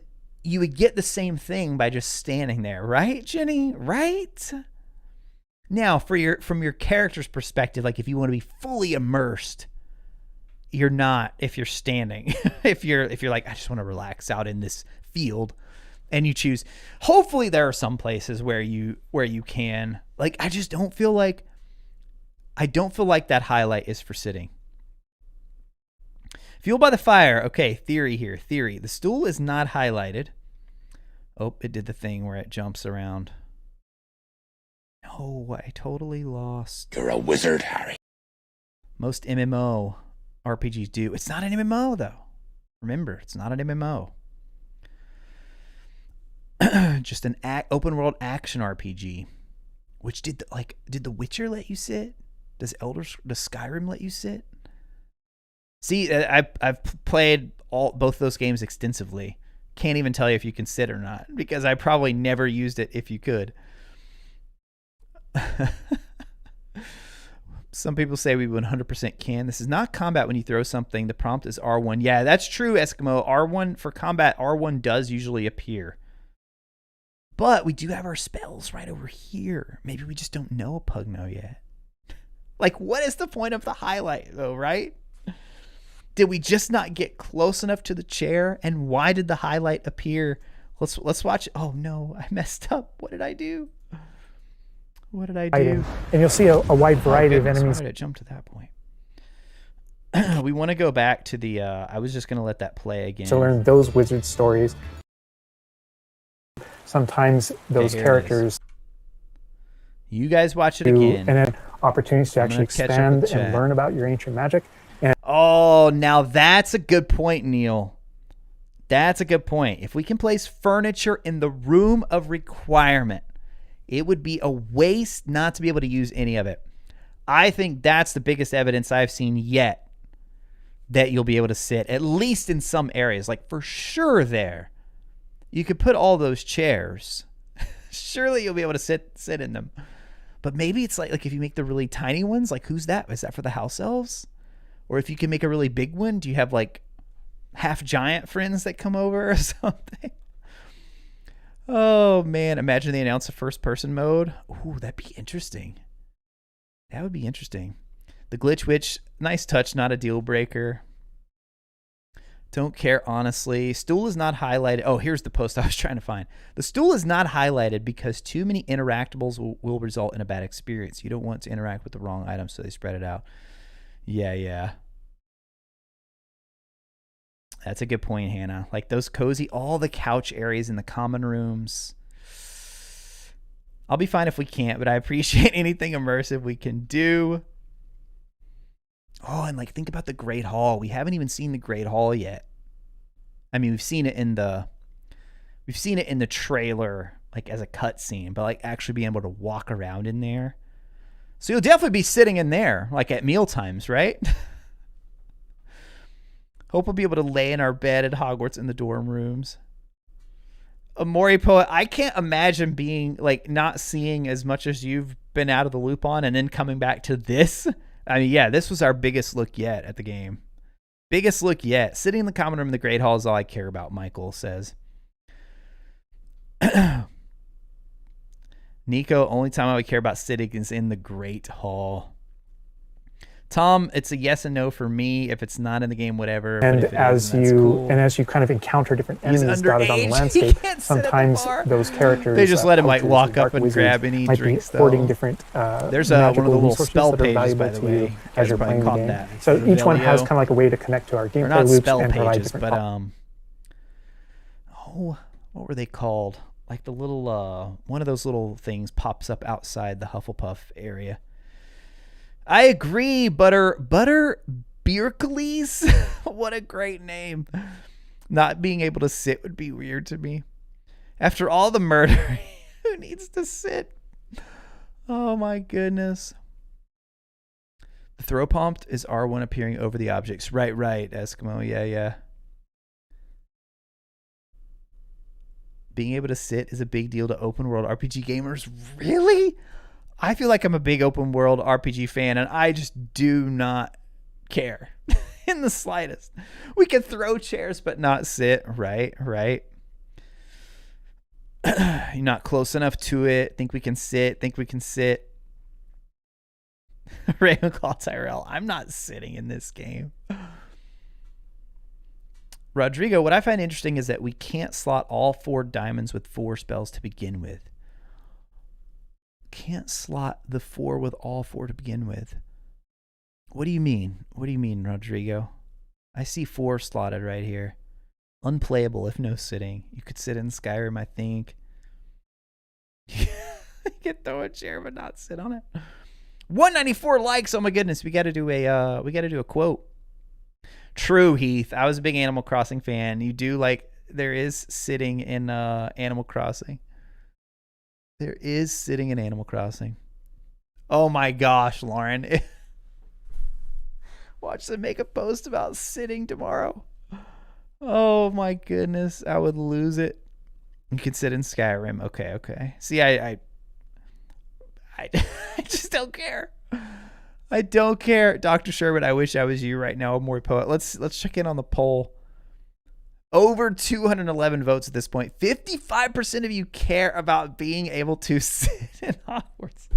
you would get the same thing by just standing there, right, Jenny? Right? Now, from your character's perspective, like if you want to be fully immersed, you're not if you're standing. if you're like, I just want to relax out in this field, and you choose. Hopefully there are some places where you can. Like, I don't feel like that highlight is for sitting. Fueled by the fire. Okay, theory here. Theory. The stool is not highlighted. Oh, it did the thing where it jumps around. No, I totally lost. You're a wizard, Harry. Most MMO RPGs do. It's not an MMO, though. Remember, it's not an MMO. Just an open world action RPG. Which did The Witcher let you sit? Does Skyrim let you sit? See, I've played both those games extensively. Can't even tell you if you can sit or not, because I probably never used it if you could. Some people say we 100% can. This is not combat when you throw something. The prompt is R1. Yeah, that's true, Eskimo. R1 for combat, R1 does usually appear. But we do have our spells right over here. Maybe we just don't know a Pugno yet. Like, what is the point of the highlight, though, right? Did we just not get close enough to the chair? And why did the highlight appear? Let's watch. Oh, no, I messed up. What did I do? What did I do? And you'll see a wide variety of enemies. Why did it jump to that point? We want to go back to the... I was just going to let that play again. To learn those wizard stories. Sometimes those characters... You guys watch it again. And then opportunities to actually expand and learn about your ancient magic. And oh, now that's a good point, Neil. That's a good point. If we can place furniture in the room of requirement, it would be a waste not to be able to use any of it. I think that's the biggest evidence I've seen yet that you'll be able to sit, at least in some areas. Like, for sure there. You could put all those chairs. Surely you'll be able to sit in them. But maybe it's like if you make the really tiny ones, like who's that? Is that for the house elves? Or if you can make a really big one, do you have like half giant friends that come over or something? Oh man, imagine they announce a first person mode. Ooh, that'd be interesting. That would be interesting. The Glitch Witch, nice touch, not a deal breaker. Don't care, honestly. Stool is not highlighted. Oh, here's the post I was trying to find. The stool is not highlighted because too many interactables will result in a bad experience. You don't want to interact with the wrong item, so they spread it out. Yeah. That's a good point, Hannah. Like those cozy, all the couch areas in the common rooms. I'll be fine if we can't, but I appreciate anything immersive we can do. Oh, and like think about the Great Hall. We haven't even seen the Great Hall yet. I mean, we've seen it in the trailer, like as a cutscene, but like actually being able to walk around in there. So you'll definitely be sitting in there, like at meal times, right? Hope we'll be able to lay in our bed at Hogwarts in the dorm rooms. Amori Poet, I can't imagine being like not seeing as much as you've been out of the loop on and then coming back to this. I mean, yeah, this was our biggest look yet at the game. Biggest look yet. Sitting in the common room in the Great Hall is all I care about, Michael says. Nico, only time I would care about sitting is in the Great Hall. Tom, it's a yes and no for me. If it's not in the game, whatever. And as you kind of encounter different enemies dotted on the landscape, sometimes those characters they just let him like walk up and grab any drinks. Hoarding different there's one of the little spell pages, by the way, as you're playing the game. So each one has kind of like a way to connect to our gameplay loops and provide different. But what were they called? Like the little one of those little things pops up outside the Hufflepuff area. I agree, Butter Bierkles. What a great name. Not being able to sit would be weird to me. After all the murder, who needs to sit? Oh my goodness. The throw prompt is R1 appearing over the objects. Right, Eskimo. Yeah. Being able to sit is a big deal to open world RPG gamers. Really? I feel like I'm a big open world RPG fan, and I just do not care in the slightest. We can throw chairs, but not sit. Right. You're not close enough to it. Think we can sit. Ravenclaw Tyrell. I'm not sitting in this game. Rodrigo, what I find interesting is that we can't slot all 4 diamonds with 4 spells to begin with. Can't slot the 4 with all 4 to begin with. What do you mean? Rodrigo? I see 4 slotted right here. Unplayable if no sitting. You could sit in Skyrim, I think. You can throw a chair but not sit on it. 194 likes. Oh my goodness, we got to do a quote. True, Heath. I was a big Animal Crossing fan. You do like there is sitting in Animal Crossing. There is sitting in Animal Crossing. Oh my gosh, Lauren. Watch them make a post about sitting tomorrow. Oh my goodness. I would lose it. You can sit in Skyrim. Okay. See, I just don't care. I don't care. Dr. Sherman, I wish I was you right now, Amori Poet. Let's check in on the poll. Over 211 votes at this point. 55% of you care about being able to sit in Hogwarts.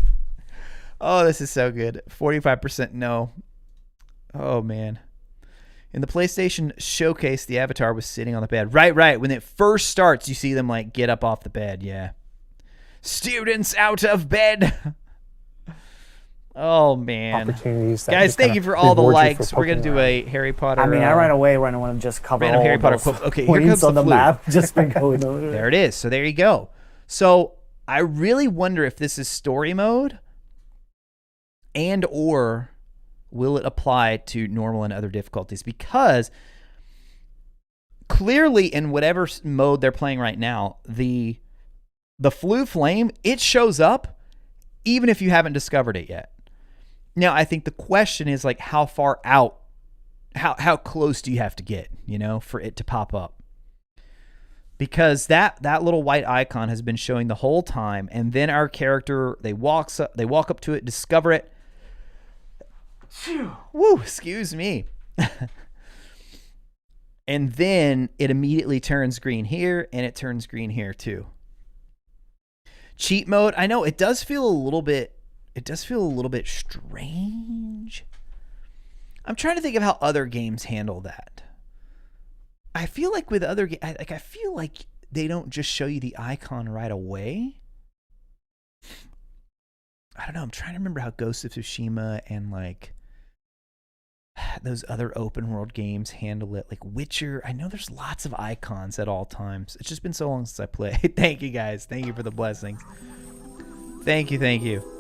Oh, this is so good. 45% no. Oh, man. In the PlayStation Showcase, the avatar was sitting on the bed. Right. When it first starts, you see them like get up off the bed. Yeah. Students out of bed. Oh, man. Opportunities. That Guys, just thank kinda you for all the reward you likes. for We're going to poking do around. a Harry Potter. I mean, I ran away when I want to just cover random all Harry of Potter those quote. Okay, here points comes the on the flute. map. Just been going over There it is. So there you go. So I really wonder if this is story mode and or will it apply to normal and other difficulties? Because clearly in whatever mode they're playing right now, the Flue Flame, it shows up even if you haven't discovered it yet. Now, I think the question is like how far out, how close do you have to get, for it to pop up? Because that little white icon has been showing the whole time, and then our character, they walk up to it, discover it. Woo, excuse me. And then it immediately turns green here, and it turns green here too. Cheat mode, I know it does feel a little bit strange. I'm trying to think of how other games handle that. I feel like with other games, I feel like they don't just show you the icon right away. I don't know. I'm trying to remember how Ghost of Tsushima and like those other open world games handle it. Like Witcher, I know there's lots of icons at all times. It's just been so long since I played. Thank you guys. Thank you for the blessings. Thank you.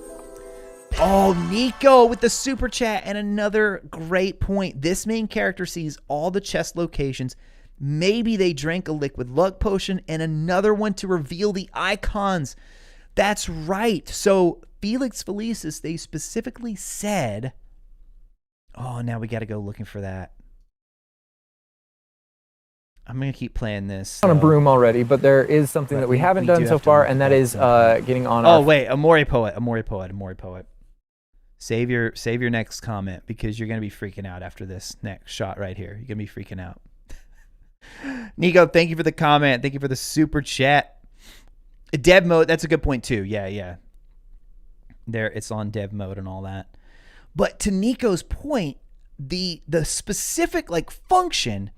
Oh, Nico with the super chat and another great point. This main character sees all the chest locations. Maybe they drank a liquid luck potion and another one to reveal the icons. That's right. So Felix Felicis, they specifically said, oh, now we got to go looking for that. I'm going to keep playing this. On a broom already, but there is something that we haven't done so far, and that is getting on our... Oh, wait. Amori Poet. Save your next comment because you're going to be freaking out after this next shot right here. You're going to be freaking out. Nico, thank you for the comment. Thank you for the super chat. Dev mode, that's a good point too. Yeah. There, it's on dev mode and all that. But to Nico's point, the specific like function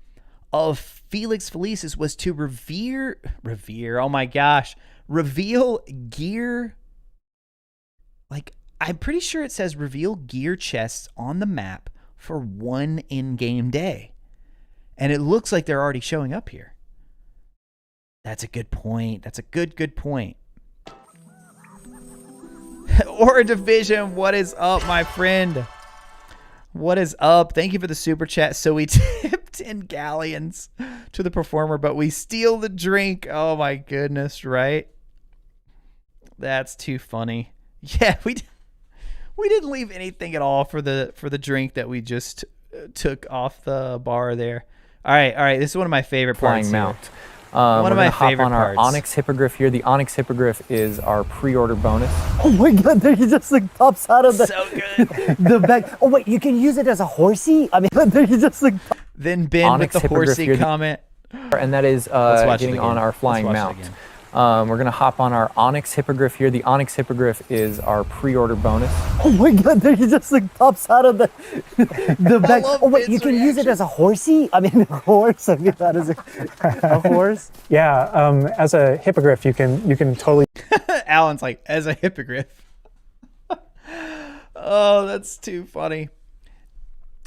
of Felix Felicis was to reveal, oh my gosh, reveal gear. Like, I'm pretty sure it says reveal gear chests on the map for one in-game day. And it looks like they're already showing up here. That's a good point. That's a good point. Or Division, what is up, my friend? What is up? Thank you for the super chat. So we tip 10 galleons to the performer, but we steal the drink. Oh my goodness, right? That's too funny. Yeah, we didn't leave anything at all for the drink that we just took off the bar there. All right. This is one of my favorite parts. Flying mount. One of my favorite on our parts. Onyx Hippogriff here. The Onyx Hippogriff is our pre-order bonus. Oh my god, there he just like pops out of the, So good. the bag. Oh wait, you can use it as a horsey? I mean, there he just like... Then Ben Onyx with the Hippogriff horsey here. comment. And that is Let's watch it getting again. on our Let's flying watch it mount. again. We're going to hop on our Onyx Hippogriff here. The Onyx Hippogriff is our pre-order bonus. Oh my god, there he just like pops out of the bag. love Oh wait, Ben's you can use it reaction. as a horsey? I mean, a horse? I mean, that is a horse? Yeah, as a hippogriff, you can totally Alan's like, as a hippogriff. Oh, that's too funny.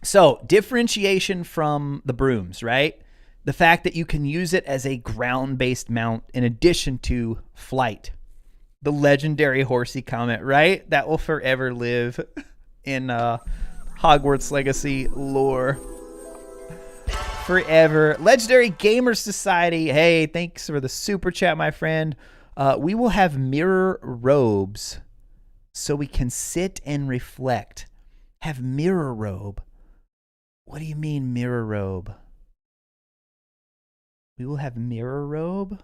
So, differentiation from the brooms, right? The fact that you can use it as a ground-based mount in addition to flight. The legendary horsey comment, right? That will forever live in Hogwarts Legacy lore. Forever. Legendary Gamer Society. Hey, thanks for the super chat, my friend. We will have mirror robes so we can sit and reflect. Have mirror robe. What do you mean mirror robe? We will have mirror robe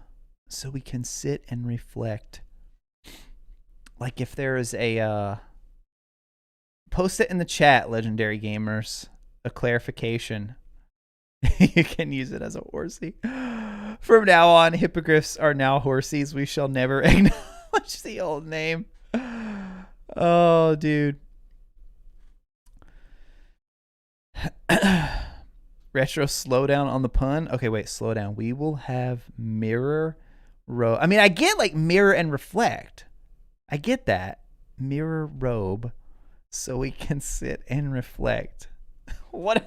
so we can sit and reflect. Like if there is a Post it in the chat, legendary gamers. A clarification. You can use it as a horsey. From now on, hippogriffs are now horsies. We shall never acknowledge the old name. Oh, dude. Retro, slow down on the pun. Okay, wait, slow down. We will have mirror robe. I mean, I get like mirror and reflect. I get that. Mirror robe so we can sit and reflect. What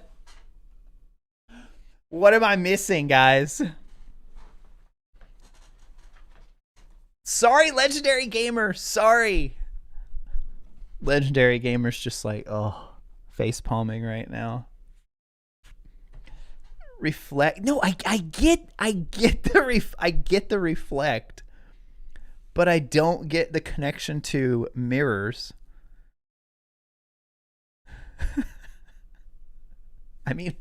am I missing, guys? Sorry, legendary gamer. Sorry. Legendary gamer's just like, oh, face palming right now. Reflect. No, I get the reflect, but I don't get the connection to mirrors. I mean,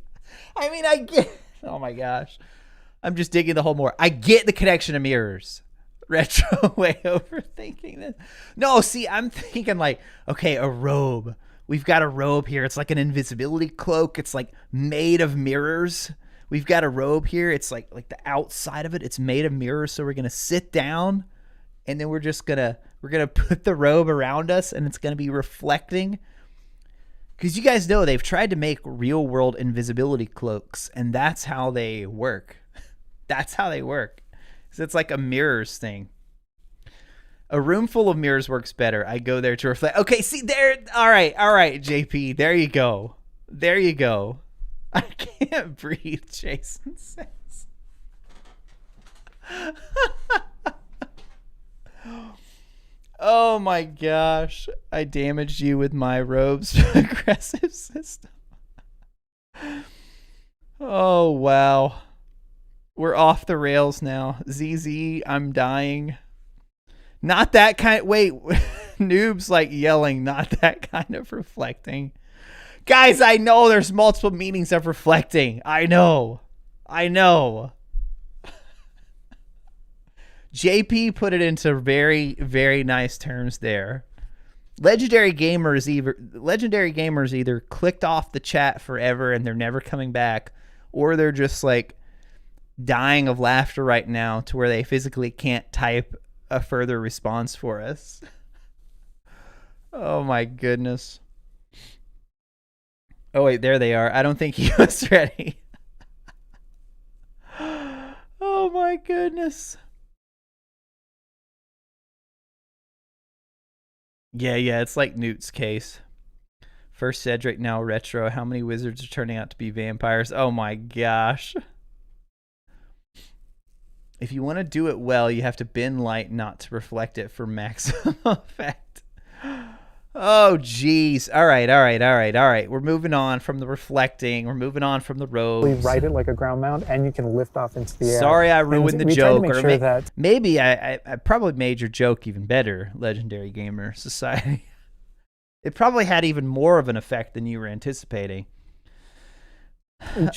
I get. Oh my gosh, I'm just digging the hole more. I get the connection to mirrors. Retro, way overthinking this. No, see, I'm thinking like, okay, a robe. We've got a robe here. It's like an invisibility cloak. It's like made of mirrors. We've got a robe here. It's like the outside of it. It's made of mirrors. So we're gonna sit down, and then we're gonna put the robe around us, and it's gonna be reflecting. Because you guys know they've tried to make real world invisibility cloaks, and that's how they work. That's how they work. So it's like a mirrors thing. A room full of mirrors works better. I go there to reflect. Okay, see there. All right, JP. There you go. There you go. I can't breathe, Jason says. Oh my gosh. I damaged you with my robe's aggressive system. Oh, wow. We're off the rails now. ZZ, I'm dying. Not that kind. Wait, noobs like yelling, not that kind of reflecting. Guys, I know there's multiple meanings of reflecting. I know. JP put it into very, very nice terms there. Legendary gamers either clicked off the chat forever and they're never coming back, or they're just like dying of laughter right now to where they physically can't type a further response for us. Oh my goodness. Oh wait, there they are. I don't think he was ready. Oh my goodness. Yeah, it's like Newt's case. First Cedric, now Retro. How many wizards are turning out to be vampires? Oh my gosh. If you want to do it well, you have to bend light not to reflect it for maximum effect. Oh, geez. All right. We're moving on from the reflecting. We're moving on from the robes. We ride it like a ground mount, and you can lift off into the air. Sorry, I ruined the joke. Or maybe I probably made your joke even better, Legendary Gamer Society. It probably had even more of an effect than you were anticipating.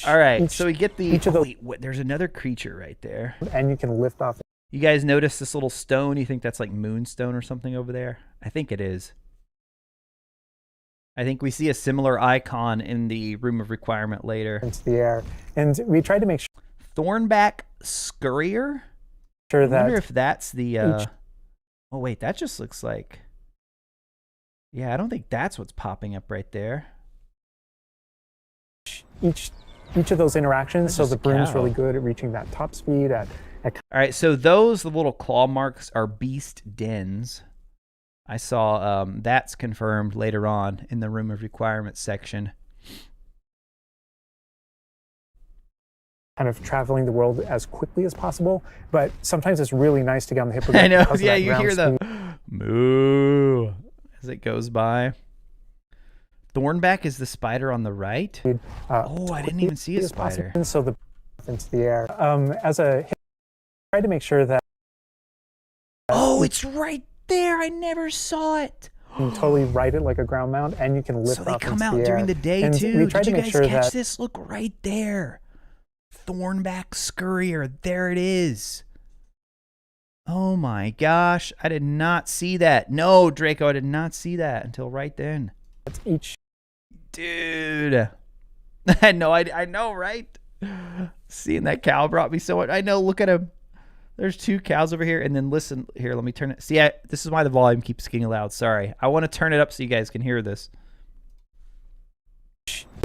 All right, so we get the... wait, there's another creature right there. And you can lift off. You guys notice this little stone? You think that's like moonstone or something over there? I think it is. I think we see a similar icon in the Room of Requirement later. Into the air. And we tried to make sure... Thornback Scurrier? Sure I wonder if that's the... Oh, wait, that just looks like... Yeah, I don't think that's what's popping up right there. Each of those interactions, so the broom's really good at reaching that top speed. All right, so the little claw marks are beast dens. I saw that's confirmed later on in the Room of Requirements section. Kind of traveling the world as quickly as possible, but sometimes it's really nice to get on the hippogriff. I know, yeah, you hear the moo as it goes by. Thornback is the spider on the right. Oh, I didn't even see a spider. So the into the air. As a try to make sure that. Oh, it's right there. I never saw it. You can totally ride it like a ground mount, and you can lift off into the air. So they come out during the day too. Did you guys catch this? Look right there. Thornback Scurrier. There it is. Oh my gosh. I did not see that. No, Draco, I did not see that until right then. each Dude. I know, right? Seeing that cow brought me so much. I know, look at him. There's 2 cows over here. And then listen, here, let me turn it. See, this is why the volume keeps getting loud. Sorry. I want to turn it up so you guys can hear this.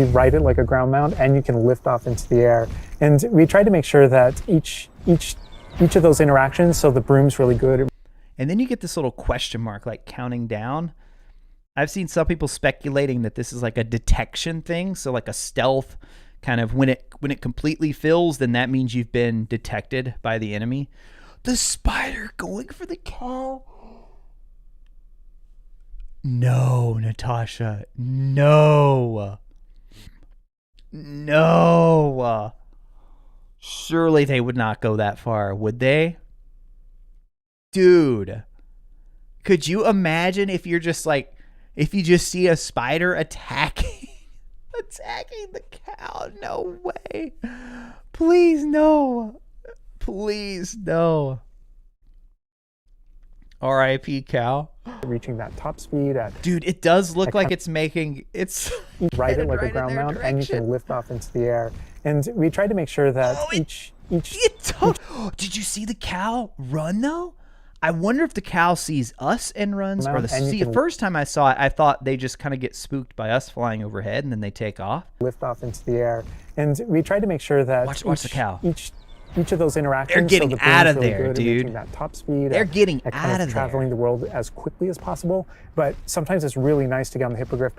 you ride it like a ground mount, and you can lift off into the air. And we tried to make sure that each of those interactions, so the broom's really good. And then you get this little question mark, like counting down. I've seen some people speculating that this is like a detection thing. So like a stealth kind of, when it completely fills, then that means you've been detected by the enemy. The spider going for the cow. No, Natasha. No. No. Surely they would not go that far, would they? Dude. Could you imagine if you're just like, if you just see a spider attacking the cow? No way. Please, no. Please, no. R.I.P. cow. Reaching that top speed at, Dude, it does look like it's making, it's you ride it like right a in ground their mount, and you direction. can lift off into the air. And we tried to make sure that Did you see the cow run though? I wonder if the cow sees us and runs, or the first time I saw it, I thought they just kind of get spooked by us flying overhead and then they take off. lift off into the air. And we tried to make sure that Watch the cow. Each of those interactions, They're getting so the out broom's of really there, good at dude. reaching that top speed. They're getting and out kind of there. traveling the world as quickly as possible. But sometimes it's really nice to get on the hippogriff.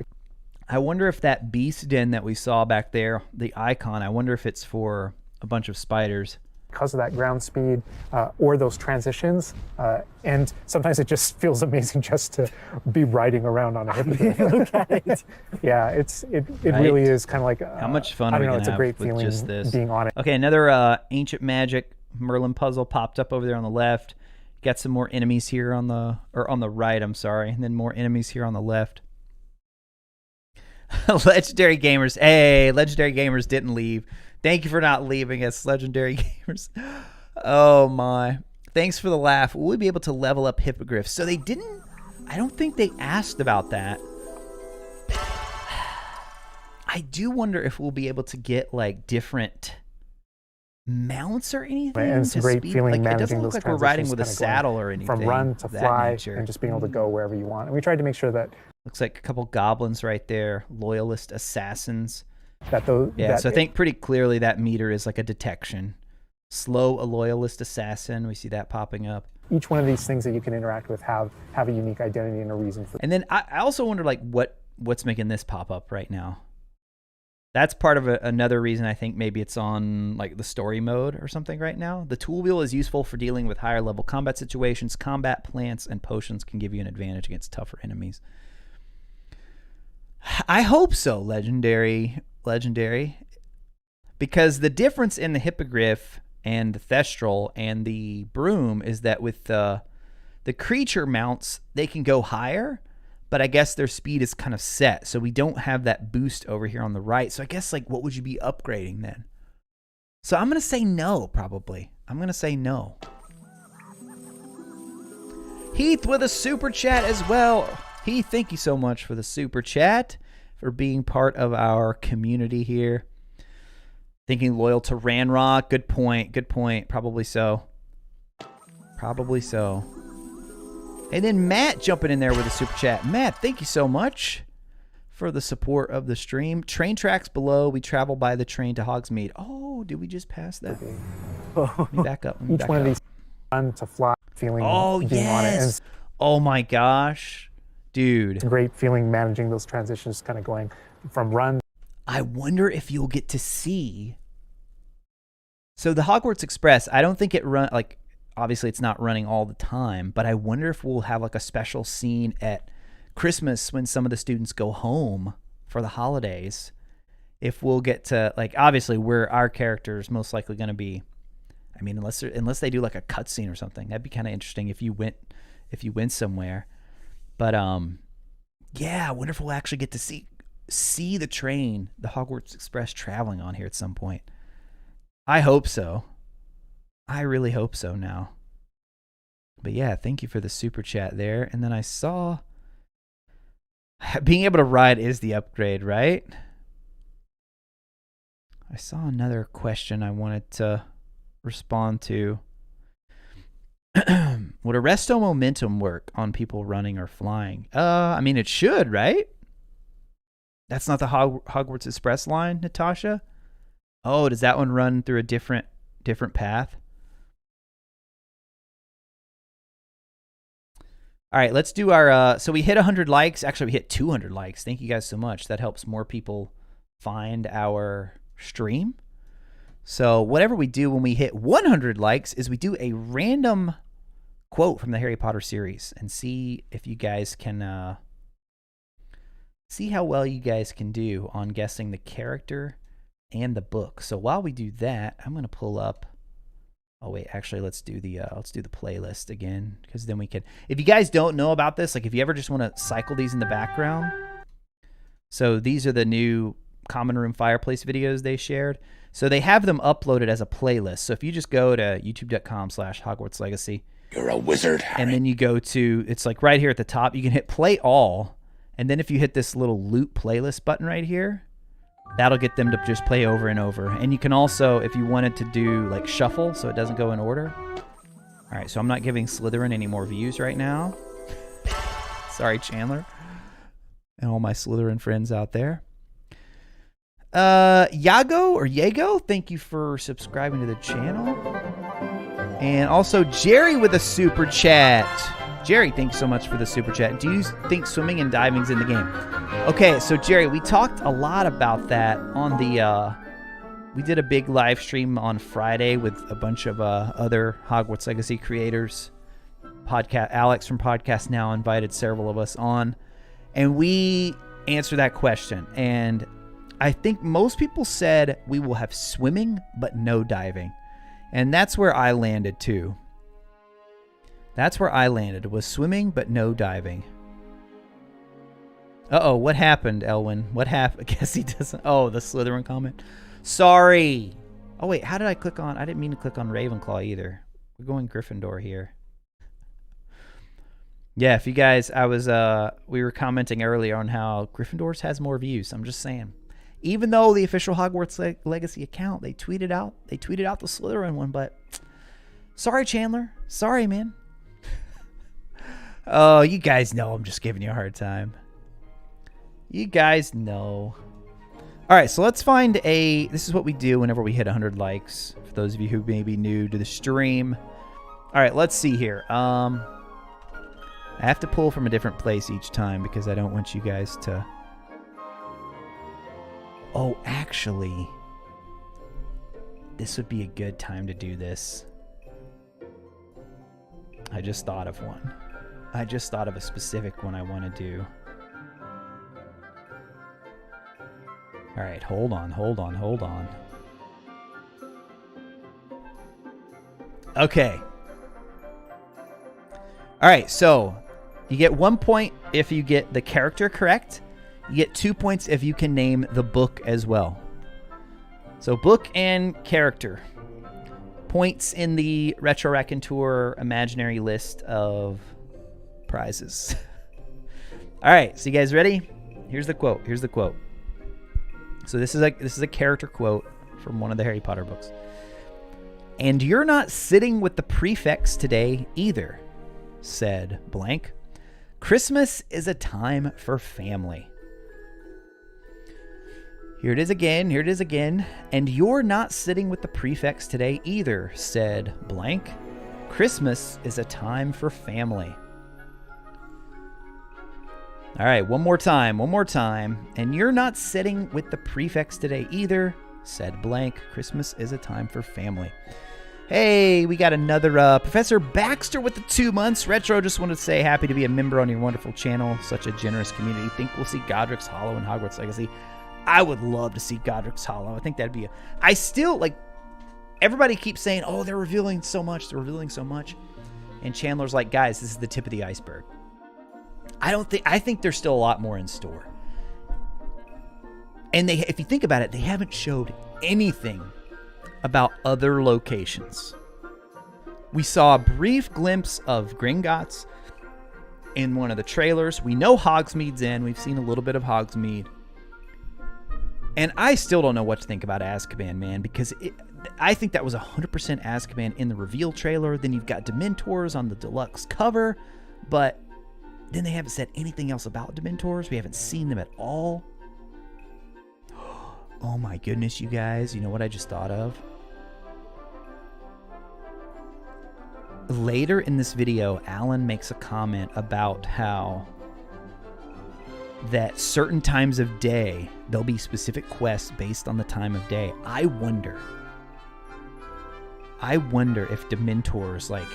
I wonder if that beast den that we saw back there, the icon, I wonder if it's for a bunch of spiders. Because of that ground speed or those transitions. And sometimes it just feels amazing just to be riding around on a hippogriff. Yeah, it Right? really is kind of like How much fun I are we don't know, gonna it's a have great with feeling just this? being on it. Okay, another ancient magic Merlin puzzle popped up over there on the left. Got some more enemies here on the right, I'm sorry, and then more enemies here on the left. Legendary Gamers. Hey, Legendary Gamers didn't leave. Thank you for not leaving us, Legendary Gamers. Oh my. Thanks for the laugh. Will we be able to level up hippogriffs? So they didn't, I don't think they asked about that. I do wonder if we'll be able to get like different mounts or anything. And it's a great feeling Like, it doesn't managing look those like we're riding with a transitions, kinda going saddle or anything. from run to of that fly nature. and just being able to go wherever you want. And we tried to make sure that Looks like a couple goblins right there. Loyalist assassins. those Yeah, so I think pretty clearly that meter is like a detection. Slow a loyalist assassin. We see that popping up. each one of these things that you can interact with have a unique identity and a reason for. And then I also wonder like what's making this pop up right now. That's part of another reason I think maybe it's on like the story mode or something right now. The tool wheel is useful for dealing with higher level combat situations. Combat plants and potions can give you an advantage against tougher enemies. I hope so, Legendary. Because the difference in the hippogriff and the thestral and the broom is that with the creature mounts, they can go higher, but I guess their speed is kind of set. So we don't have that boost over here on the right. So I guess like what would you be upgrading then? So I'm going to say no, probably. I'm going to say no. Heath with a super chat as well. Heath, thank you so much for the super chat, for being part of our community here. Thinking loyal to Ranrock. Good point. Good point. Probably so. Probably so. And then Matt jumping in there with a super chat. Matt, thank you so much for the support of the stream. Train tracks below. We travel by the train to Hogsmeade. Oh, did we just pass that? Let me back up. Let me Each back one up. of these run to fly feeling Oh, being on it. And yes. it's Oh, my gosh. Dude. a great feeling managing those transitions, kind of going from run. I wonder if you'll get to see. So the Hogwarts Express, I don't think it run like obviously it's not running all the time, but I wonder if we'll have like a special scene at Christmas when some of the students go home for the holidays. If we'll get to like obviously where our characters most likely going to be. I mean, unless they do like a cutscene or something, that'd be kind of interesting if you went somewhere. But yeah, I wonder if we'll actually get to see the train, the Hogwarts Express traveling on here at some point. I hope so. I really hope so now. But yeah, thank you for the super chat there. And then I saw Being able to ride is the upgrade, right? I saw another question I wanted to respond to. Would arresto momentum work on people running or flying? I mean, it should, right? That's not the Hogwarts Express line, Natasha? Oh, does that one run through a different path? All right, let's do our, so we hit 100 likes. Actually, we hit 200 likes. Thank you guys so much. That helps more people find our stream. So whatever we do when we hit 100 likes is we do a random quote from the Harry Potter series and see if you guys can, see how well you guys can do on guessing the character and the book. So while we do that, I'm going to pull up, oh wait, actually let's do the playlist again, because then we can, if you guys don't know about this, like if you ever just want to cycle these in the background. So these are the new Common Room Fireplace videos they shared. So they have them uploaded as a playlist. So if you just go to youtube.com/Hogwarts Legacy. You're a wizard, Harry. And then you go to, it's like right here at the top, you can hit play all. And then if you hit this little loop playlist button right here, that'll get them to just play over and over. And you can also, if you wanted to do like shuffle so it doesn't go in order. All right, so I'm not giving Slytherin any more views right now. Sorry, Chandler. And all my Slytherin friends out there. Yago, thank you for subscribing to the channel. And also Jerry with a super chat. Jerry, thanks so much for the super chat. Do you think swimming and diving's in the game? Okay, so Jerry, we talked a lot about that on the, we did a big live stream on Friday with a bunch of other Hogwarts Legacy creators. Alex from Podcast Now invited several of us on, and we answered that question. And I think most people said we will have swimming, but no diving. And that's where I landed too. That's where I landed, was swimming, but no diving. Uh-oh, what happened, Elwin? What happened? I guess he doesn't. Oh, the Slytherin comment. Sorry. Oh, wait, how did I click on? I didn't mean to click on Ravenclaw either. We're going Gryffindor here. Yeah, if you guys, we were commenting earlier on how Gryffindor's has more views. I'm just saying. Even though the official Hogwarts Legacy account, they tweeted out the Slytherin one, but sorry, Chandler. Sorry, man. Oh, you guys know I'm just giving you a hard time. You guys know. All right, so let's find this is what we do whenever we hit 100 likes. For those of you who may be new to the stream. All right, let's see here. I have to pull from a different place each time because I don't want you guys to... Oh, actually, this would be a good time to do this. I just thought of one. I just thought of a specific one I want to do. All right, hold on. Okay. All right, so you get 1 point if you get the character correct. You get 2 points if you can name the book as well. So book and character. Points in the RetroRaconteur imaginary list of prizes. All right, so you guys ready? Here's the quote. So this is a character quote from one of the Harry Potter books. And you're not sitting with the prefects today either, said blank. Christmas is a time for family. Here it is again. And you're not sitting with the prefects today either, said blank. Christmas is a time for family. All right, one more time. And you're not sitting with the prefects today either, said blank. Christmas is a time for family. Hey, we got another Professor Baxter with the 2 months. Retro, just wanted to say happy to be a member on your wonderful channel. Such a generous community. Think we'll see Godric's Hollow in Hogwarts Legacy. I would love to see Godric's Hollow. I think that'd be I still, like, everybody keeps saying, oh, they're revealing so much. And Chandler's like, guys, this is the tip of the iceberg. I think there's still a lot more in store. And if you think about it, they haven't showed anything about other locations. We saw a brief glimpse of Gringotts in one of the trailers. We know Hogsmeade's in. We've seen a little bit of Hogsmeade. And I still don't know what to think about Azkaban, man, because I think that was 100% Azkaban in the reveal trailer. Then you've got Dementors on the deluxe cover, but then they haven't said anything else about Dementors. We haven't seen them at all. Oh my goodness, you guys. You know what I just thought of? Later in this video, Alan makes a comment about how that certain times of day, there'll be specific quests based on the time of day. I wonder if Dementors like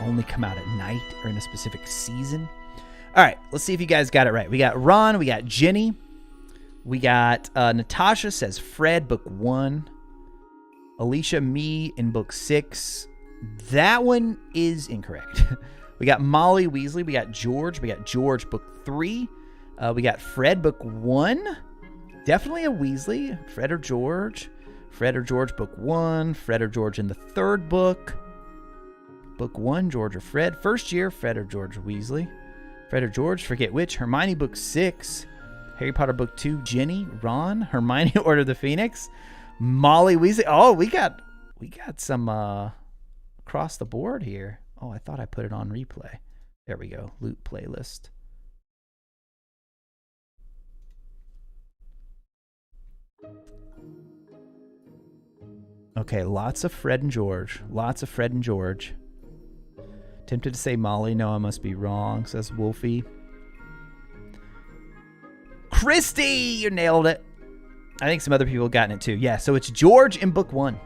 only come out at night or in a specific season. All right, let's see if you guys got it right. We got Ron, we got Jenny, we got Natasha says Fred, book 1. Alicia, me in book 6. That one is incorrect. We got Molly Weasley, we got George, book 3. We got Fred, book 1. Definitely a Weasley. Fred or George, book 1. Fred or George in the 3rd book. Book 1, George or Fred. First year, Fred or George Weasley. Fred or George, forget which. Hermione, book 6. Harry Potter, book 2. Jenny, Ron, Hermione, Order of the Phoenix. Molly Weasley. Oh, we got some across the board here. Oh, I thought I put it on replay. There we go. Loot playlist. Okay, lots of Fred and George. Tempted to say Molly. No, I must be wrong, says Wolfie. Christy, you nailed it. I think some other people have gotten it too. Yeah, so it's George in book 1.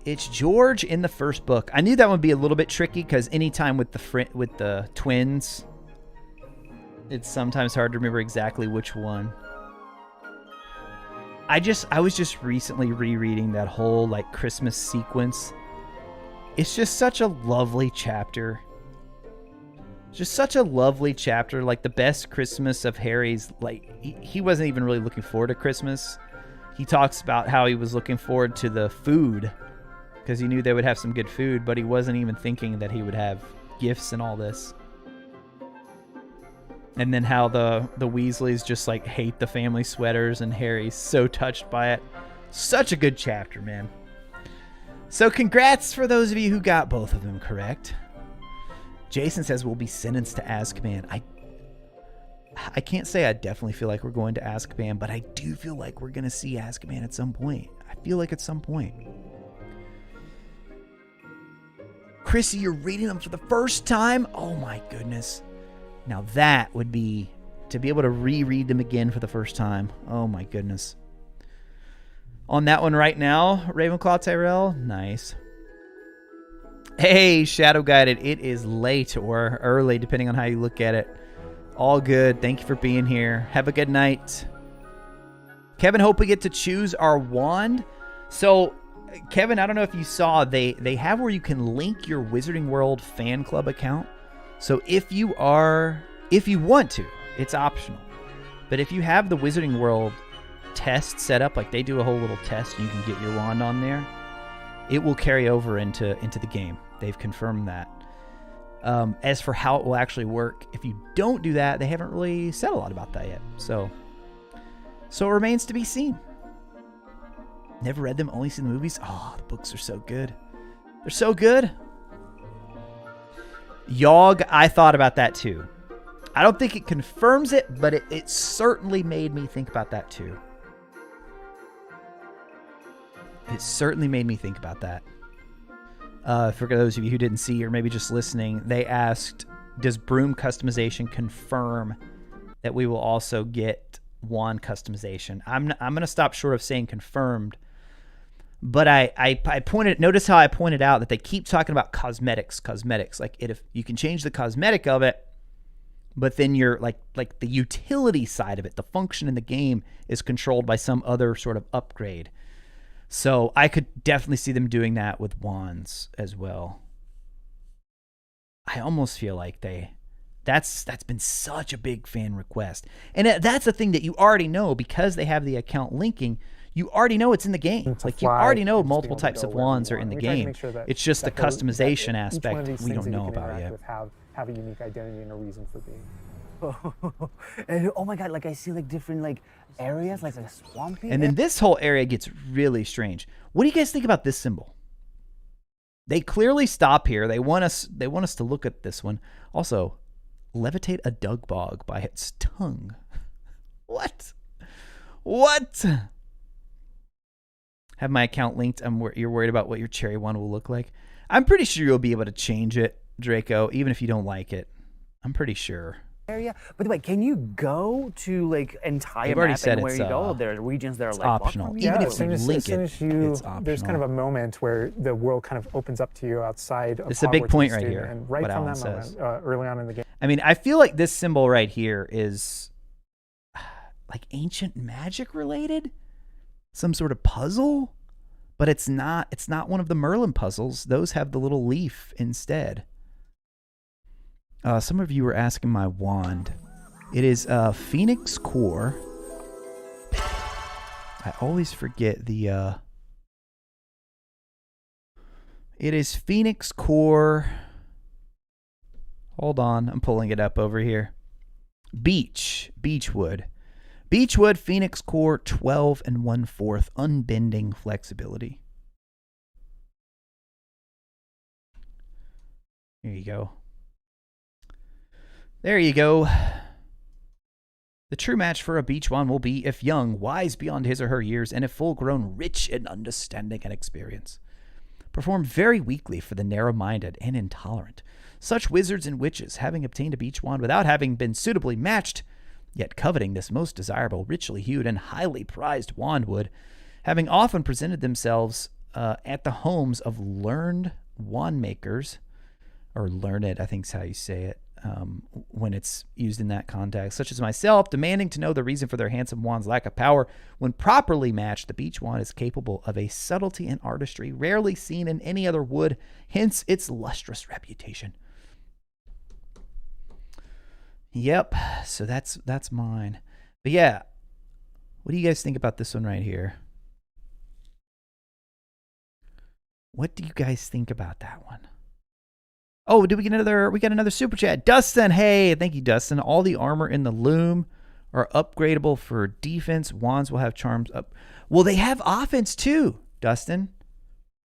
It's George in the first book. I knew that would be a little bit tricky because anytime with the twins, it's sometimes hard to remember exactly which one. I was just recently rereading that whole like Christmas sequence. It's just such a lovely chapter. Like the best Christmas of Harry's. Like he wasn't even really looking forward to Christmas. He talks about how he was looking forward to the food because he knew they would have some good food, but he wasn't even thinking that he would have gifts and all this. And then how the Weasleys just like hate the family sweaters and Harry's so touched by it. Such a good chapter, man. So congrats for those of you who got both of them correct. Jason says we'll be sentenced to Azkaban. I can't say I definitely feel like we're going to Azkaban, but I do feel like we're going to see Azkaban at some point. I feel like at some point. Chrissy, you're reading them for the first time? Oh my goodness. Now that would be, to be able to reread them again for the first time. Oh my goodness. On that one right now, Ravenclaw Tyrell. Nice. Hey, Shadow Guided. It is late or early, depending on how you look at it. All good. Thank you for being here. Have a good night. Kevin, hope we get to choose our wand. So, Kevin, I don't know if you saw, they have where you can link your Wizarding World fan club account. So if you want to, it's optional. But if you have the Wizarding World test set up, like they do a whole little test, and you can get your wand on there, it will carry over into the game. They've confirmed that. As for how it will actually work, if you don't do that, they haven't really said a lot about that yet. So it remains to be seen. Never read them, only seen the movies. Oh, the books are so good. They're so good. Yogg, I thought about that too. I don't think it confirms it, but it certainly made me think about that too. It certainly made me think about that. For those of you who didn't see or maybe just listening, they asked, does broom customization confirm that we will also get wand customization? I'm going to stop short of saying confirmed, but I notice how I pointed out that they keep talking about cosmetics. Like if you can change the cosmetic of it, but then you're like the utility side of it, the function in the game is controlled by some other sort of upgrade. So I could definitely see them doing that with wands as well. I almost feel like that's been such a big fan request. And that's the thing that you already know, because they have the account linking, you already know it's in the game. Like you already know multiple types of wands are in the game. It's just the customization aspect we don't know about yet. have a unique identity and a reason for being. And oh my god, like I see like different like areas, like a swampy. And then this whole area gets really strange. What do you guys think about this symbol? They clearly stop here. They want us to look at this one. Also, levitate a dug bog by its tongue. What? What? Have my account linked. You're worried about what your cherry one will look like. I'm pretty sure you'll be able to change it, Draco, even if you don't like it. I'm pretty sure. Area. By the way, can you go to like entire They've already map said and where it's, you go? There are regions that are like optional. blocked from you? Even Yeah, if as soon you as, link as soon it, as you, it's there's kind of optional. a moment where the world kind of opens up to you outside of It's a big Hogwarts point right Institute, here, and right what from Alan that says. moment, early on in the game. I mean, I feel like this symbol right here is like ancient magic related, some sort of puzzle, but it's not one of the Merlin puzzles. Those have the little leaf instead. Some of you were asking my wand. It is Phoenix Core. I always forget the it is Phoenix Core. Hold on, I'm pulling it up over here. Beechwood, Phoenix Core 12 1/4 unbending flexibility. Here you go. There you go. The true match for a beach wand will be if young, wise beyond his or her years, and if full-grown, rich in understanding and experience. Perform very weakly for the narrow-minded and intolerant. Such wizards and witches, having obtained a beach wand without having been suitably matched, yet coveting this most desirable, richly hued, and highly prized wand wood, having often presented themselves at the homes of learned wand makers, or learned, I think is how you say it, when it's used in that context, such as myself, demanding to know the reason for their handsome wand's lack of power. When properly matched, the beach wand is capable of a subtlety and artistry rarely seen in any other wood, hence its lustrous reputation. Yep, so that's mine. But yeah, what do you guys think about this one right here? What do you guys think about that one? Oh, did we get another? We got another super chat. Dustin, hey, thank you, Dustin. All the armor in the loom are upgradable for defense. Wands will have charms up. Well, they have offense too, Dustin.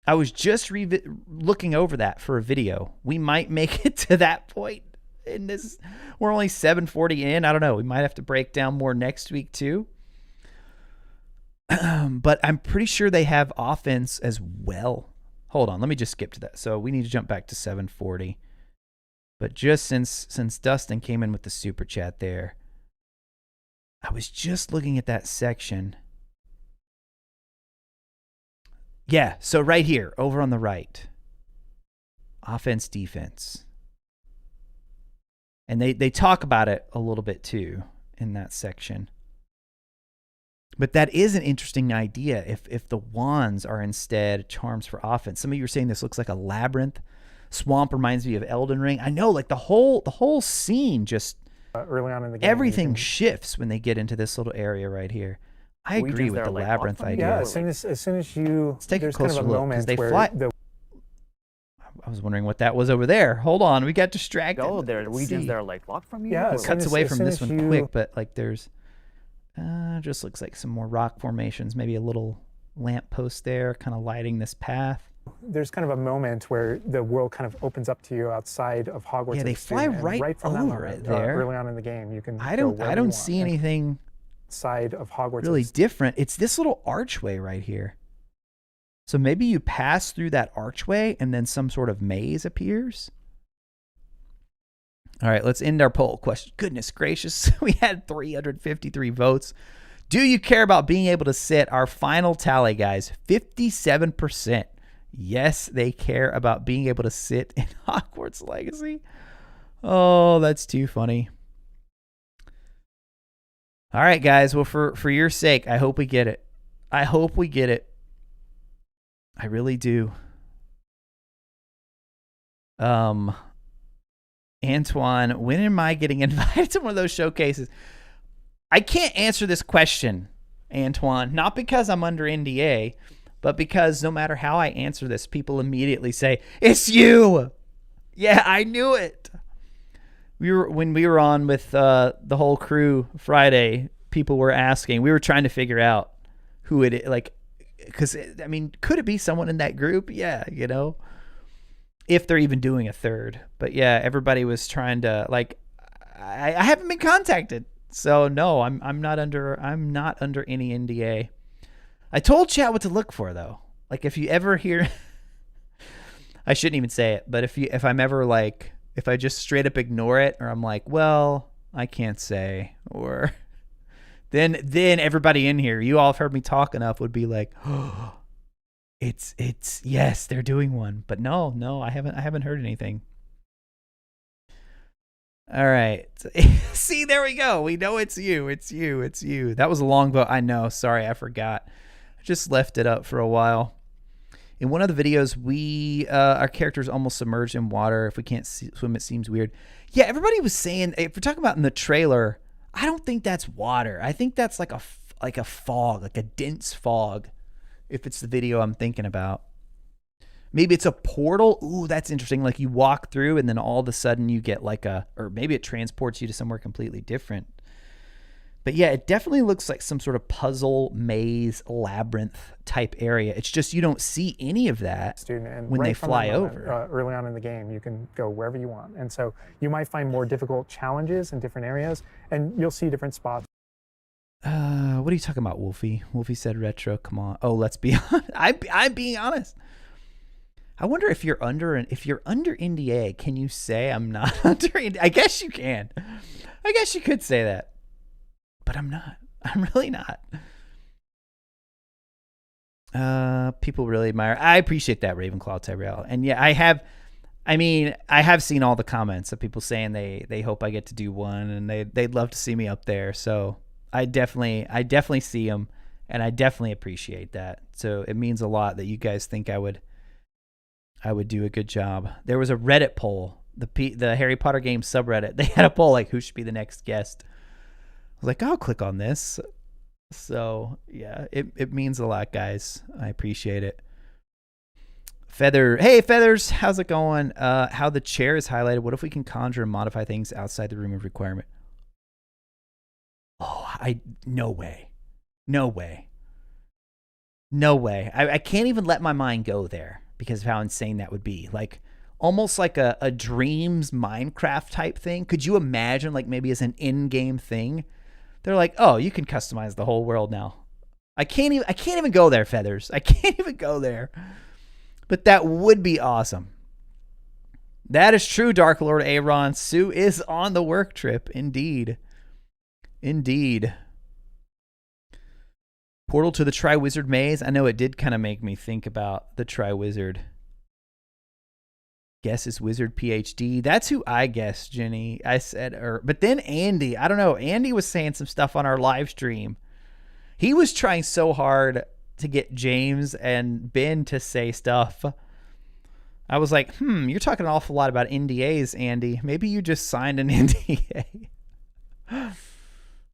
I was just looking over that for a video. We might make it to that point in this. We're only 7:40 in. I don't know. We might have to break down more next week too. But I'm pretty sure they have offense as well. Hold on, let me just skip to that. So we need to jump back to 7:40. But just since Dustin came in with the super chat there, I was just looking at that section. Yeah, so right here, over on the right. Offense, defense. And they talk about it a little bit too in that section. But that is an interesting idea if the wands are instead charms for offense. Some of you are saying this looks like a labyrinth. Swamp reminds me of Elden Ring. I know, like the whole scene just Early on in the game, everything shifts when they get into this little area right here. I agree with the labyrinth idea. Yeah, as soon as you, Let's take a there's kind closer of a look, moment 'cause they where fly. the I was wondering what that was over there. Hold on, we got distracted. Oh, there are Let's regions see. that are like blocked from you? Yeah, Or as It soon cuts as- away as from soon this as one you- quick, but like there's just looks like some more rock formations, maybe a little lamp post there kind of lighting this path. there's kind of a moment where the world kind of opens up to you outside of Hogwarts. Yeah, they Institute, fly and right from that over moment, it there. early on in the game, you can. I go don't wherever you want. see And anything side of Hogwarts. really Institute. different. It's this little archway right here. So maybe you pass through that archway and then some sort of maze appears. All right, let's end our poll question. Goodness gracious, we had 353 votes. Do you care about being able to sit? Our final tally, guys, 57%. Yes, they care about being able to sit in Hogwarts Legacy. Oh, that's too funny. All right, guys. Well, for your sake, I hope we get it. I hope we get it. I really do. Antoine, when am I getting invited to one of those showcases? I can't answer this question, Antoine, not because I'm under NDA, but because no matter how I answer this, people immediately say, "It's you." Yeah, I knew it. when we were on with the whole crew Friday, people were asking. We were trying to figure out who it like, because I mean, could it be someone in that group? Yeah, you know, if they're even doing a third. But yeah, everybody was trying to like. I haven't been contacted, so no, I'm not under any NDA. I told chat what to look for though. Like if you ever hear, I shouldn't even say it, but if I'm ever like, if I just straight up ignore it, or I'm like, well, I can't say, or then everybody in here, you all have heard me talk enough, would be like, oh, it's yes, they're doing one, but no, I haven't heard anything. All right. See, there we go. We know it's you. That was a long vote. I know. Sorry, I forgot. I just left it up for a while. In one of the videos, our character's almost submerged in water. If we can't swim, it seems weird. Yeah, everybody was saying, if we're talking about in the trailer, I don't think that's water. I think that's like a fog, like a dense fog, if it's the video I'm thinking about. Maybe it's a portal. Ooh, that's interesting. Like you walk through and then all of a sudden you get like or maybe it transports you to somewhere completely different. But yeah, it definitely looks like some sort of puzzle, maze, labyrinth type area. It's just you don't see any of that when they fly over. Early on in the game, you can go wherever you want. And so you might find more difficult challenges in different areas, and you'll see different spots. What are you talking about, Wolfie? Wolfie said retro, come on. Oh, let's be honest. I'm being honest. I wonder if you're under NDA, can you say I'm not under NDA? I guess you can. I guess you could say that. But I'm not. I'm really not. People really admire. I appreciate that, Ravenclaw Tyrell. And yeah, I have seen all the comments of people saying they hope I get to do one and they'd love to see me up there. So I definitely see them, and I definitely appreciate that. So it means a lot that you guys think I would do a good job. There was a Reddit poll, the Harry Potter game subreddit. They had a poll like, who should be the next guest? I was like, I'll click on this. So yeah, it means a lot, guys. I appreciate it. Hey Feathers, how's it going? How the chair is highlighted. What if we can conjure and modify things outside the room of requirement? Oh, no way. I can't even let my mind go there because of how insane that would be. Like almost like a Dreams Minecraft type thing. Could you imagine like maybe as an in-game thing? They're like, oh, you can customize the whole world now. I can't even go there, Feathers. I can't even go there. But that would be awesome. That is true, Dark Lord Aaron. Sue is on the work trip. Indeed. Portal to the Triwizard Maze. I know it did kind of make me think about the Triwizard. Guess is Wizard PhD. That's who I guessed, Jenny. I said, but then Andy, I don't know. Andy was saying some stuff on our live stream. He was trying so hard to get James and Ben to say stuff. I was like, you're talking an awful lot about NDAs, Andy. Maybe you just signed an NDA.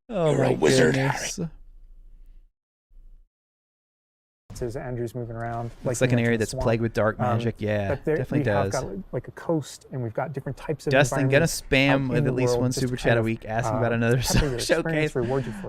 Oh, you're my a wizard, goodness. Harry. As Andrew's moving around, looks like an area that's plagued with dark magic. Yeah, definitely does. We've got like a coast, and we've got different types of. Dustin, gonna spam with at least one super chat a week, asking about another showcase.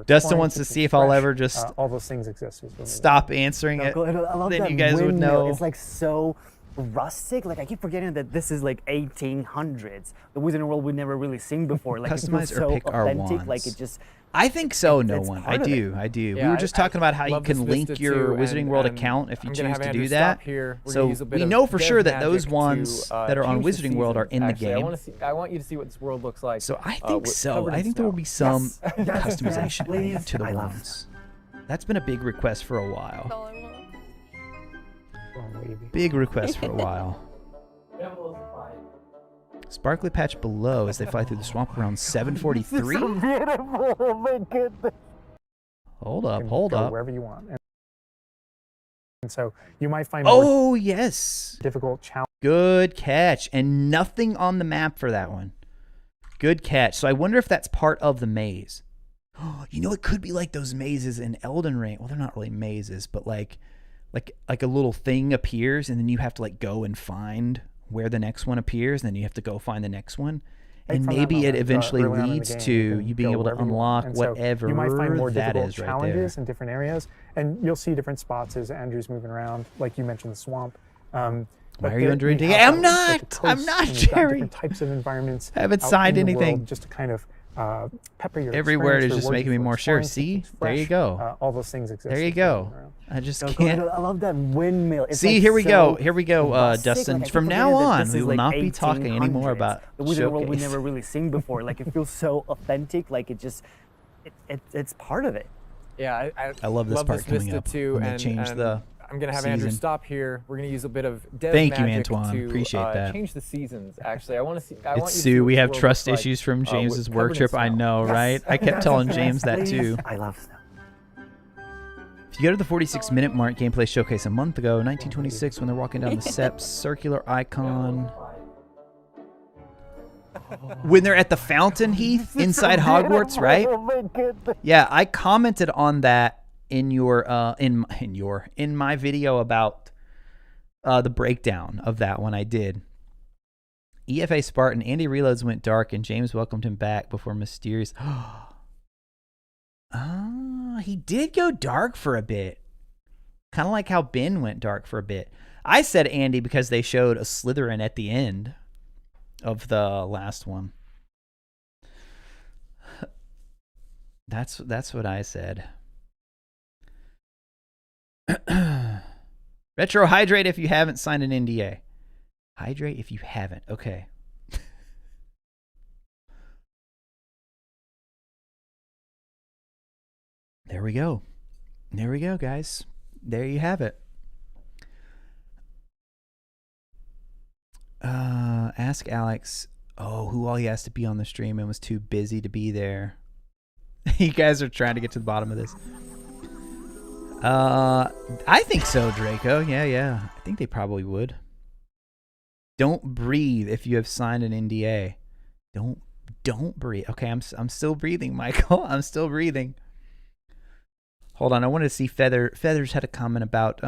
Dustin wants to see if I'll ever just all those things exist. Stop answering it. Then you guys would know. It's like so rustic. Like I keep forgetting that this is like 1800s. The Wizarding World we've never really seen before. Like customize it feels or pick our authentic. wands. Like it just. I think so, no one. I do. Yeah, we were just talking about how you can link your Wizarding World account if you choose to do that. So we know for sure that those ones that are on Wizarding World are in the game. I want you to see what this world looks like. So I think so. I think there will be some customization to the wands. That's been a big request for a while. Big request for a while. Sparkly patch below as they fly through the swamp around 7:43. Oh my goodness. Hold up. Wherever you want. And so you might find more difficult challenge. Good catch. And nothing on the map for that one. Good catch. So I wonder if that's part of the maze. You know, it could be like those mazes in Elden Ring. Well, they're not really mazes, but like a little thing appears and then you have to like go and find where the next one appears, and then you have to go find the next one. like And from that maybe it moment, eventually early on in the leads game, to you can you being go able to wherever you want. unlock And so whatever you might find more that difficult is right challenges there. in different areas, and you'll see different spots as Andrew's moving around, like you mentioned the swamp. Why are you under Indiana? I'm not! I'm not, Jerry! Different types of environments. I haven't out signed in the anything. world just to kind of pepper your Every word experience, is just reward making you me for more sure. exploring, keep See? things There you fresh. go. All those things exist. There you as you're go. moving around. I just So can't. I love that windmill. It's See, like here we go. so Here we go, rustic. Dustin. Like, I From keep now forgetting that on, this we is will like not be talking anymore 1800s. about the Wizard World we Showcase. never really seen before. Like it feels so authentic. Like it just, it's part of it. Yeah, I love this part coming vista up too, when they and, change and the I'm gonna have Andrew season. stop here. We're gonna use a bit of dev Thank you, magic Antoine. to Appreciate that. change the seasons. Actually, I want to see. I want It's you to see Sue. what We this have world trust looks like, issues from James's with work covered in trip. I snow. know, right? I kept telling James that too. I love snow. If you go to the 46-minute mark gameplay showcase a month ago, 1926, when they're walking down the steps, circular icon. When they're at the fountain, Heath, inside Hogwarts, right? Yeah, I commented on that in your in my video about the breakdown of that one I did. EFA Spartan, Andy reloads went dark and James welcomed him back before mysterious. He did go dark for a bit. Kind of like how Ben went dark for a bit. I said Andy because they showed a Slytherin at the end of the last one. That's what I said. Retro, hydrate if you haven't signed an NDA. Hydrate if you haven't. Okay. There we go. There we go, guys. There you have it. Ask Alex, who all he has to be on the stream and was too busy to be there. You guys are trying to get to the bottom of this. I think so, Draco. Yeah. I think they probably would. Don't breathe if you have signed an NDA. Don't breathe. Okay, I'm still breathing, Michael. I'm still breathing. Hold on, I wanted to see Feathers had a comment about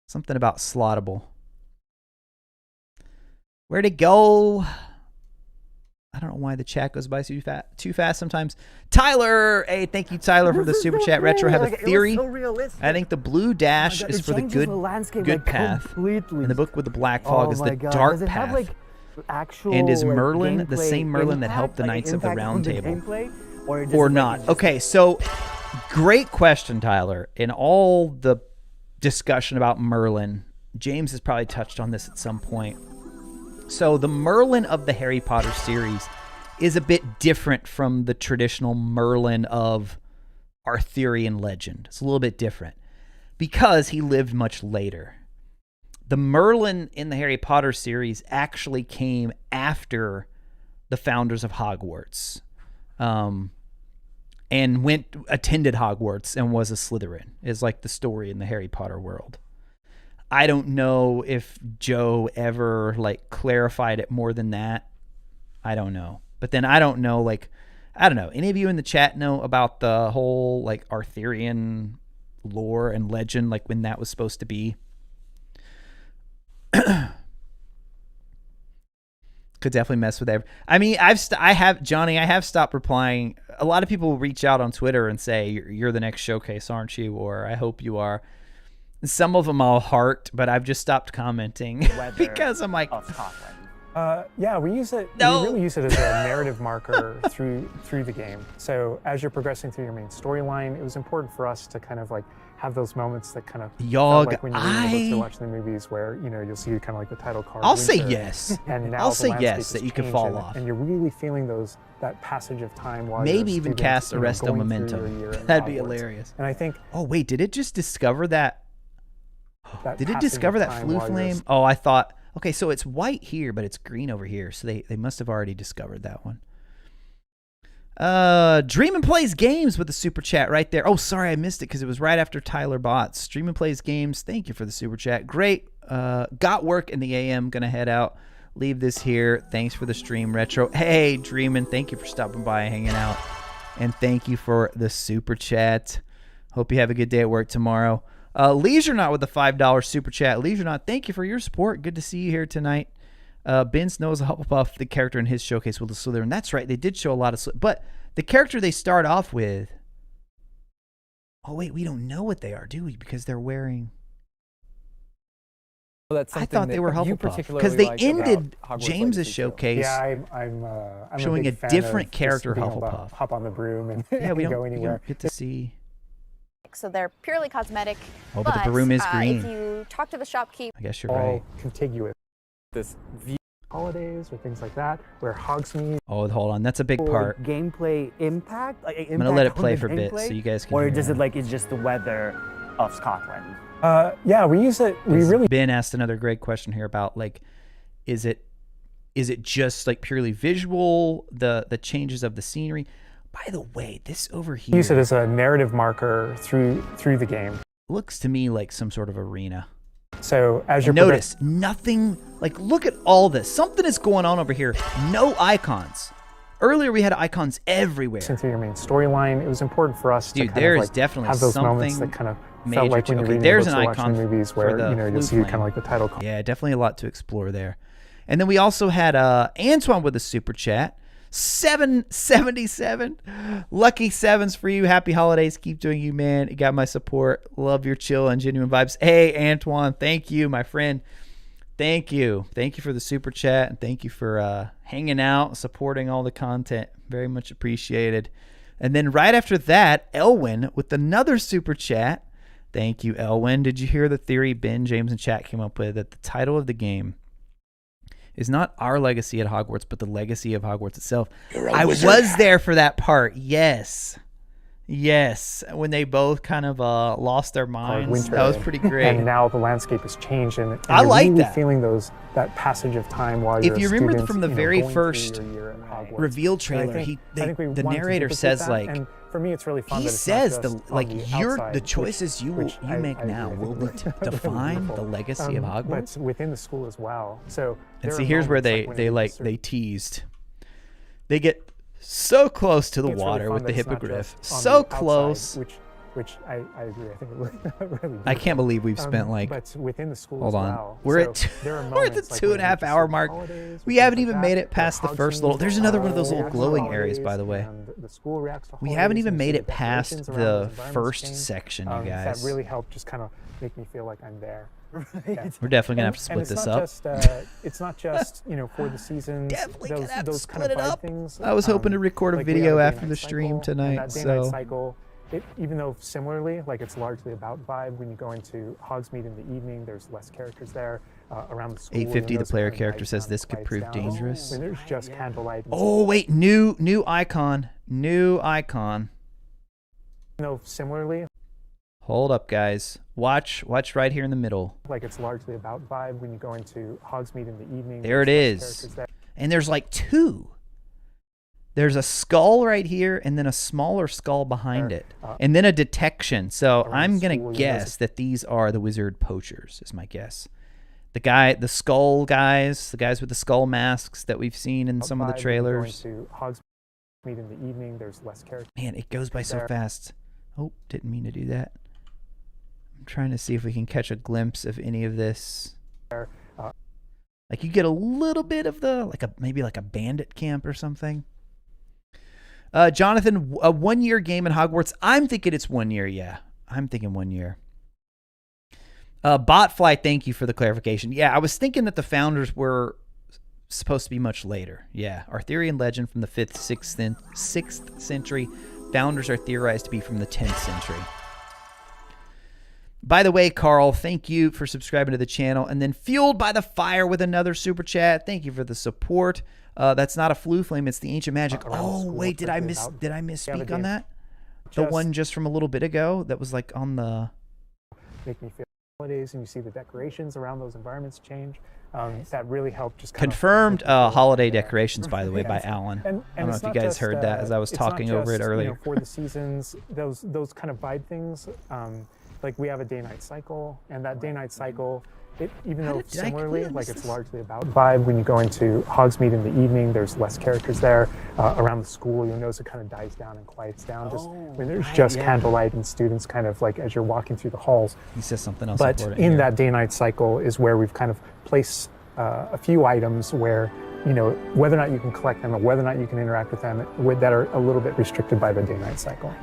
something about Slottable. Where'd it go? I don't know why the chat goes by too fast sometimes. Tyler, hey, thank you, Tyler, for the super chat. Retro, have a theory. I think the blue dash is for the good path, and the book with the black fog is the dark path. And is Merlin the same Merlin that helped the Knights of the Round Table, or not? Okay, so great question, Tyler. In all the discussion about Merlin, James has probably touched on this at some point. So the Merlin of the Harry Potter series is a bit different from the traditional Merlin of Arthurian legend. It's a little bit different because he lived much later. The Merlin in the Harry Potter series actually came after the founders of Hogwarts, and attended Hogwarts and was a Slytherin, is like the story in the Harry Potter world. I don't know if Joe ever clarified it more than that. I don't know. But then I don't know, any of you in the chat know about the whole Arthurian lore and legend, when that was supposed to be? Could definitely mess with everything. I mean, I have stopped replying. A lot of people reach out on Twitter and say, you're the next showcase, aren't you? Or I hope you are. Some of them I'll heart, but I've just stopped commenting because I'm like, yeah, we use it. No. We really use it as a narrative marker through the game. So as you're progressing through your main storyline, it was important for us to kind of have those moments that kind of felt like when you were able to watch the movies where you'll see kind of the title card. I'll say yes. And now I'll the say landscape yes has that you can changed fall and, off. and you're really feeling that passage of time while Maybe you're even student, cast Arresto going through Momentum. your year at That'd be Hogwarts. hilarious. And I think. Oh wait, did it just discover that? Did it passage discover of that time flue while you're flame? Oh, I thought. Okay, so it's white here, but it's green over here. So they must have already discovered that one. Dreamin' Plays Games with the super chat right there. Oh, sorry, I missed it because it was right after Tyler Botts. Dreamin' Plays Games, thank you for the super chat. Great. Got work in the AM. Gonna head out. Leave this here. Thanks for the stream, Retro. Hey, Dreamin', thank you for stopping by and hanging out. And thank you for the super chat. Hope you have a good day at work tomorrow. Leisure Not with the $5 super chat. Leisure Not, thank you for your support. Good to see you here tonight. Ben Snow is a Hufflepuff. The character in his showcase was a Slytherin. That's right. They did show a lot of but the character they start off with. Oh wait, we don't know what they are, do we? Because they're wearing. Well, that's I something thought they were that you Hufflepuff particularly because they like ended about Hogwarts James's Legacy too. showcase. Yeah, I'm Showing a, a big fan different of character just being able to Hufflepuff. hop on the broom and, Yeah, we and go don't anywhere. get to see. So they're purely cosmetic. Oh, but the broom is green. If you talk to the shopkeep, I guess you're All right. contiguous. This view. Holidays or things like that, where Hogsmeade. Oh, hold on. That's a big part. Gameplay impact? Like, I'm gonna let it play for a bit so you guys can. Or hear does that. it like it's just the weather of Scotland? Yeah, we use it. We really. Ben asked another great question here about like, is it just like purely visual, the changes of the scenery? By the way, this over here Use it as a narrative marker through the game. looks to me like some sort of arena. So as you're Notice nothing. Like, look at all this. Something is going on over here. No icons. Earlier we had icons everywhere. through your main storyline, it was important for us to Dude, kind there of is like definitely have those moments something that kind of major felt like to- when you're okay, reading there's the an books or watching icon the movies for where the you'll blue see kind flame. of like the title card. Yeah, definitely a lot to explore there. And then we also had Antoine with a super chat. 777. Lucky sevens for you. Happy holidays. Keep doing you, man. You got my support. Love your chill and genuine vibes. Hey, Antoine, thank you, my friend. Thank you. Thank you for the super chat, and thank you for hanging out, supporting all the content. Very much appreciated. And then right after that, Elwin with another super chat. Thank you, Elwin. Did you hear the theory Ben, James, and chat came up with that the title of the game is not Our Legacy at Hogwarts, but the Legacy of Hogwarts itself? I was there for that part. Yes. Yes. When they both kind of lost their minds. winter. That was pretty great. And now the landscape has changed, and I you're like really that. feeling that passage of time while If you're you a remember student, from the you know, very going through first your year at Hogwarts. reveal And I trailer, think the we want to narrator duplicate says that, like, and for me, it's really fun. he that it's says not the just on like the you're outside, the choices you which I make agree. now I think will it's really define the beautiful. legacy of Hogwarts. But within the school as well. So And there see, are here's where moments, when they you like sort they of- teased. They get so close to the it's really water fun with the that it's not hippogriff. just on So the outside, close. Which I agree. I think it looked really. I can't believe we've spent beautiful. like, But within the school hold as on, well. we're So at there are we're at the moments, like, 2.5 when you just hour see mark. holidays, We things haven't like even that, made it where past the first little. Hogsmeade There's another one of those little reacts to glowing areas, holidays, by the way. and the school reacts to We holidays, haven't even and you made see it the past decorations around the those environments first change. section, you That guys. really helped just kind of make me feel like I'm there. Yeah. We're definitely gonna have to And split this up. It's not just for the seasons. Definitely gonna have to those split kind it of vibe up. things. I was hoping to record a like we video have after day-night the stream cycle, tonight, and that day-night so- cycle, even though similarly, like it's largely about vibe. When you go into Hogsmeade in the evening, there's less characters there around the school. 850, you the know, player kind of character dies says down this and could quiets prove down. dangerous. When there's just candlelight. And Oh wait, new icon, new icon. no, similarly, Hold up, guys. Watch right here in the middle. like it's largely about vibe. When you go into Hogsmeade in the evening, There it there's less is. characters there. And there's like two. There's a skull right here, and then a smaller skull behind it, and then a detection. So around I'm the gonna school, you know, guess that these are the wizard poachers. Is my guess. The skull guys, the guys with the skull masks that we've seen in some of the Vibe, when you go trailers. into Hogsmeade in the evening, there's less characters. Man, it goes by so there. fast. Oh, didn't mean to do that. I'm trying to see if we can catch a glimpse of any of this. Like you get a little bit of the maybe like a bandit camp or something. Jonathan, a 1 year game in Hogwarts. I'm thinking it's 1 year. Yeah, I'm thinking 1 year. Botfly, thank you for the clarification. Yeah, I was thinking that the founders were supposed to be much later. Yeah, Arthurian legend from the 5th, 6th century. Founders are theorized to be from the 10th century. By the way, Carl, thank you for subscribing to the channel. And then Fueled by the Fire with another super chat. Thank you for the support. That's not a flue flame, it's the ancient magic. Oh, wait, did I misspeak on that? The one just from a little bit ago that was like on the... Make me feel holidays, and you see the decorations around those environments change. That really helped just kind of Confirmed make me feel holiday there. decorations, by the way, by Yes. Alan. And I don't know it's if you not guys just, heard that as I was it's not talking over it just, earlier. for the seasons, those kind of vibe things. Like we have a day-night cycle, and that day-night cycle, even though did I similarly, completely like miss it's this? largely about vibe. When you go into Hogsmeade in the evening, there's less characters there around the school. You'll notice it kind of dies down and quiets down. Just when there's just candlelight and students kind of like as you're walking through the halls. He says something else But important in here. that day-night cycle is where we've kind of placed a few items where, whether or not you can collect them or whether or not you can interact with them that are a little bit restricted by the day-night cycle.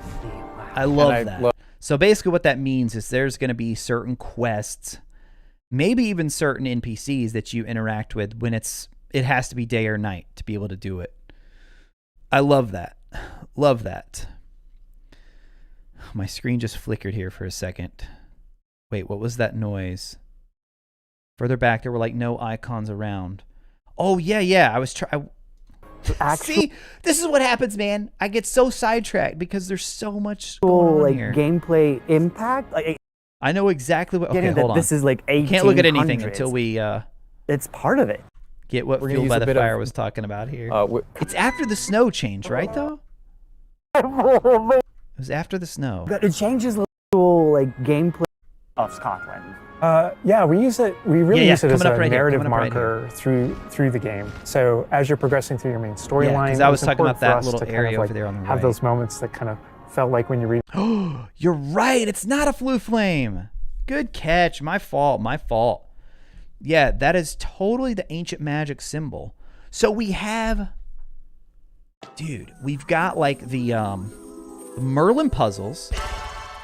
I love that. So basically what that means is there's going to be certain quests, maybe even certain NPCs that you interact with when it has to be day or night to be able to do it. I love that. Love that. My screen just flickered here for a second. Wait, what was that noise? Further back, there were like no icons around. Oh, yeah. I was trying. See, this is what happens, man. I get so sidetracked because there's so much going on here. Gameplay impact. I know exactly what. Okay, hold on. This is like 1800s. Can't look at anything until we. It's part of it. Get what Fueled by the Fire was talking about here. It's after the snow change, right? Though. It was after the snow. But it changes the gameplay of Scotland. Yeah, we use it. We really use it as a right narrative here, marker through the game. So as you're progressing through your main storyline, because I was talking about that little to area over there on the right. Have those moments that kind of felt like when you read. You're right. It's not a flue flame. Good catch. My fault. Yeah, that is totally the ancient magic symbol. So we have, dude, we've got like the Merlin puzzles,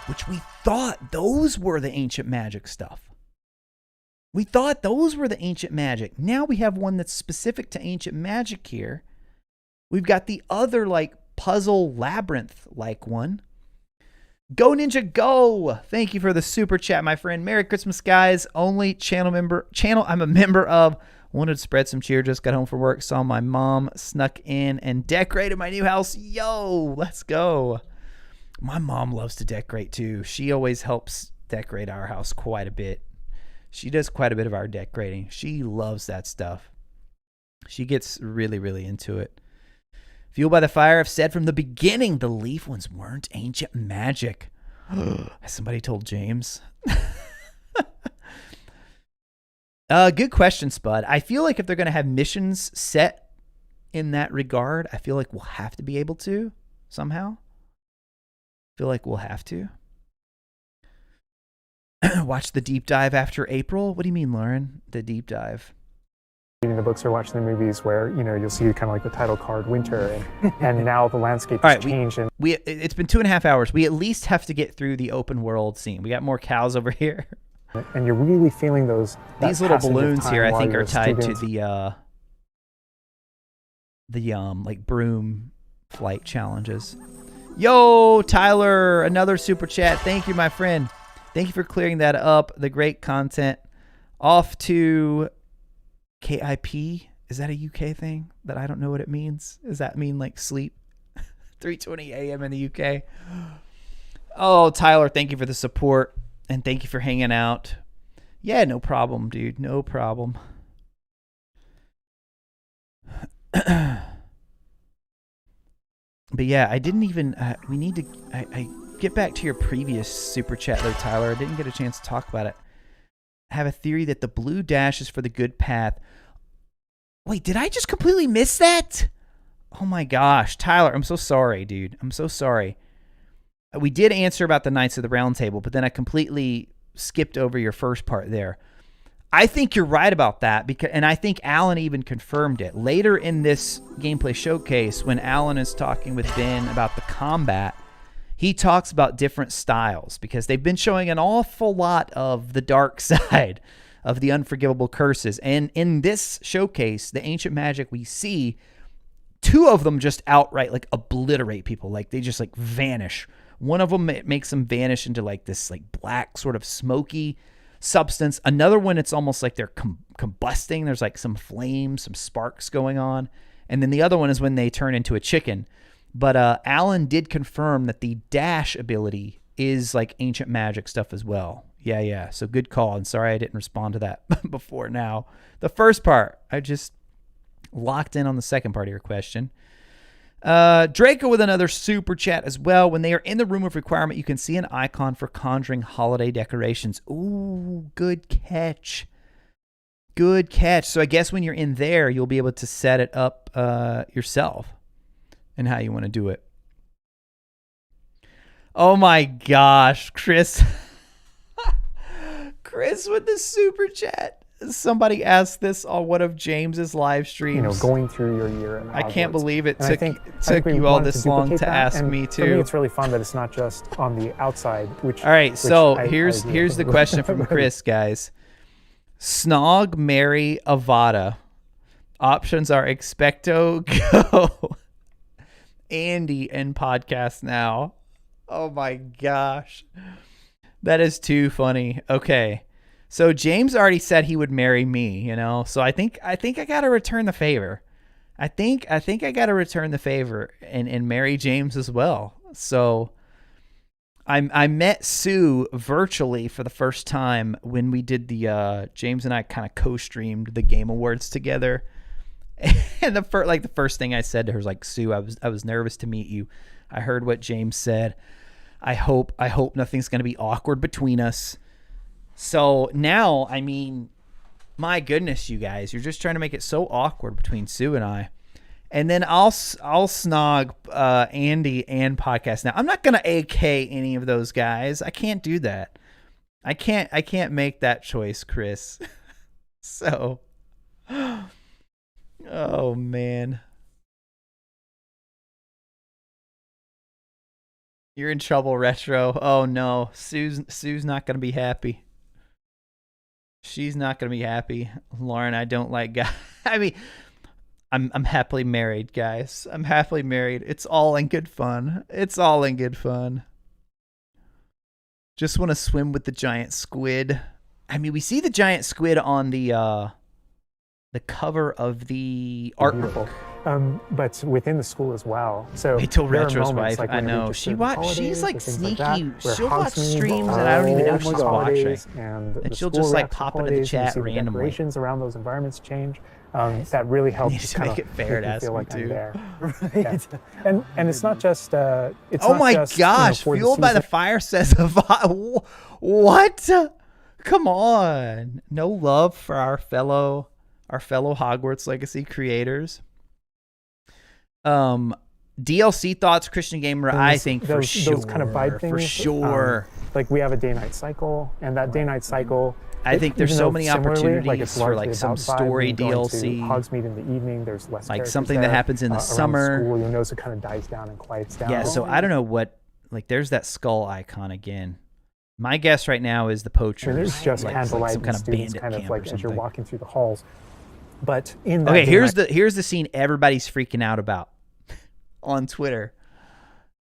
which we thought those were the ancient magic stuff. We thought those were the ancient magic. Now we have one that's specific to ancient magic here. We've got the other like puzzle labyrinth like one. Go Ninja Go! Thank you for the super chat, my friend. Merry Christmas, guys. Only channel I'm a member of. Wanted to spread some cheer. Just got home from work. Saw my mom snuck in and decorated my new house. Yo, let's go. My mom loves to decorate too. She always helps decorate our house quite a bit. She does quite a bit of our decorating. She loves that stuff. She gets really, really into it. Fueled by the Fire have said from the beginning the leaf ones weren't ancient magic. Has somebody told James? Good question, Spud. I feel like if they're going to have missions set in that regard, I feel like we'll have to be able to somehow. Feel like we'll have to. Watch the deep dive after April? What do you mean, Lauren? The deep dive? Reading the books or watching the movies where, you'll see kind of like the title card winter and now the landscape has changed. It's been 2.5 hours. We at least have to get through the open world scene. We got more cows over here. And you're really feeling these little balloons here, I think, are tied to the like broom flight challenges. Yo, Tyler, another super chat. Thank you, my friend. Thank you for clearing that up. The great content. Off to KIP. Is that a UK thing that I don't know what it means? Does that mean like sleep? 3:20 a.m. in the UK. Oh, Tyler, thank you for the support and thank you for hanging out. Yeah, no problem, dude. No problem. But yeah, I didn't even, we need to, I get back to your previous super chat though, Tyler. I didn't get a chance to talk about it. I have a theory that the blue dash is for the good path. Wait, did I just completely miss that? Oh my gosh, Tyler, I'm so sorry, dude. I'm so sorry. We did answer about the Knights of the Round Table, but then I completely skipped over your first part there. I think you're right about that, and I think Alan even confirmed it. Later in this gameplay showcase, when Alan is talking with Ben about the combat, he talks about different styles because they've been showing an awful lot of the dark side of the unforgivable curses. And in this showcase, the ancient magic we see, two of them just outright like obliterate people. Like they just like vanish. One of them makes them vanish into like this like black sort of smoky substance. Another one, it's almost like they're combusting. There's like some flames, some sparks going on. And then the other one is when they turn into a chicken. But Alan did confirm that the dash ability is like ancient magic stuff as well. Yeah. So good call. And sorry I didn't respond to that before now. The first part, I just locked in on the second part of your question. Draco with another super chat as well. When they are in the room of requirement, you can see an icon for conjuring holiday decorations. Ooh, good catch. Good catch. So I guess when you're in there, you'll be able to set it up yourself and how you want to do it. Oh my gosh, Chris. Chris with the super chat. somebody asked this on one of James's live streams. Going through your year in Hogwarts. I can't believe it And took, I took think we you all wanted this long duplicate to that, ask and me For me, too. it's really fun that it's not just on the outside. Which All right, which so I here's agree the with. question from Chris, guys. Snog, marry, Avada. Options are expecto, go, Andy, and podcast now. Oh my gosh. That is too funny. Okay. So James already said he would marry me, So I think I got to return the favor. I think I got to return the favor and marry James as well. So I met Sue virtually for the first time when we did the James and I kind of co-streamed the Game Awards together. And the first thing I said to her was like, Sue, I was nervous to meet you. I heard what James said. I hope nothing's going to be awkward between us. So now, I mean, my goodness, you guys, you're just trying to make it so awkward between Sue and I. And then I'll snog Andy and podcast now. I'm not going to AK any of those guys. I can't do that. I can't make that choice, Chris. So, oh man. You're in trouble, Retro. Oh no, Sue's not gonna be happy. She's not gonna be happy. Lauren, I don't like guys. I mean, I'm happily married, guys. I'm happily married. It's all in good fun. It's all in good fun. Just want to swim with the giant squid. I mean, we see the giant squid on the cover of the art book. But within the school as well. So wait till there are Retro's moments, wife. like I when we know just she's holidays like or things sneaky. that, where She'll watch Hogsmeade streams that I don't even know she's watching, and she'll the just school like reacts to pop into the holidays, and you chat see the randomly. decorations around those environments change. That really helps Need to kind make of it fair to ask feel me like I'm too. there. Right. Yeah. And it's not just it's Oh not my just, gosh! for Fueled by the season. Fire says, "What? Come on! No love for our fellow Hogwarts Legacy creators." DLC thoughts, Christian Gamer. I think for sure, those kind of vibe things. for sure. Like we have a day-night cycle, and that day-night cycle. I think there's even so though many similarly, opportunities it's for largely like some about vibe, story when you go into DLC. Hogsmeade in the evening, there's less Like characters something that there. happens in the Around summer. School, you'll notice it kind of dies down and quiets down. Yeah, so I don't know what. Like, there's that skull icon again. My guess right now is the poacher. And there's just candlelight some and kind of students bandit kind of camp like or as you're something. walking through the halls. But in that Okay, day-night here's the scene everybody's freaking out about on Twitter.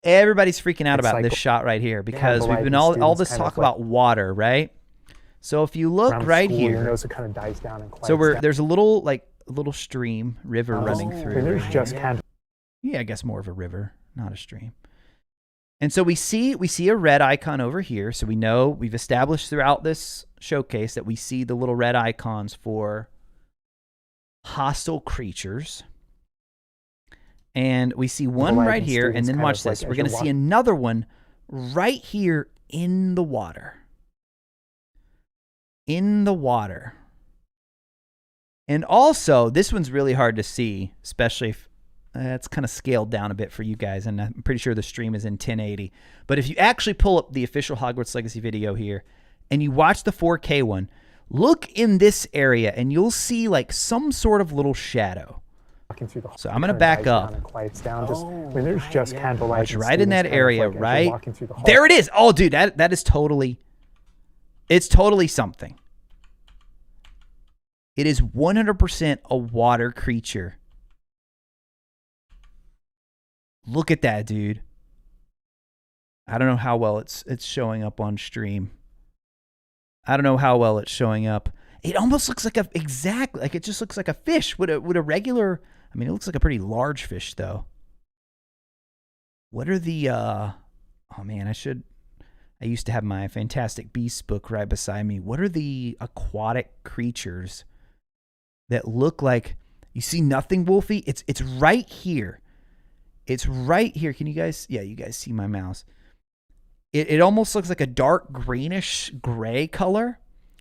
Everybody's freaking out about this shot right here because the we've light been and all students this kind of talk like- about water, right? So if you look around right school, you'll here, notice it kind of dies down and quiets so down. there's a little stream, river running through. And there's just candle. Yeah, I guess more of a river, not a stream. And so we see a red icon over here. So we know we've established throughout this showcase that we see the little red icons for hostile creatures. And we see one light right and here, and students then kind watch of like this. as We're going to you're see another one right here in the water. In the water. And also, this one's really hard to see, especially if it's kind of scaled down a bit for you guys, and I'm pretty sure the stream is in 1080. But if you actually pull up the official Hogwarts Legacy video here, and you watch the 4K one, look in this area, and you'll see like some sort of little shadow. Walking through the So I'm going to kind of back dies down up. and quiets down. Just when there's just candlelight. Watch and right in students that kind of area, like as you're right? walking through the hall. There it is. Oh, dude, that is totally, it's totally something. It is 100% a water creature. Look at that, dude. I don't know how well it's showing up on stream. I don't know how well it's showing up. It almost looks like it just looks like a fish. Would a regular, I mean, it looks like a pretty large fish though. What are the oh man, I used to have my Fantastic Beasts book right beside me. What are the aquatic creatures that look like, you see nothing, Wolfie? It's right here. It's right here. Can you guys, yeah, you guys see my mouse. It almost looks like a dark greenish gray color.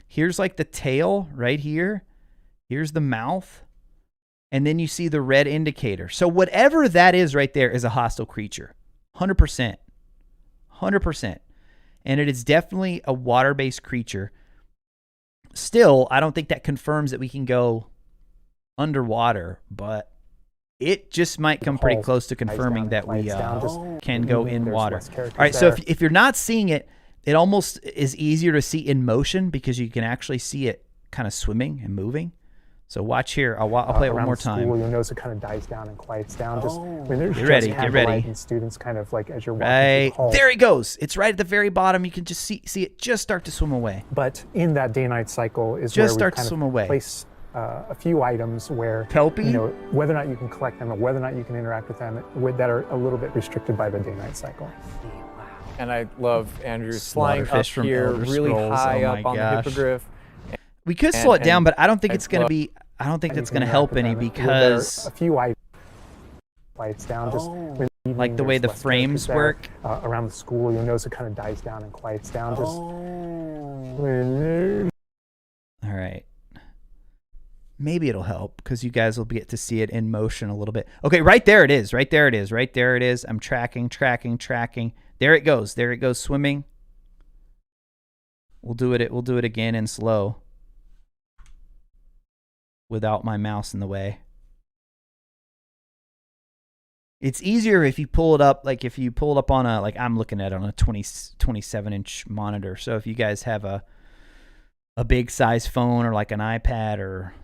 Here's like the tail right here. Here's the mouth. And then you see the red indicator. So whatever that is right there is a hostile creature. 100%. 100%. And it is definitely a water-based creature. Still, I don't think that confirms that we can go underwater, but it just might come pretty close to confirming that we can go in water. All right, so if you're not seeing it, it almost is easier to see in motion because you can actually see it kind of swimming and moving. So watch here. I'll play it one more time. You'll notice it kind of dies down and quiets down. Just when there's get ready. And students kind of like as you're walking right through the hall. There it goes. It's right at the very bottom. You can just see it just start to swim away. But in that day-night cycle is just where we start to kind swim of away. place a few items where Kelpie? you know whether or not you can collect them or whether or not you can interact with them that are a little bit restricted by the day-night cycle. And I love Andrew's flying up from here Elder really Scrolls. high Oh my up on the gosh. hippogriff. We could slow it down, but I don't think I it's going to love- be. I don't think And that's you can going to help interact any with them that are because a few items quiets down. Just when like the way the there's less frames characters there. work. Around the school, you'll notice it kind of dies down and quiets down. Just All right. Maybe it'll help because you guys will get to see it in motion a little bit. Okay, right there it is. Right there it is. Right there it is. I'm tracking. There it goes. There it goes swimming. We'll do it again in slow. Without my mouse in the way. It's easier if you pull it up, like if you pull it up on a, like I'm looking at it on a 27-inch monitor. So if you guys have a big size phone or like an iPad or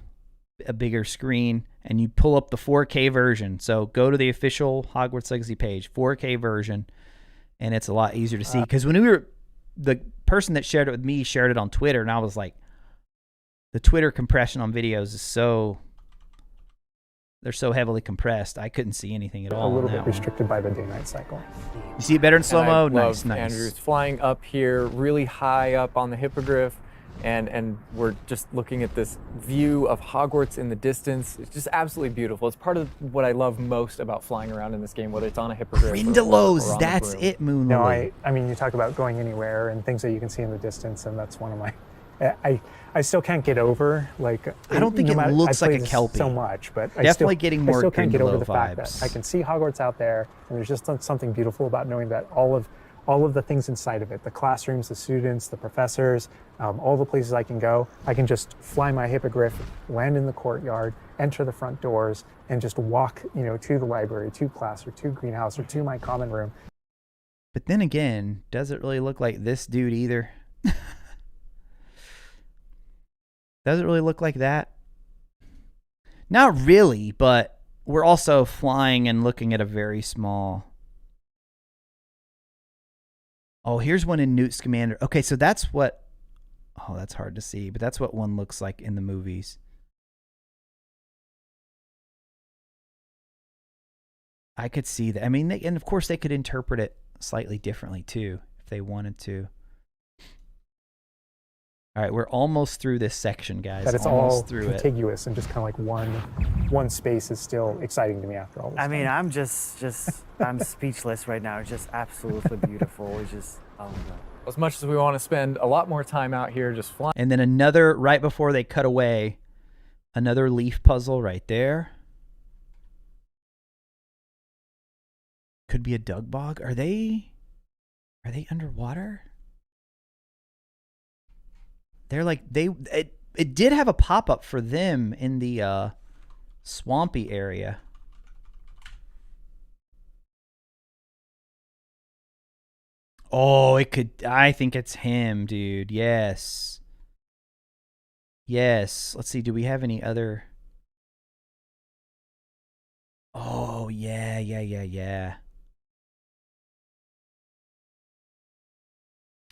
a bigger screen and you pull up the 4K version. So go to the official Hogwarts Legacy page, 4K version, and it's a lot easier to see. Because the person that shared it with me shared it on Twitter, and I was like, the Twitter compression on videos is they're so heavily compressed. I couldn't see anything at all. a little bit restricted by the day-night cycle. You see it better in slow mo? And I Nice, love nice. Andrew's flying up here really high up on the hippogriff. And we're just looking at this view of Hogwarts in the distance. It's just absolutely beautiful. It's part of what I love most about flying around in this game, whether it's on a hippogriff or on Grindelows, the that's broom. it, Moon No, Lily. I mean, you talk about going anywhere and things that you can see in the distance, and that's one of my. I still can't get over like. I don't think it looks I like play a this Kelpie. so much, but Definitely getting more I still can't get over Grindelow the fact vibes. that I can see Hogwarts out there, and there's just something beautiful about knowing that all of the things inside of it, the classrooms, the students, the professors, all the places I can go, I can just fly my hippogriff, land in the courtyard, enter the front doors, and just walk, to the library, to class, or to greenhouse, or to my common room. But then again, does it really look like this dude either? Does it really look like that? Not really, but we're also flying and looking at a very small... Oh, here's one in Newt Scamander. Okay, so that's what... Oh, that's hard to see, but that's what one looks like in the movies. I could see that. I mean, and of course they could interpret it slightly differently too, if they wanted to. All right, we're almost through this section, guys. That it's almost all through it. contiguous and just kind of like one space is still exciting to me after all this. I mean, time. I'm just I'm speechless right now. It's just absolutely beautiful. It's just, oh my God. As much as we want to spend a lot more time out here just flying. And then another, right before they cut away, another leaf puzzle right there. Could be a Dug Bog. Are they underwater? They're like, it did have a pop-up for them in the swampy area. Oh, it could, I think it's him, dude. Yes. Yes. Let's see, do we have any other? Oh, yeah.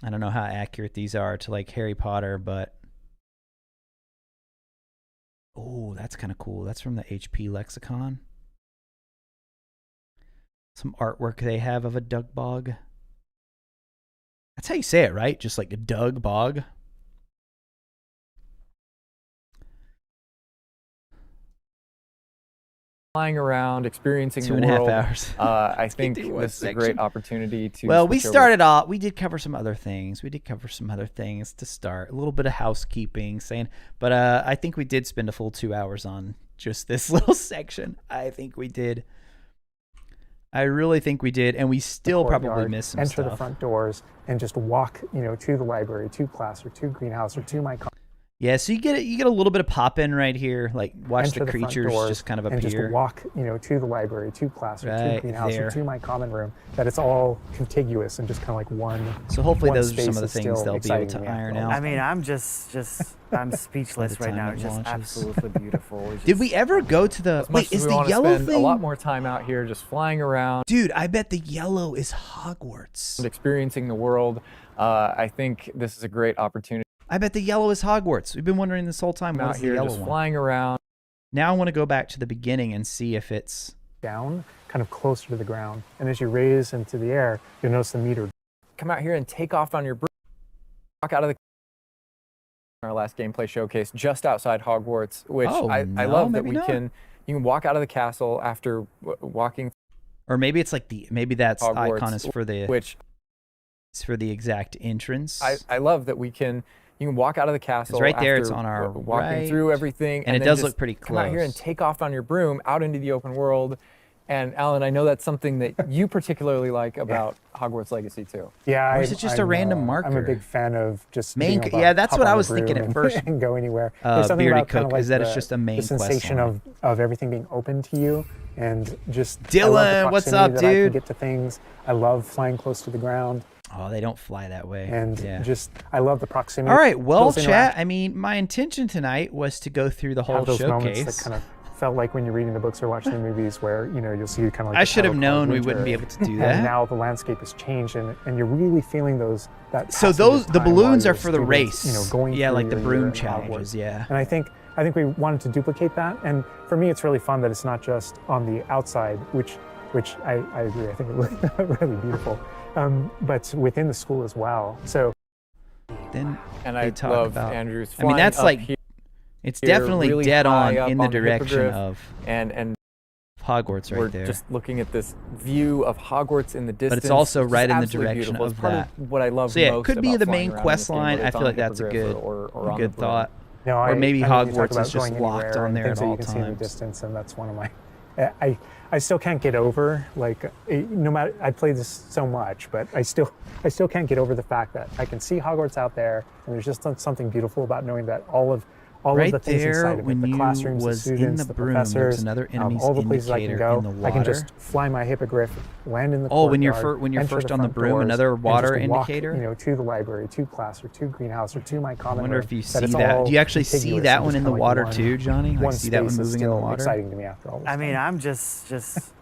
I don't know how accurate these are to like Harry Potter, but oh, that's kind of cool. That's from the HP Lexicon. Some artwork they have of a Dug Bog. That's how you say it, right? Just like a Dug Bog. Flying around, experiencing the 2.5 world. hours. I think do one this is a section. great opportunity to. Well, we switch over. started off, we did cover some other things. To start. A little bit of housekeeping, but I think we did spend a full 2 hours on just this little section. I think we did. I really think we did, and we still probably missed some enter stuff. the front doors and just walk, to the library, to class, or to greenhouse, or to my. Yeah, so you get a little bit of pop in right here. Like watch enter the front creatures door just kind of and appear. just walk, to the library, to class, or Right to greenhouse, there. or to my common room. That it's all contiguous and just kind of like one. So hopefully one those are some space of the is things still they'll be able exciting to me after iron all out. this I mean, time. I'm speechless By the right now. time It's it just launches. absolutely beautiful. It's Did just- we ever go to the As much wait? as Is we the want to yellow spend thing? a lot more time out here just flying around, Dude, I bet the yellow is Hogwarts. experiencing the world, I think this is a great opportunity. I bet the yellow is Hogwarts. We've been wondering this whole time. Out What's the here yellow just one? flying around. Now I want to go back to the beginning and see if it's. Down, kind of closer to the ground. And as you raise into the air, you'll notice the meter. Come out here and take off on your broom. Walk out of the our last gameplay showcase just outside Hogwarts, which Oh, I no, love that maybe we not. you can walk out of the castle after walking, Or maybe it's like maybe that's Hogwarts, icon is for the which it's for the exact entrance. I love that you can walk out of the castle. right there, it's after on our walking right. through everything, And it then does just look pretty Come out here and close. take off on your broom out into the open world. And Alan, I know that's something that you particularly like about Hogwarts Legacy too. Yeah, Or is it just a random I'm marker? a big fan of just Main being able co- to yeah, that's hop what on I the was thinking broom at and- first. and go anywhere. There's something Beardy about kind of Cook, like is that it's just a main the quest sensation line. of everything being open to you and just I Dylan, love the what's proximity up, that I dude? can get to things. I love flying close to the ground Oh, they don't fly that way. and yeah. just I love the proximity. All right, well, those chat. interactions. I mean, my intention tonight was to go through the whole Have those moments showcase. that kind of felt like when you're reading the books or watching the movies where you'll see kind of like I the should have title known card we winter, wouldn't be able to do and that. now the landscape has changed and you're really feeling that So passage those of the time while balloons you're are for the student, race. going yeah, through like the your broom year in challenges. Hogwarts. Yeah. And I think we wanted to duplicate that. And for me, it's really fun that it's not just on the outside, which I agree. I think it looked really beautiful, but within the school as well. So Then And they I talk love about. Andrew's I mean, flying that's up like here it's definitely really dead on high up in the on the direction hippogriff. of and Hogwarts right we're there. just looking at this view of Hogwarts in the distance. it's also just right in the absolutely direction beautiful. of It's part that. of what I love So yeah, it most could be about the flying main around in quest this game, line. whether I it's feel on like the that's a hippogriff good or on good the broom. thought. no, Or maybe I think you talk Hogwarts about is just going locked anywhere on there and at things that all you can see in the times. distance, and that's one of my. I still can't get over no matter I play this so much, but I still can't get over the fact that I can see Hogwarts out there, and there's just something beautiful about knowing that all of Right the things there, inside of when it, the you classrooms, was the in students, the the broom, there was professors, another enemy's all the places I can indicator go. in the I can just water. fly my hippogriff, land in the Oh, when you're courtyard, when you're enter first the on the front broom, doors, another and water just walk, indicator. to the library, to class, or to greenhouse, or to my I common wonder room. if you that see it's that. all Do you actually see contiguous that and one just in the kinda like water one- too, Johnny? Like one see that one space is moving in the still water? exciting to me after all this I mean, time. I'm just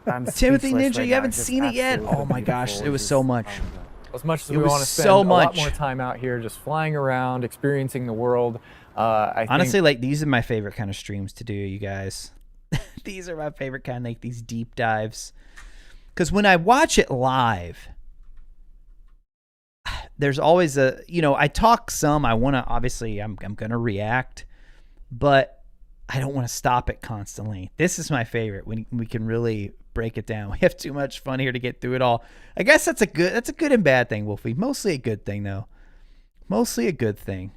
I'm Timothy speechless Ninja, right you now. haven't Just seen it yet? absolutely Oh my gosh, beautiful. it was Just- so much. oh my God. As much as It we was want to spend so a lot much. more time out here just flying around, experiencing the world, I Honestly, think like these are my favorite kind of streams to do, you guys. These are my favorite kind, like these deep dives. Because when I watch it live, there's always I talk some. I want to obviously, I'm gonna react, but I don't want to stop it constantly. This is my favorite when we can really break it down. We have too much fun here to get through it all. I guess that's a good and bad thing, Wolfie. Mostly a good thing though. Mostly a good thing.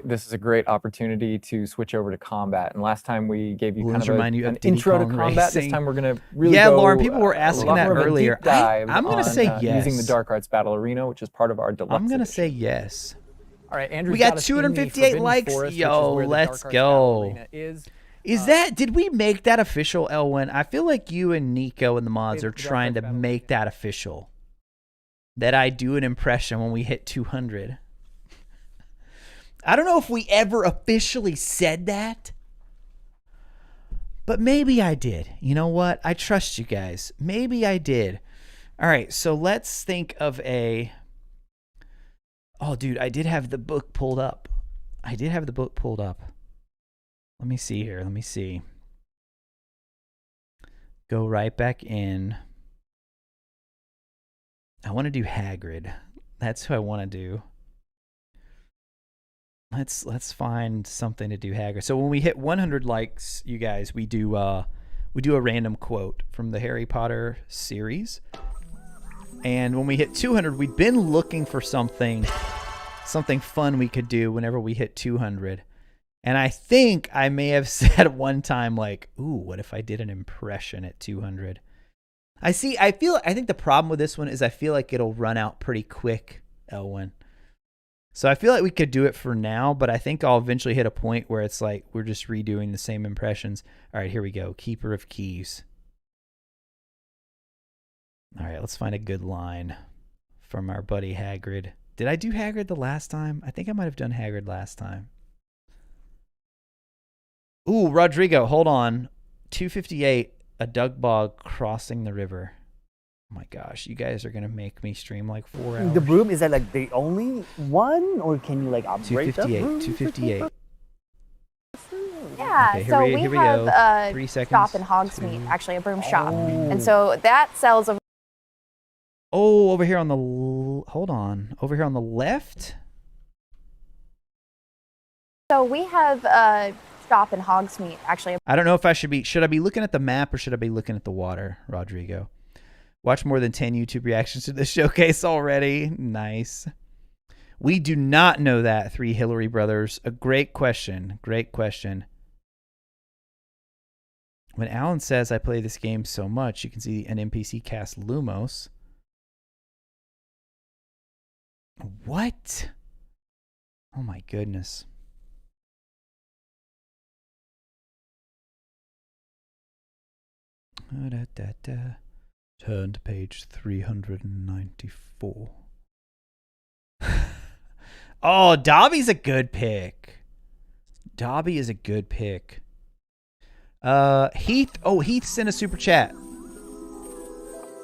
this is a great opportunity to switch over to combat. And last time we gave you Balloons kind of remind you of an Diddy intro to Kong combat. Racing. This time we're going to really Yeah, go, Lauren, people were a asking lot that more of a earlier. deep dive I'm gonna on, say yes. using the Dark Arts Battle Arena, which is part of our deluxe I'm gonna edition. say yes. All right, Andrew. We got 258 likes. Yo, let's go. Is that, did we make that official, Elwin? I feel like you and Nico and the mods are trying to make that official. That I do an impression when we hit 200. I don't know if we ever officially said that. But maybe I did. You know what? I trust you guys. Maybe I did. All right, so let's think of a... Oh, dude, I did have the book pulled up. Let me see here. Let me see. Go right back in. I want to do Hagrid. That's who I want to do. Let's find something to do Hagrid. So when we hit 100 likes, you guys, we do a random quote from the Harry Potter series. And when we hit 200, we've been looking for something fun we could do whenever we hit 200. And I think I may have said one time, like, ooh, what if I did an impression at 200? I think the problem with this one is I feel like it'll run out pretty quick, Elwin. So I feel like we could do it for now, but I think I'll eventually hit a point where it's like we're just redoing the same impressions. All right, here we go. Keeper of Keys. All right, let's find a good line from our buddy Hagrid. Did I do Hagrid the last time? I think I might have done Hagrid last time. Ooh, Rodrigo, hold on. 258, a Dugbog crossing the river. Oh my gosh, you guys are going to make me stream like 4 hours. The broom, is that like the only one, or can you like upgrade the 258, broom? 258. Yeah, Okay, so here we we have go. a 3 seconds. shop in Hogsmeade, actually a broom shop. And so that sells a Oh, over here on the hold on. Over here on the left? So we have a shop in Hogsmeade, actually. I don't know if I should I be looking at the map or should I be looking at the water, Rodrigo? Watch more than 10 YouTube reactions to this showcase already. Nice. We do not know that, 3 Hillary brothers. A great question. Great question. When Alan says I play this game so much, you can see an NPC cast Lumos. What? Oh my goodness. Turn to page 394. Oh, Dobby's a good pick. Dobby is a good pick. Heath. Oh, Heath sent a super chat.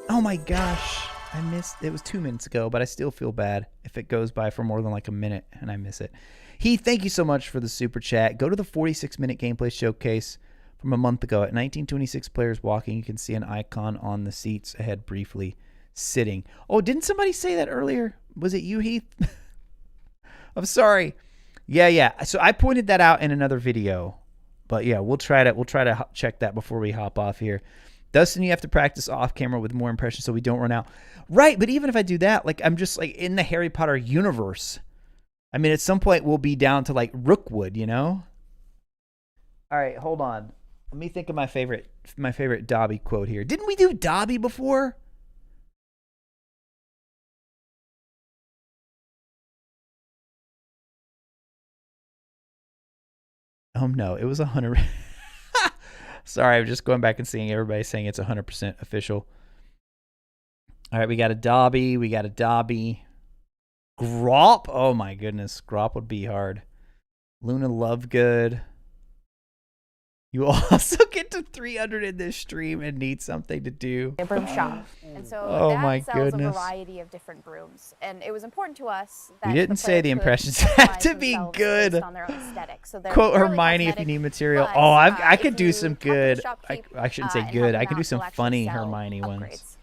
Oh my gosh. I missed. It was 2 minutes ago, but I still feel bad if it goes by for more than like a minute and I miss it. Heath, thank you so much for the super chat. Go to the 46-minute gameplay showcase from a month ago. At 1926 players walking, you can see an icon on the seats ahead briefly sitting. Oh, didn't somebody say that earlier? Was it you, Heath? I'm sorry. Yeah. So I pointed that out in another video. But yeah, we'll try to check that before we hop off here. Dustin, you have to practice off camera with more impressions so we don't run out. Right, but even if I do that, like I'm just like in the Harry Potter universe. I mean, at some point we'll be down to like Rookwood, you know? All right, hold on. Let me think of my favorite Dobby quote here. Didn't we do Dobby before? No, it was 100. Sorry, I'm just going back and seeing everybody saying it's 100% official. All right, we got a Dobby. Grop. Oh my goodness, Grop would be hard. Luna Lovegood. You also get to 300 in this stream and need something to do. A broom shop. And so Oh that my sells goodness. a variety of different brooms. And it was important to us that You didn't say the player could impressions had customize to be themselves good. based on their own aesthetic. So they're Quote purely Hermione if you cosmetic, need material. but, Oh, I if could do you some talk to the good. shopkeep, I shouldn't say and good. help I them could do out, some they'll actually funny sell Hermione ones. upgrades.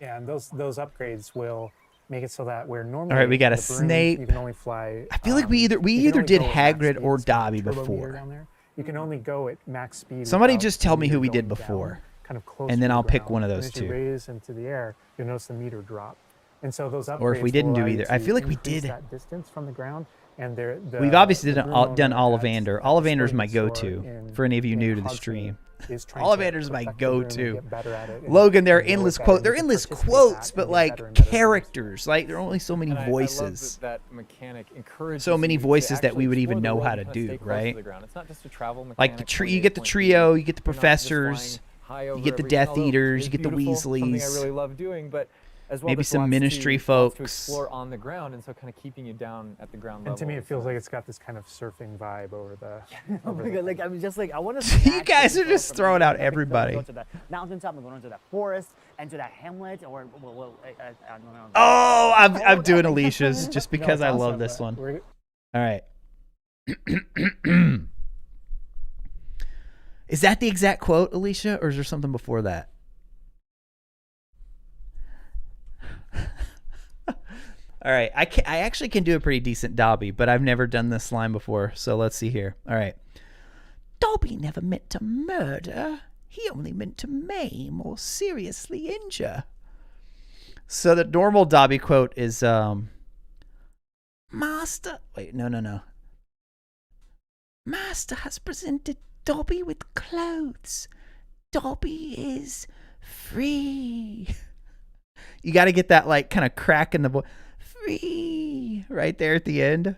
Yeah, and those upgrades will make it so that where normally All right, we got a the broom, Snape. you can only fly. I feel like we you either can only did go at max Hagrid speed, or so the Dobby turbo meter before. down there, you can only go at max speed. Somebody without just tell the me who meter we did going before. down, kind of close And to then the I'll pick ground. one of And those as you two. raise into the air, you'll notice the meter drop. And so those upgrades Or if we didn't will do allow you either. I to feel like we increase done that distance from the ground. And We've obviously done broom owner Ollivander. at the Ollivander's sporting my store go-to in- for any of you in new to the Hogsmeade stream. is trying to Ollivander's my perfect the broom and go-to. get better at it and- Logan, they're and know it endless better, quotes. and They're you can endless participate quotes, that but and get like better and better at it. characters. Like there are only so many And voices. I love that mechanic encourages So many you to voices that we actually would even explore the know world how and to kinda do, stay close to right? the ground. It's not just a travel Like the mechanic tree, where you get the point trio, you get the You're not just professors, flying high you over get the everything, Death although Eaters, it you get the is beautiful, something I Weasleys. really love doing, but as well, Maybe there's some lots ministry lots folks. to explore on the ground, and so kind of keeping you down at the ground level. And to me, it feels like it's got this kind of surfing vibe over the. Oh over my the god, like thing. I'm just like I want to. You guys are just throwing out everybody. Go to the mountaintop, I'm going to the forest, and to that hamlet, or I don't know. Oh, I'm doing Alicia's just No, because it's I love awesome, this but one. we're- All right. Is that the exact quote, Alicia, or is there something before that? All right, I actually can do a pretty decent Dobby, but I've never done this line before, so let's see here. All right. Dobby never meant to murder. He only meant to maim or seriously injure. So the normal Dobby quote is, Master... Wait, no. Master has presented Dobby with clothes. Dobby is free. You got to get that, like, kind of crack in the voice. Whee! Right there at the end.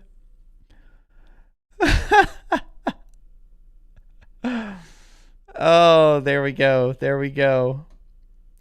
Oh, there we go. There we go.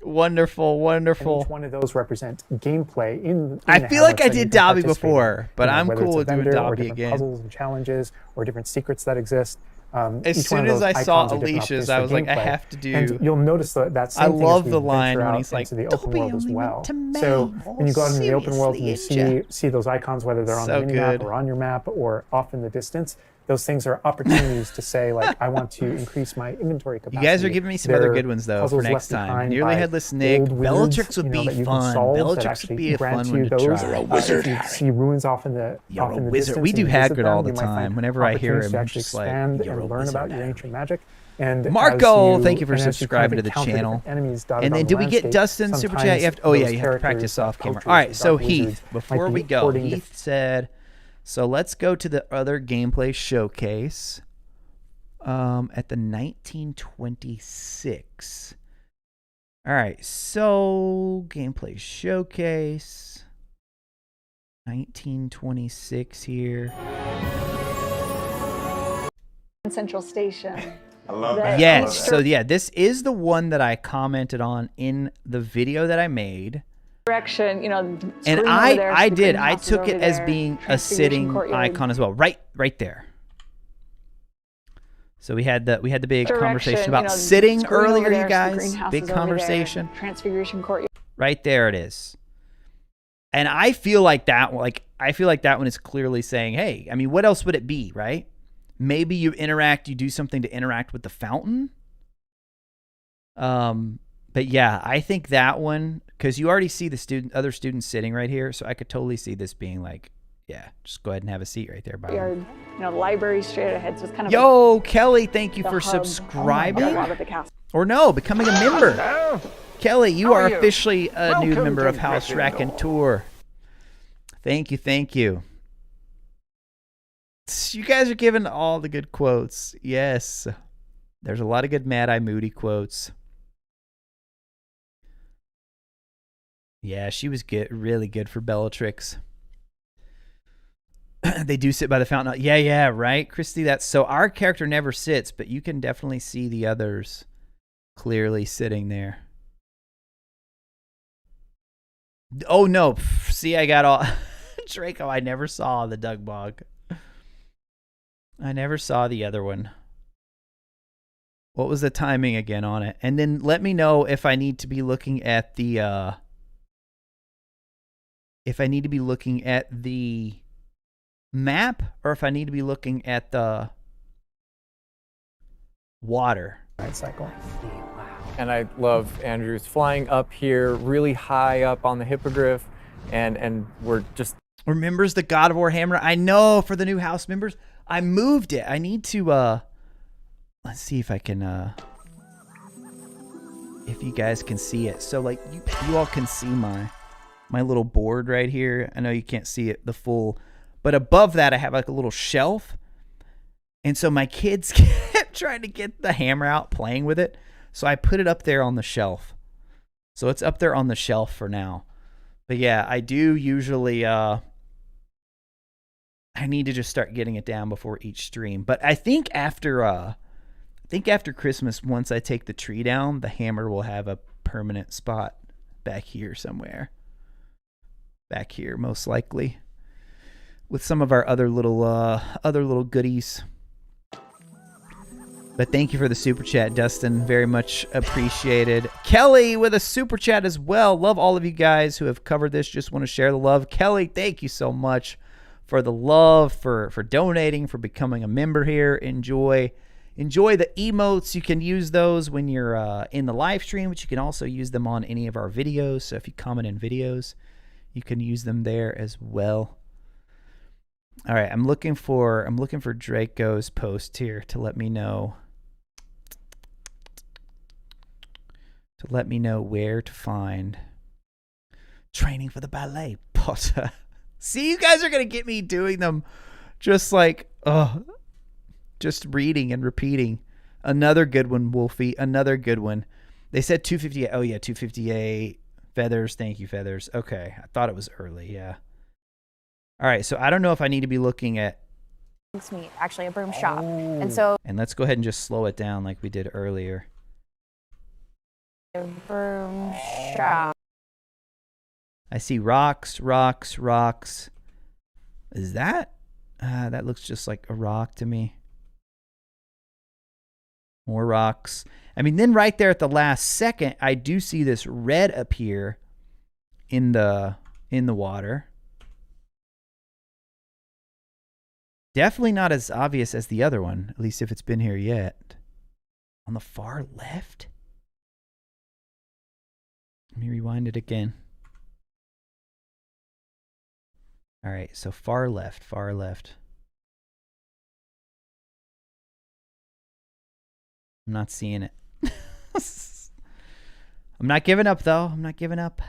Wonderful, wonderful. And each one of those represent gameplay in I the feel like hamlet I that you did can Dobby participate in. before, but I'm whether cool it's with a doing vendor or Dobby different again. puzzles and challenges or different secrets that exist. As Each one soon of as those I saw icons are different Alicia's, opportunities I for was like, I gameplay. have to do. And you'll notice that same I thing love as we the line venture when out he's like, into the open "Dobby world as only went well. to Maine. So when you go out in the Oh, open world and you seriously, see those icons, whether they're on So the minimap good. or on your map or off in the distance, those things are opportunities to say, like, I want to increase my inventory capacity. You guys are giving me some other good ones, though, for Puzzles next left time. behind Nearly by Headless Nick. old wizards, Bellatrix would you know, be that you can fun. solve that Bellatrix would actually be a grant fun you one to those. try. If you see ruins off in the You're a distance, wizard. We and do you visit Hagrid them, all the you might time. find Whenever I hear opportunities him, to I'm actually just like, expand "You're a and learn about wizard, your ancient magic. And Marco, as thank you for and as subscribing to the encounter channel. different enemies dotted And then, on did the we get landscape, Dustin's super chat? sometimes You have to, oh yeah, those you have to practice characters, off camera. poachers All right, and so dark Heath, wizards before might we be go, hoarding Heath said, so let's go to the other gameplay showcase at the 1926. All right, so gameplay showcase 1926 here. Central Station. I love that. Yes, so yeah, this is the one that I commented on in the video that I made. Direction, you know, And screen over there, I the did. I greenhouse is took over it as there, being a Transfiguration sitting Courtyard. icon as well. Right there. So we had the big Direction, conversation about you know, sitting screen over earlier, there, you the guys. greenhouse Big is over there, conversation. Transfiguration Courtyard. Right there it is. And I feel like that one is clearly saying, hey, I mean, what else would it be, right? Maybe you do something to interact with the fountain. But yeah, I think that one, because you already see the other students sitting right here, so I could totally see this being like, yeah, just go ahead and have a seat right there. You know, the library straight ahead, so it's kind of Yo, Kelly, thank you the for hub subscribing. of the castle. Or no, becoming a member. Hello. Kelly, you How are are you? officially a new Welcome member to of House Gryffindor. Raconteur. Thank you, thank you. You guys are giving all the good quotes. Yes. There's a lot of good Mad Eye Moody quotes. Yeah, she was good, really good for Bellatrix. They do sit by the fountain. Yeah, right, Christy. That's so our character never sits, but you can definitely see the others clearly sitting there. Oh no! See, I got all Draco. I never saw the Dugbog. I never saw the other one. What was the timing again on it? And then let me know if I need to be looking at the map or if I need to be looking at the water. cycle. And I love Andrew's flying up here really high up on the hippogriff, and we're just Remembers the God of War hammer? I know, for the new house members. I moved it. I need to let's see if I can if you guys can see it. So like you all can see my little board right here. I know you can't see it the full, but above that I have like a little shelf. And so my kids kept trying to get the hammer out, playing with it. So I put it up there on the shelf. So it's up there on the shelf for now. But yeah, I do usually I need to just start getting it down before each stream. But I think after Christmas, once I take the tree down, the hammer will have a permanent spot back here somewhere. Back here, most likely. With some of our other little goodies. But thank you for the super chat, Dustin. Very much appreciated. Kelly with a super chat as well. Love all of you guys who have covered this. Just want to share the love. Kelly, thank you so much for the love, for donating, for becoming a member here. Enjoy the emotes. You can use those when you're in the live stream, but you can also use them on any of our videos. So if you comment in videos, you can use them there as well. All right, I'm looking for Draco's post here to let me know where to find training for the ballet, Potter. See, you guys are gonna get me doing them just like just reading and repeating. Another good one, Wolfie. Another good one. They said 258. Oh yeah, 258. Feathers. Thank you, Feathers. Okay, I thought it was early. Yeah. All right, so I don't know if I need to be looking at, Meat, actually a broom shop. And so and let's go ahead and just slow it down like we did earlier. a broom shop. I see rocks, rocks, rocks. Is that? That looks just like a rock to me. More rocks. I mean, then right there at the last second, I do see this red appear in the water. Definitely not as obvious as the other one, at least if it's been here yet. On the far left? Let me rewind it again. All right, so far left, far left. I'm not seeing it. I'm not giving up, though. I'm not giving up.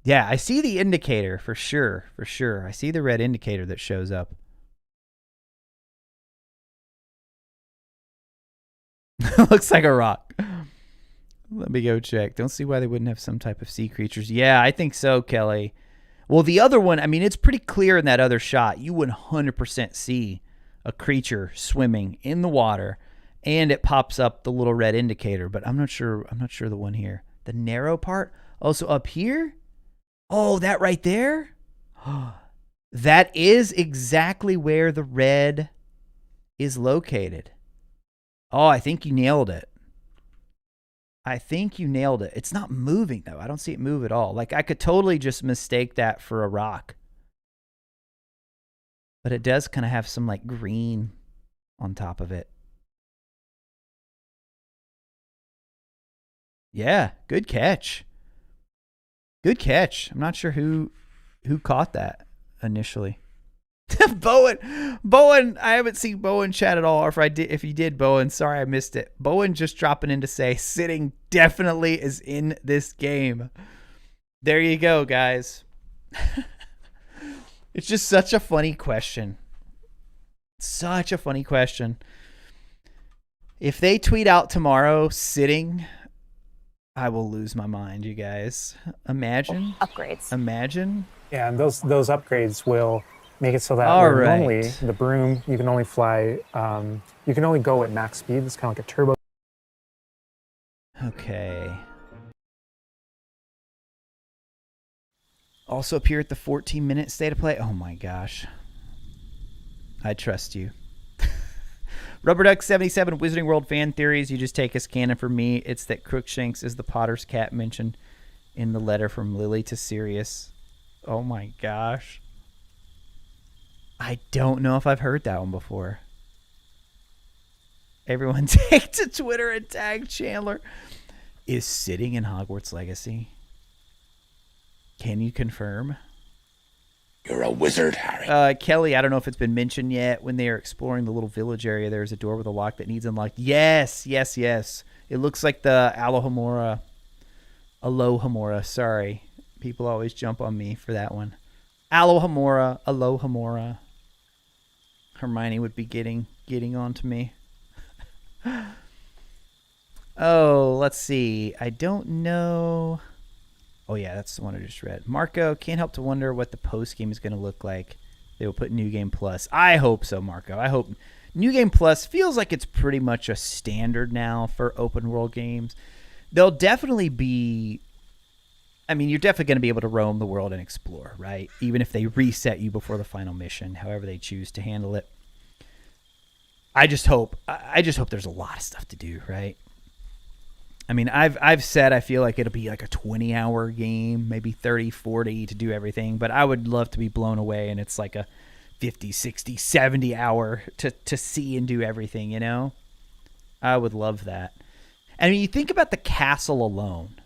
Yeah, I see the indicator for sure, for sure. I see the red indicator that shows up. Looks like a rock. Let me go check. Don't see why they wouldn't have some type of sea creatures. Yeah, I think so, Kelly. Well, the other one, I mean, it's pretty clear in that other shot. You would 100% see a creature swimming in the water, and it pops up the little red indicator. But I'm not sure. I'm not sure the one here. The narrow part. Also up here. Oh, that right there. That is exactly where the red is located. Oh, I think you nailed it. I think you nailed it. It's not moving, though. I don't see it move at all. Like, I could totally just mistake that for a rock. But it does kind of have some, like, green on top of it. Yeah, good catch. Good catch. I'm not sure who caught that initially. Bowen, I haven't seen Bowen chat at all. Or if you did, Bowen, sorry I missed it. Bowen just dropping in to say sitting definitely is in this game. There you go, guys. It's just such a funny question. Such a funny question. If they tweet out tomorrow sitting, I will lose my mind, you guys. Imagine. Upgrades. Imagine. Yeah, and those upgrades will make it so that All where right. normally the broom, you can only fly, you can only go at max speed. It's kind of like a turbo. Okay. Also appear at the 14-minute state of play. Oh my gosh. I trust you. RubberDuck77, Wizarding World fan theories. You just take as canon for me. It's that Crookshanks is the Potter's cat mentioned in the letter from Lily to Sirius. Oh my gosh. I don't know if I've heard that one before. Everyone take to Twitter and tag Chandler. Is sitting in Hogwarts Legacy? Can you confirm? You're a wizard, Harry. Kelly, I don't know if it's been mentioned yet. When they are exploring the little village area, there's a door with a lock that needs unlocked. Yes, yes, yes. It looks like the Alohomora. Sorry. People always jump on me for that one. Alohomora. Hermione would be getting on to me. Oh, let's see. I don't know. Oh, yeah, that's the one I just read. Marco, can't help to wonder what the post game is going to look like. They will put New Game Plus. I hope so, Marco. I hope New Game Plus feels like it's pretty much a standard now for open world games. They'll definitely be... I mean, you're definitely going to be able to roam the world and explore, right? Even if they reset you before the final mission, however they choose to handle it. I just hope there's a lot of stuff to do, right? I mean, I've said I feel like it'll be like a 20-hour game, maybe 30, 40 to do everything, but I would love to be blown away and it's like a 50, 60, 70 hour to see and do everything, you know? I would love that. And you think about the castle alone,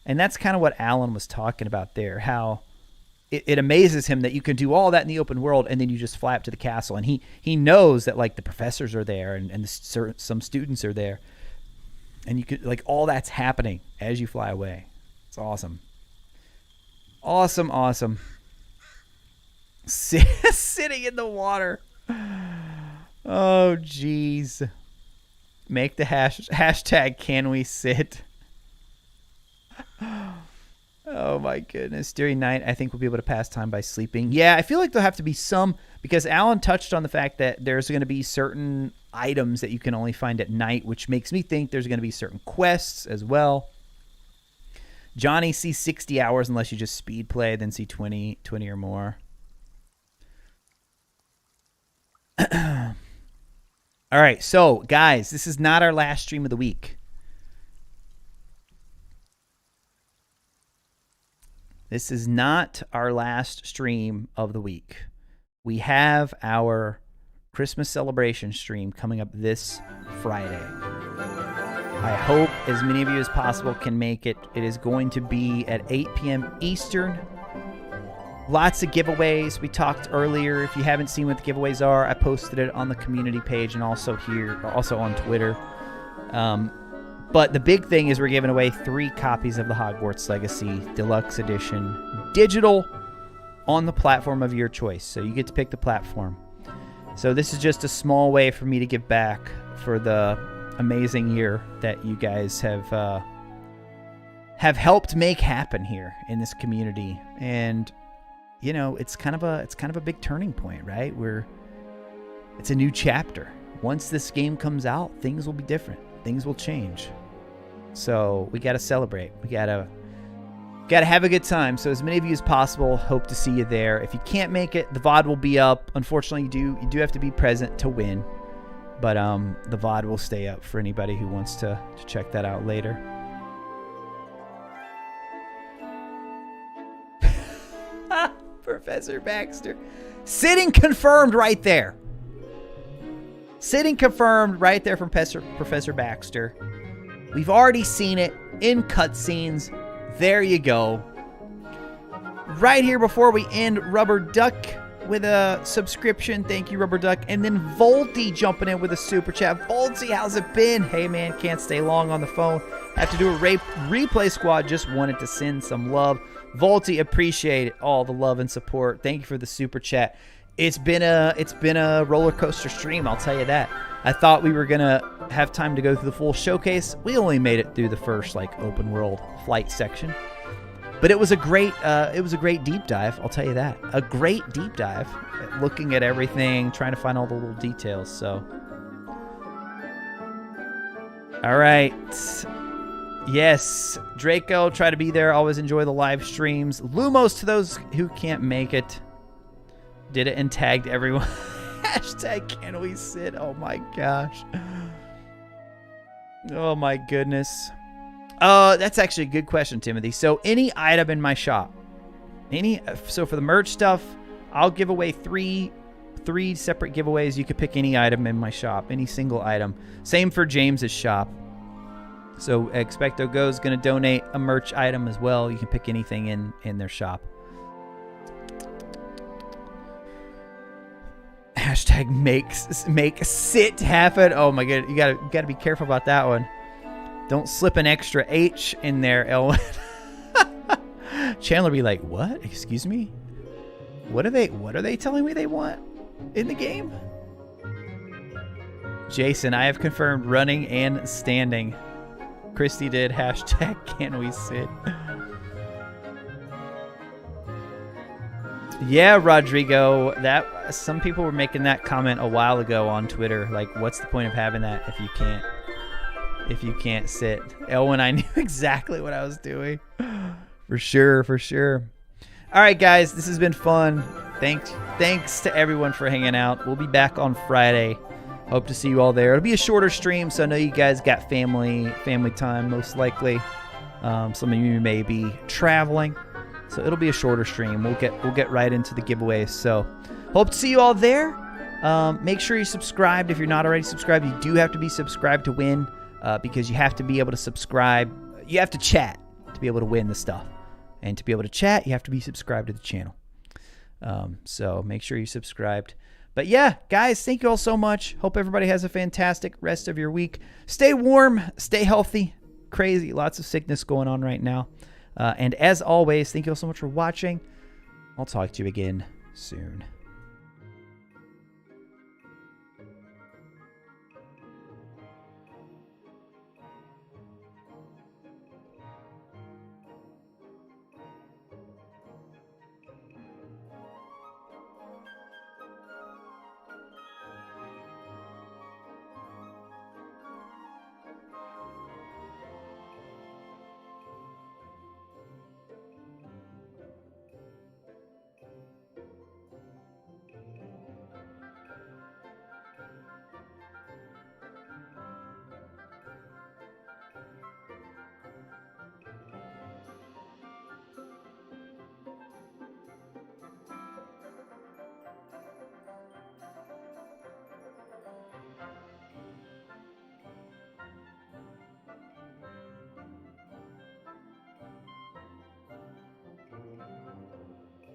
and that's kind of what Alan was talking about there, how it amazes him that you can do all that in the open world and then you just fly up to the castle. And he knows that like the professors are there and some students are there. And you could, like, all that's happening as you fly away. It's awesome. Awesome. Sitting in the water. Oh, jeez. Make the hashtag, can we sit? Oh my goodness. During night, I think we'll be able to pass time by sleeping. Yeah, I feel like there'll have to be some, because Alan touched on the fact that there's going to be certain items that you can only find at night, which makes me think there's going to be certain quests as well. Johnny sees 60 hours unless you just speed play, then see 20 or more. All right, so guys, this is not our last stream of the week. This is not our last stream of the week. We have our Christmas celebration stream coming up this Friday. I hope as many of you as possible can make it. It is going to be at 8 p.m. Eastern. Lots of giveaways. We talked earlier. If you haven't seen what the giveaways are, I posted it on the community page and also on Twitter. But the big thing is we're giving away 3 copies of the Hogwarts Legacy Deluxe Edition digital on the platform of your choice. So you get to pick the platform. So this is just a small way for me to give back for the amazing year that you guys have helped make happen here in this community. And you know, it's kind of a big turning point, right? It's a new chapter. Once this game comes out, things will be different. Things will change. So we got to celebrate. We got to have a good time. So as many of you as possible, hope to see you there. If you can't make it, the VOD will be up. Unfortunately, you do have to be present to win. But the VOD will stay up for anybody who wants to check that out later. Professor Baxter. Sitting confirmed right there. Sitting confirmed right there from Professor Baxter. We've already seen it in cutscenes. There you go. Right here before we end, Rubber Duck with a subscription. Thank you, Rubber Duck. And then Volty jumping in with a super chat. Volty, how's it been? Hey, man, can't stay long on the phone. Have to do a replay squad. Just wanted to send some love. Volty, appreciate all the love and support. Thank you for the super chat. It's been a roller coaster stream, I'll tell you that. I thought we were gonna have time to go through the full showcase. We only made it through the first open world flight section, but it was a great deep dive. I'll tell you that, a great deep dive, looking at everything, trying to find all the little details. So, all right, yes, Draco, try to be there. Always enjoy the live streams. Lumos to those who can't make it. Did it and tagged everyone. Hashtag can we sit? Oh my gosh. Oh my goodness. That's actually a good question, Timothy. So any item in my shop, so for the merch stuff, I'll give away three separate giveaways. You could pick any item in my shop, any single item. Same for James's shop. So Expecto Go is going to donate a merch item as well. You can pick anything in their shop. Hashtag make sit happen. Oh my god, you gotta be careful about that one. Don't slip an extra H in there, Elwin. Chandler be like, what? Excuse me? What are they telling me they want in the game? Jason, I have confirmed running and standing. Christy did. Hashtag can we sit? Yeah, Rodrigo, that some people were making that comment a while ago on Twitter. Like, what's the point of having that if you can't sit? Elwin, I knew exactly what I was doing. For sure. All right, guys, this has been fun. Thanks to everyone for hanging out. We'll be back on Friday. Hope to see you all there. It'll be a shorter stream, so I know you guys got family time, most likely. Some of you may be traveling. So it'll be a shorter stream. We'll get right into the giveaways. So hope to see you all there. Make sure you're subscribed. If you're not already subscribed, you do have to be subscribed to win, because you have to be able to subscribe. You have to chat to be able to win the stuff. And to be able to chat, you have to be subscribed to the channel. So make sure you're subscribed. But yeah, guys, thank you all so much. Hope everybody has a fantastic rest of your week. Stay warm, stay healthy. Crazy, lots of sickness going on right now. And as always, thank you all so much for watching. I'll talk to you again soon.